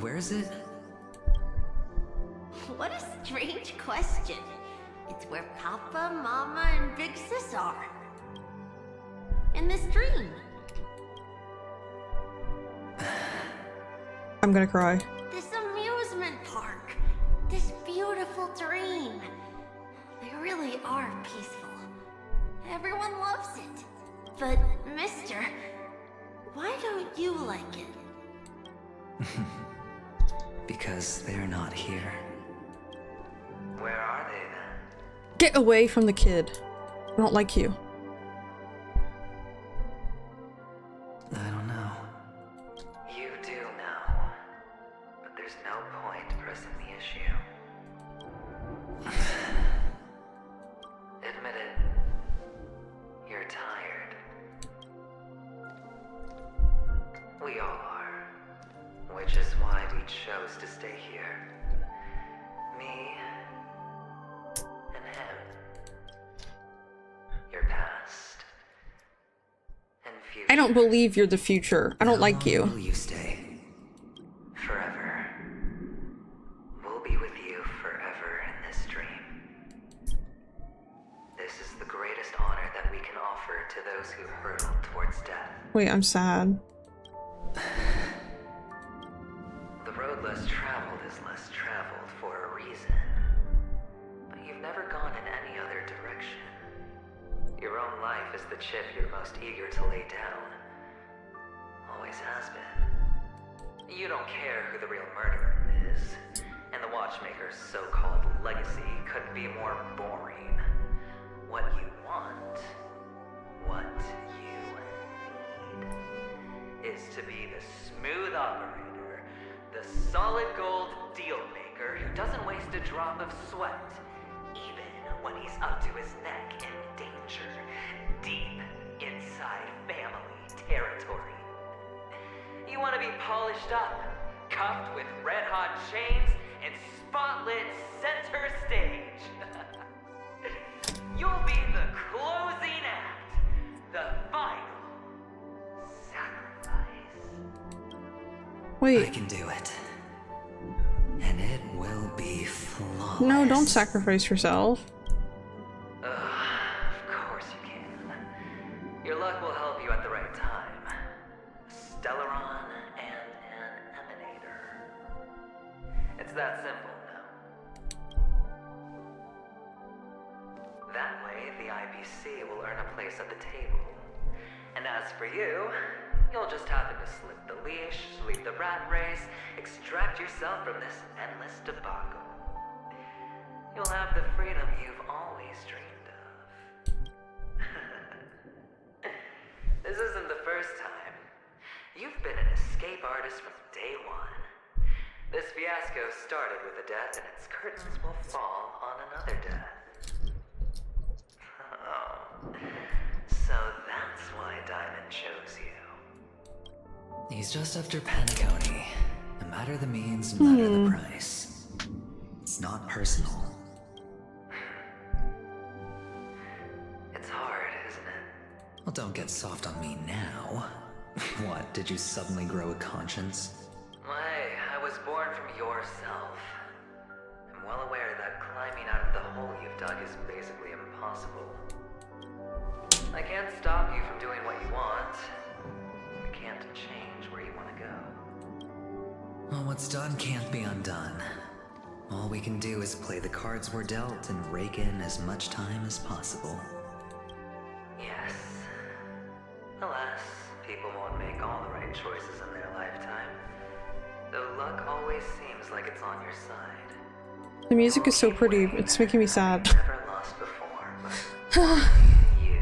Where is it? What a strange question. It's where Papa, Mama, and Big Sis are. In this dream. I'm gonna cry. This amusement park. This beautiful dream. They really are peaceful. Everyone loves it. But, mister, why don't you like it? Because they're not here. Where are they then? Get away from the kid. I don't like you. I don't know. You do know. But there's no point pressing the issue. Admit it. You're tired. We all are. Which is why we chose to stay here. Me and him. Your past and future. I don't believe you're the future. I don't like you. Will you stay? Forever. We'll be with you forever in this dream. This is the greatest honor that we can offer to those who hurtle towards death. Wait, I'm sad. The road less traveled is less traveled for a reason. But you've never gone in any other direction. Your own life is the chip you're most eager to lay down. Always has been. You don't care who the real murderer is, and the Watchmaker's so-called legacy couldn't be more boring. What you want, what you need, is to be the smooth operator, the solid gold deal maker who doesn't waste a drop of sweat, even when he's up to his neck in danger, deep inside family territory. You want to be polished up, cuffed with red-hot chains, and spotlit center stage. You'll be the closing act, The final sacrifice. Wait. I can do it. And it will be flawless. No, don't sacrifice yourself. Of course you can. Your luck will help you at the right time. Stellaron and an emanator. It's that simple now. That way, the IBC will earn a place at the table. And as for you, you'll just happen to slip the leash, sweep the rat race, extract yourself from this endless debacle. You'll have the freedom you've always dreamed of. This isn't the first time. You've been an escape artist from day one. This fiasco started with a death, and its curtains will fall on another death. Oh. So that's why Diamond chose you. He's just after penacony. No matter the means, no matter the price. It's not personal. It's hard, isn't it? Well, don't get soft on me now. What, did you suddenly grow a conscience? Hey, I was born from yourself. I'm well aware that climbing out of the hole you've dug is basically impossible. I can't stop you from doing what you want. I can't change where you want to go. Well, what's done can't be undone. All we can do is play the cards we're dealt and rake in as much time as possible. Yes. Alas, people won't make all the right choices in their lifetime. Though luck always seems like it's on your side. The music is so pretty, it's making me sad. Never lost before, but you.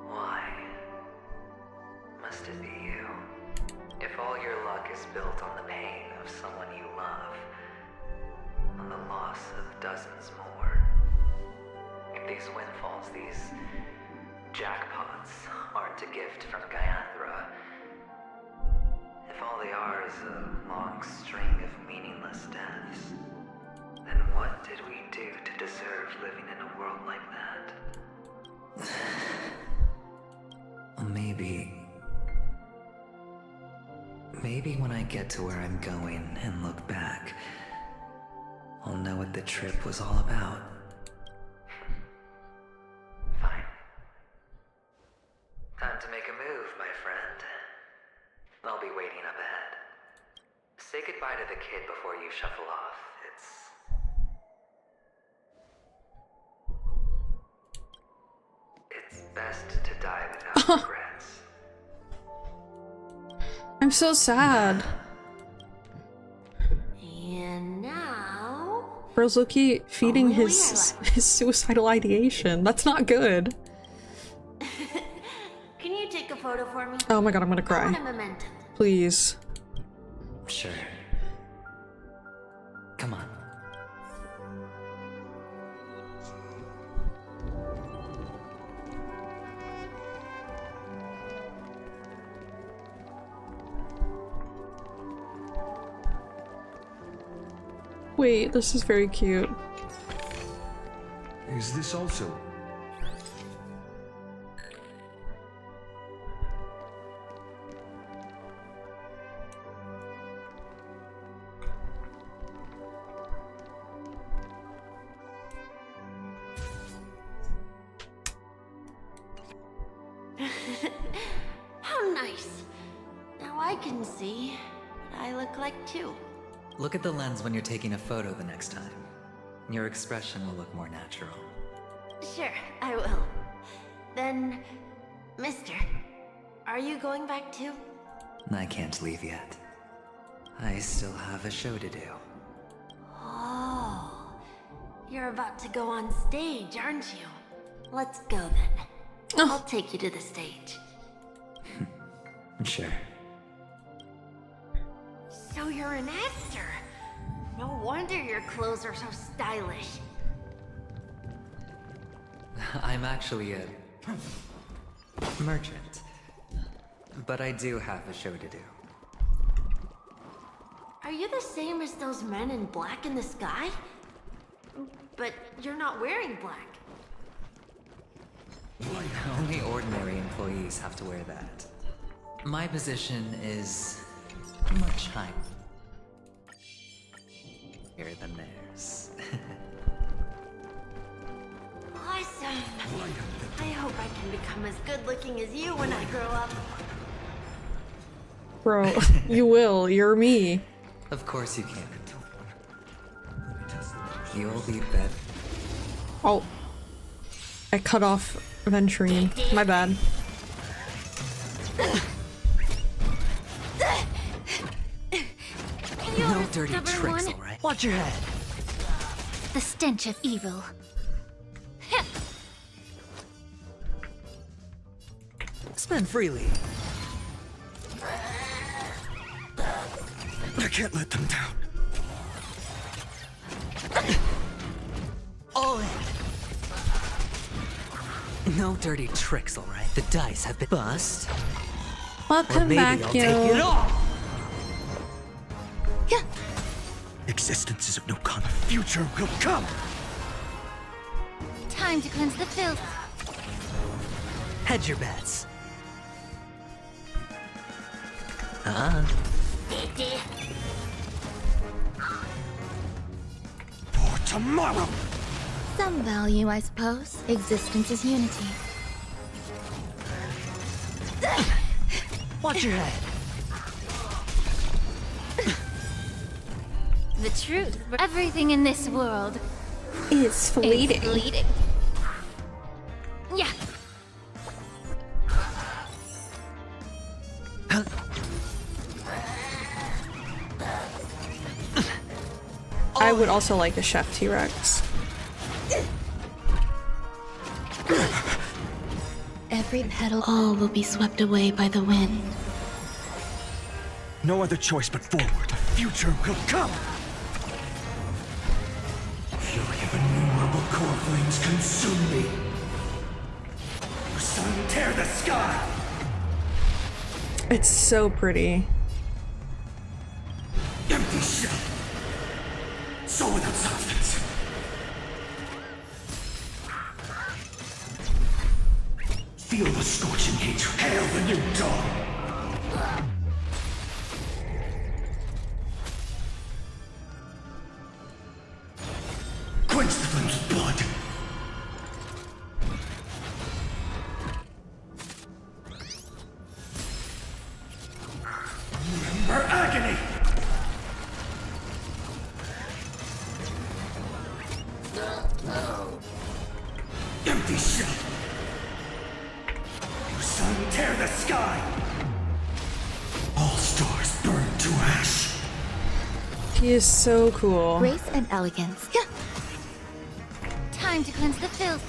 Why must it be you? If all your luck is built on the pain of someone you love, on the loss of dozens more, if these windfalls, these jackpots, aren't a gift from Gaiathra, if all they are is a long string of meaningless deaths, then what did we do to deserve living in a world like that? Maybe when I get to where I'm going and look back, I'll know what the trip was all about. Fine. Time to make a move, my friend. I'll be waiting up ahead. Say goodbye to the kid before you shuffle off. It's best to die without regrets. I'm so sad. And now... Bro's Loki feeding his suicidal ideation. That's not good. Can you take a photo for me? Oh my god, I'm gonna cry. I want a memento. Please. Sure. Come on. Wait, this is very cute. Is this also? How nice. Now I can see what I look like too. Look at the lens when you're taking a photo the next time. Your expression will look more natural. Sure, I will. Then, mister, are you going back too? I can't leave yet. I still have a show to do. Oh, you're about to go on stage, aren't you? Let's go then. I'll take you to the stage. Sure. So you're an actor. No wonder your clothes are so stylish. I'm actually a merchant. But I do have a show to do. Are you the same as those men in black in the sky? But you're not wearing black. Like Only ordinary employees have to wear that. My position is much higher than theirs. Awesome. I hope I can become as good looking as you when I grow up. Bro, you will. You're me. Of course you can. You'll be better. Oh. I cut off Venturine. My bad. No dirty tricks, alright? Watch your head. The stench of evil. Spend freely. I can't let them down. All in. No dirty tricks, alright? The dice have been bust. Welcome back, I'll take it all. Yeah. Existence is of no kind. Future will come. Time to cleanse the filth. Hedge your bets. For tomorrow. Some value, I suppose. Existence is unity. Watch your head. The truth. Everything in this world is fleeting. Is fleeting. Yeah. I would also like a Chef T-Rex. Every petal, all will be swept away by the wind. No other choice but forward. Future will come. Fury of innumerable core flames consume me. The sun tear the sky. It's so pretty. Empty shell. Soul without substance. Feel the scorching heat. Hail the new dawn. Quench the flames of blood. Remember agony. Empty shell. Your sun tear the sky. All stars burn to ash. He is so cool. Grace and elegance. Yeah. Time to cleanse the filth.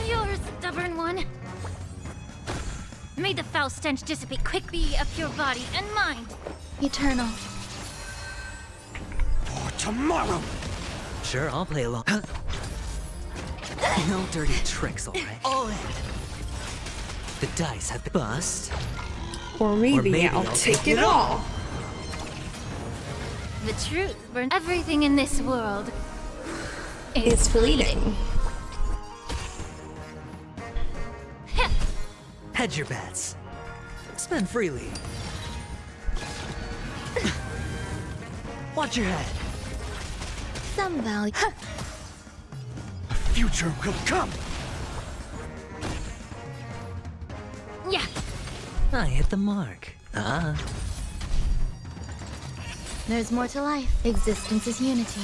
You're a stubborn one. May the foul stench dissipate quickly up your body and mind. Eternal. For tomorrow. Sure, I'll play along. No dirty tricks, alright? All in. The dice have been bust. Or maybe I'll take it all. The truth burns. Everything in this world is fleeting. Hedge your bets. Spend freely. Watch your head. Some value. The future will come. Yeah. I hit the mark. There's more to life. Existence is unity.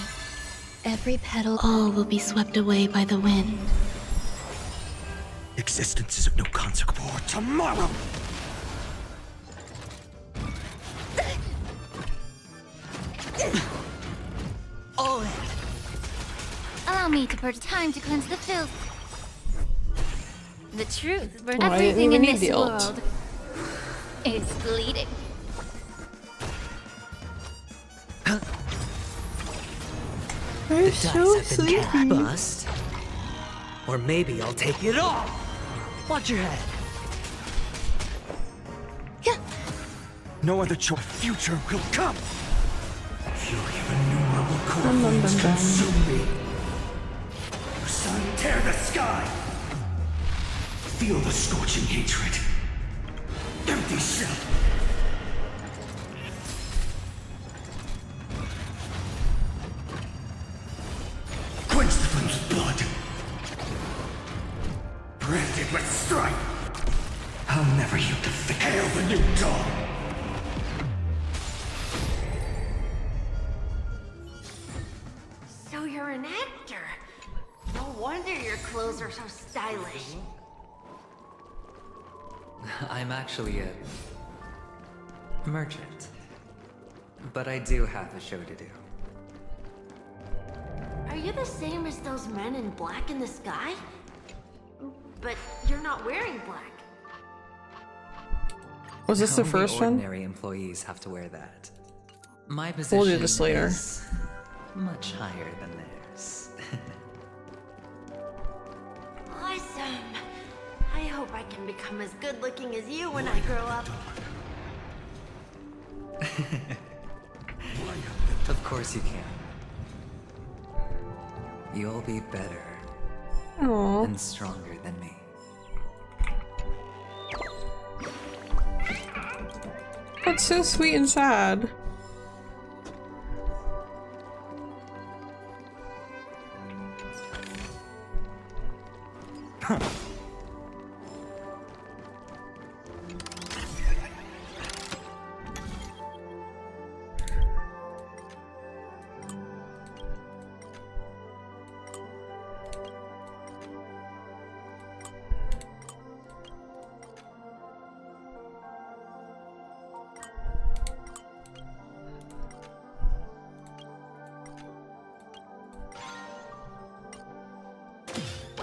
Every petal, all will be swept away by the wind. Existence is of no consequence. For tomorrow. All in. Allow me to purge time to cleanse the filth. The truth burns. Oh, Everything in need this the ult. world is bleeding. I'm The so dice have been sleepy. bust. Or maybe I'll take it all. Watch your head. No other choice. Future will come. Fury of innumerable core flames consume me. Sun, tear the sky! Feel the scorching hatred. Empty shell. Quench the flame's blood. Branded with strife. I'll never yield to fate. Hail the new dawn. So you're an actor. No wonder your clothes are so stylish. I'm actually a merchant. But I do have a show to do. Are you the same as those men in black in the sky? But you're not wearing black. Was this the first one? Ordinary employees have to wear that. My position We'll do this later. is much higher than theirs. Awesome. I hope I can become as good looking as you when I grow up. Of course you can. You'll be better Aww. and stronger than me. That's so sweet and sad.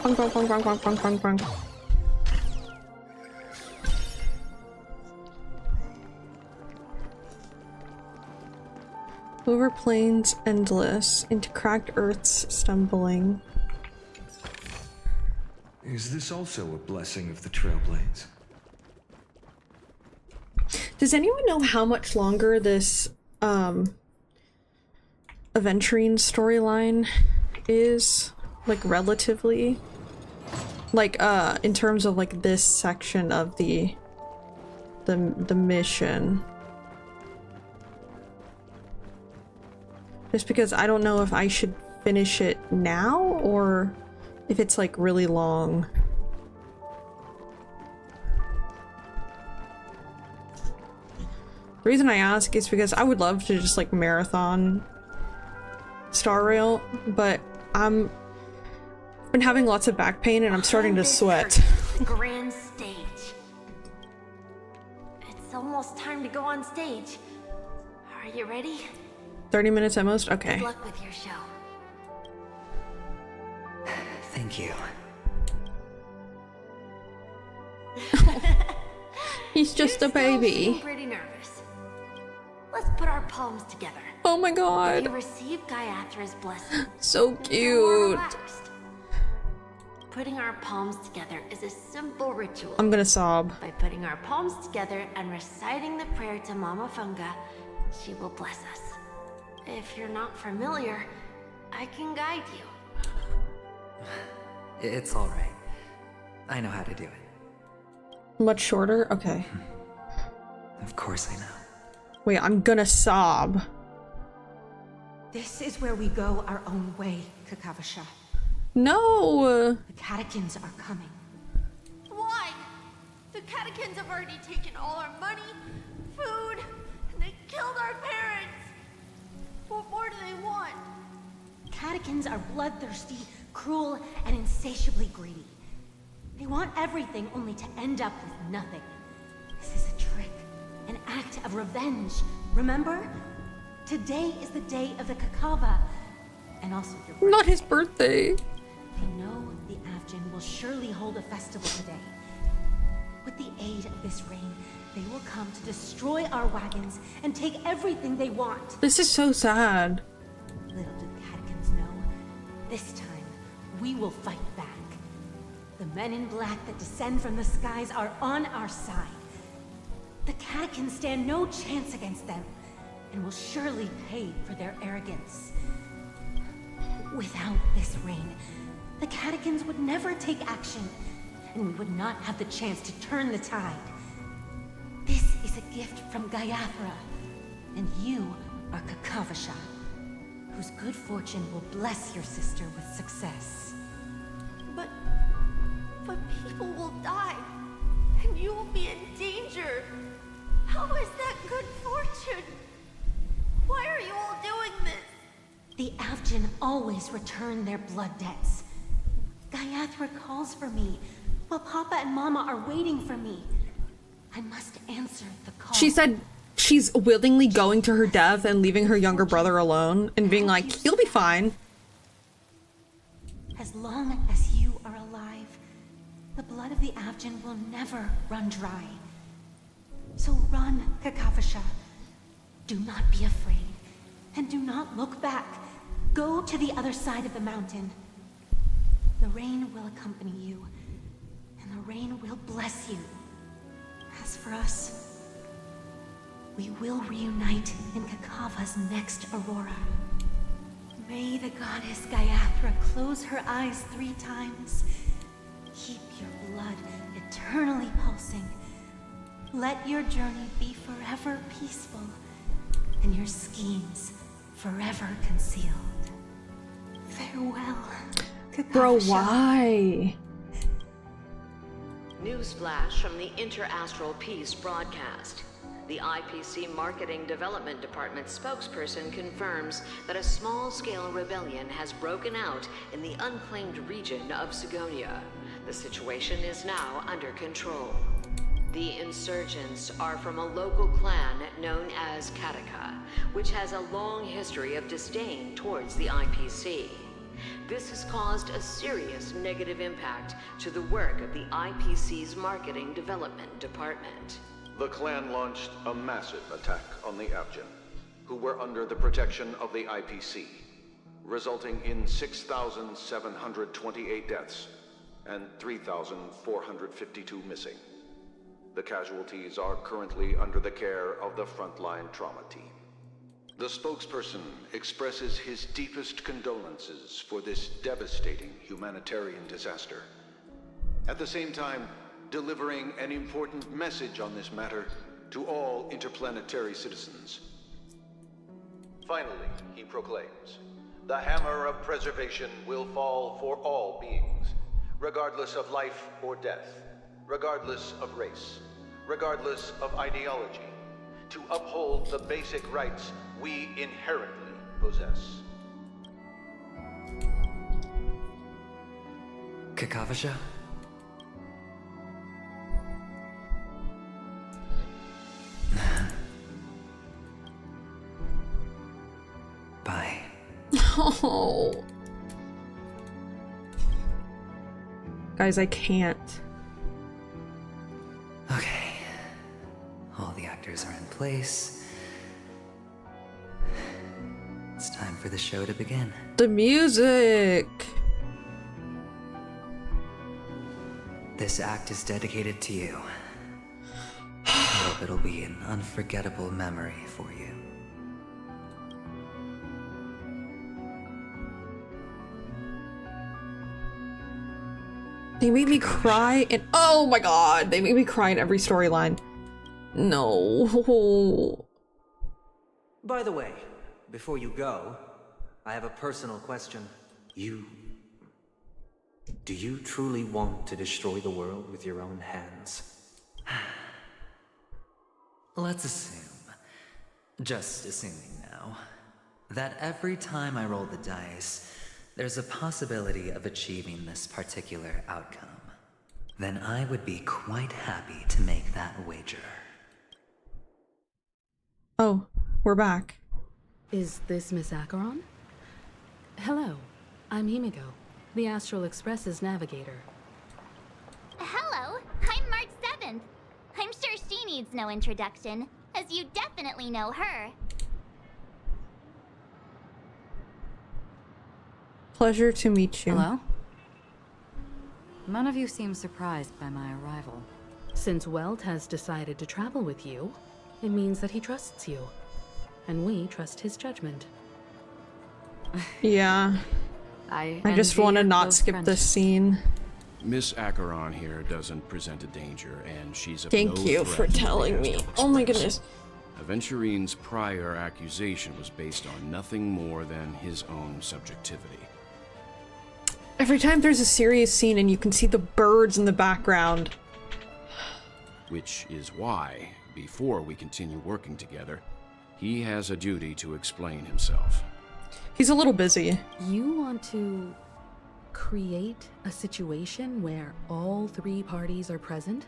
Bang, bang, bang, bang, bang, bang, bang, bang. Over plains endless, into cracked earths stumbling. Is this also a blessing of the Trailblades? Does anyone know how much longer this Aventurine storyline is? Like relatively? Like in terms of like this section of the mission. Just because I don't know if I should finish it now or if it's like really long. The reason I ask is because I would love to just like marathon Star Rail, but I've been having lots of back pain and I'm starting to sweat. The grand stage. It's almost time to go on stage. Are you ready? 30 minutes at most? Okay. Good luck with your show. Thank you. He's just a baby. I'm pretty nervous. Let's put our palms together. Oh my god. You receive Gaiathra's blessing. So cute. Putting our palms together is a simple ritual. I'm gonna sob. By putting our palms together and reciting the prayer to Mama Funga, she will bless us. If you're not familiar, I can guide you. It's alright. I know how to do it. Much shorter? Okay. Of course I know. Wait, I'm gonna sob. This is where we go our own way, Kakavasha. No! The catechins are coming. Why? The catechins have already taken all our money, food, and they killed our parents. What more do they want? Catechins are bloodthirsty, cruel, and insatiably greedy. They want everything only to end up with nothing. This is a trick, an act of revenge. Remember? Today is the day of the Kakava, and also your birthday. Not his birthday. They know the Avgin will surely hold a festival today. With the aid of this rain, they will come to destroy our wagons and take everything they want. This is so sad. Little do the catechins know, this time we will fight back. The men in black that descend from the skies are on our side. The catechins stand no chance against them, and will surely pay for their arrogance. Without this rain, the catechins would never take action, and we would not have the chance to turn the tide. This is a gift from Gaiathra, and you are Kakavasha, whose good fortune will bless your sister with success. But people will die, and you will be in danger. How is that good fortune? Why are you all doing this? The Avgin always return their blood debts. Gaiathra calls for me, while Papa and Mama are waiting for me. I must answer the call. She said she's willingly going to her death and leaving her younger brother alone and being like, he'll be fine. As long as you are alive, the blood of the Avgin will never run dry. So run, Kakavasha. Do not be afraid, and do not look back. Go to the other side of the mountain. The rain will accompany you, and the rain will bless you. As for us, we will reunite in Kakava's next aurora. May the goddess Gaiathra close her eyes 3 times. Keep your blood eternally pulsing. Let your journey be forever peaceful, and your schemes forever concealed. Farewell, Kakavasha. Bro, why? Newsflash from the Inter-Astral Peace broadcast. The IPC Marketing Development Department spokesperson confirms that a small-scale rebellion has broken out in the unclaimed region of Sigonia. The situation is now under control. The insurgents are from a local clan known as Kataka, which has a long history of disdain towards the IPC. This has caused a serious negative impact to the work of the IPC's Marketing Development Department. The clan launched a massive attack on the Avgin, who were under the protection of the IPC, resulting in 6,728 deaths and 3,452 missing. The casualties are currently under the care of the frontline trauma team. The spokesperson expresses his deepest condolences for this devastating humanitarian disaster. At the same time, delivering an important message on this matter to all interplanetary citizens. Finally, he proclaims, the hammer of preservation will fall for all beings, regardless of life or death, regardless of race, regardless of ideology, to uphold the basic rights we inherently possess. Kakavasha? Bye. Oh. Guys, I can't. Okay. All the actors are in place. It's time for the show to begin. The music! This act is dedicated to you. I hope it'll be an unforgettable memory for you. They made me cry and oh my god, they made me cry in every storyline. No. By the way, before you go, I have a personal question. Do you truly want to destroy the world with your own hands? Let's assume, just assuming now, that every time I roll the dice, there's a possibility of achieving this particular outcome. Then I would be quite happy to make that wager. Oh, we're back. Is this Miss Acheron? Hello, I'm Himiko, the Astral Express's navigator. Hello, I'm March 7th. I'm sure she needs no introduction, as you definitely know her. Pleasure to meet you. Hello? None of you seem surprised by my arrival. Since Welt has decided to travel with you, it means that he trusts you. And we trust his judgment. Yeah. I just want to not skip this scene. Miss Acheron here doesn't present a danger, and she's of Thank no you threat for to the telling me. Astral Oh my Express. goodness. Aventurine's prior accusation was based on nothing more than his own subjectivity. Every time there's a serious scene and you can see the birds in the background. Which is why, before we continue working together, he has a duty to explain himself. He's a little busy. You want to create a situation where all three parties are present?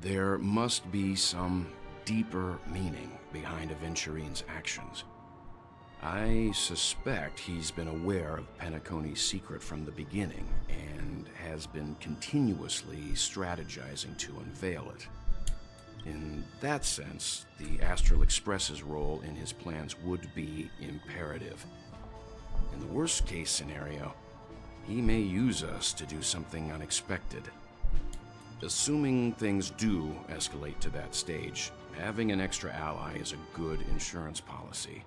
There must be some deeper meaning behind Aventurine's actions. I suspect he's been aware of Penacony's secret from the beginning and has been continuously strategizing to unveil it. In that sense, the Astral Express's role in his plans would be imperative. In the worst-case scenario, he may use us to do something unexpected. Assuming things do escalate to that stage, having an extra ally is a good insurance policy.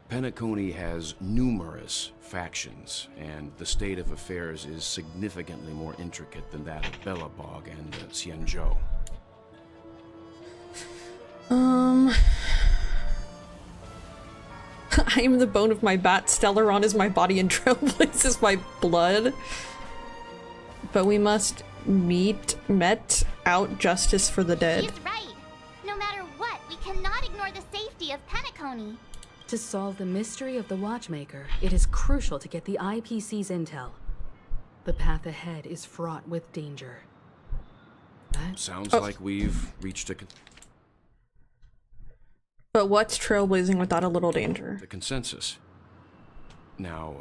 Penacony has numerous factions, and the state of affairs is significantly more intricate than that of Bellabog and Xianzhou. I am the bone of my bat, Stellaron is my body, and Trailblaze is my blood. But we must met out justice for the dead. He's right. No matter what, we cannot ignore the safety of Penacony. To solve the mystery of the Watchmaker, it is crucial to get the IPC's intel. The path ahead is fraught with danger. Sounds like we've reached But what's trailblazing without a little danger? the consensus. Now,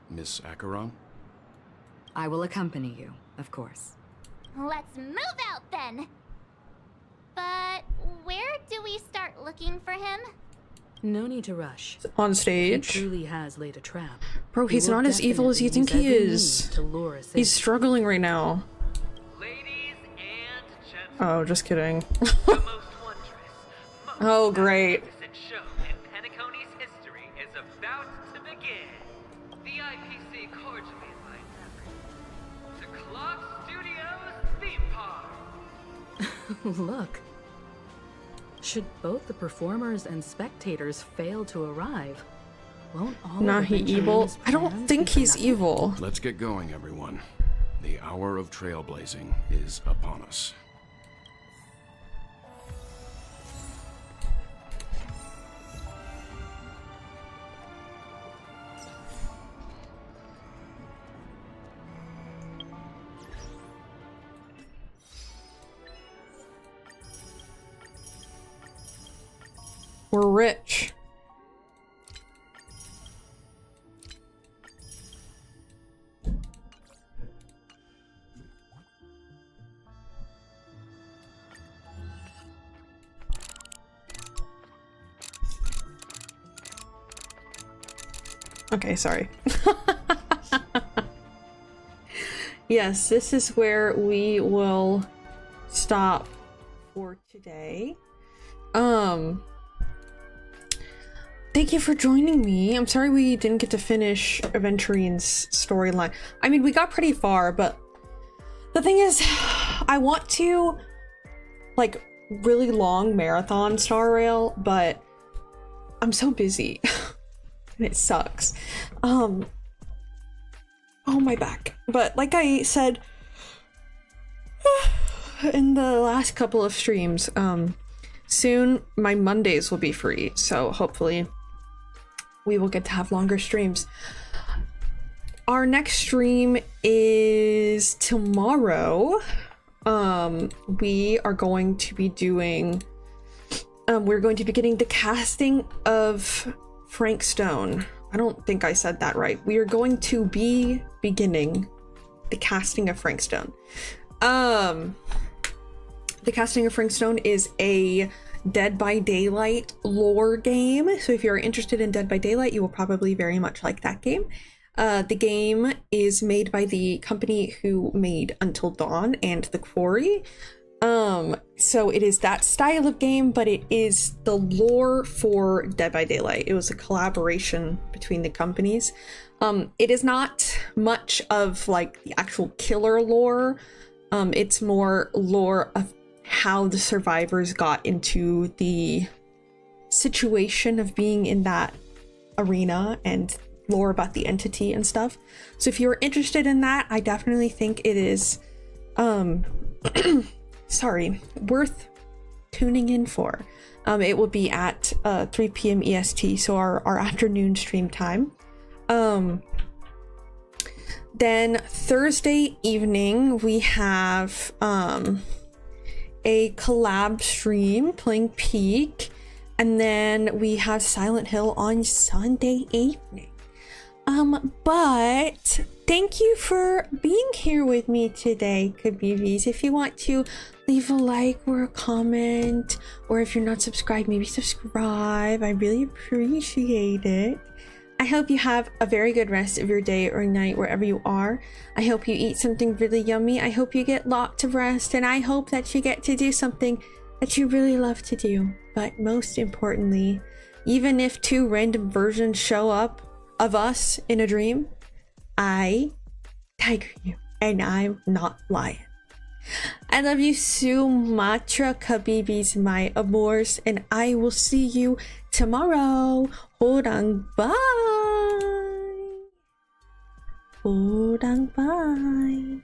Miss Acheron? I will accompany you, of course. Let's move out then. But where do we start looking for him? No need to rush. On stage. He truly has laid a trap. Bro, he's not as evil as you think he is. He's struggling right now. Oh, just kidding. Oh, great. show in Penacony's history is about to begin. The IPC cordially invites everyone to Clock Studios theme park. Look. Should both the performers and spectators fail to arrive, won't all Nah, of he evil. I don't think he's evil. Let's get going, everyone. The hour of trailblazing is upon us. We're rich. Okay, sorry. Yes, this is where we will stop for today. Thank you for joining me. I'm sorry we didn't get to finish Aventurine's storyline. I mean, we got pretty far, but the thing is, I want to, like, really long marathon Star Rail, but I'm so busy. And it sucks. Oh, my back. But like I said in the last couple of streams, soon my Mondays will be free, so hopefully we will get to have longer streams. Our next stream is tomorrow. We are going to be doing, we're going to be getting the casting of Frank Stone. I don't think I said that right. We are going to be beginning the casting of Frank Stone. The casting of Frank Stone is a Dead by Daylight lore game. So if you're interested in Dead by Daylight, you will probably very much like that game. The game is made by the company who made Until Dawn and The Quarry. So it is that style of game, but it is the lore for Dead by Daylight. It was a collaboration between the companies. It is not much of like the actual killer lore. It's more lore of how the survivors got into the situation of being in that arena and lore about the entity and stuff. So if you're interested in that, I definitely think it is sorry, worth tuning in for. It will be at 3 p.m. EST, so our afternoon stream time. Then Thursday evening we have a collab stream playing Peak, and then we have Silent Hill on Sunday evening. But thank you for being here with me today, Kabibis. If you want to leave a like or a comment, or if you're not subscribed, maybe subscribe. I really appreciate it. I hope you have a very good rest of your day or night wherever you are. I hope you eat something really yummy. I hope you get lots of rest, and I hope that you get to do something that you really love to do. But most importantly, even if 2 random versions show up of us in a dream, I tiger you, and I'm not lying. I love you so much, Kabibis, my amours, and I will see you tomorrow. Horang, bye. Horang, bye.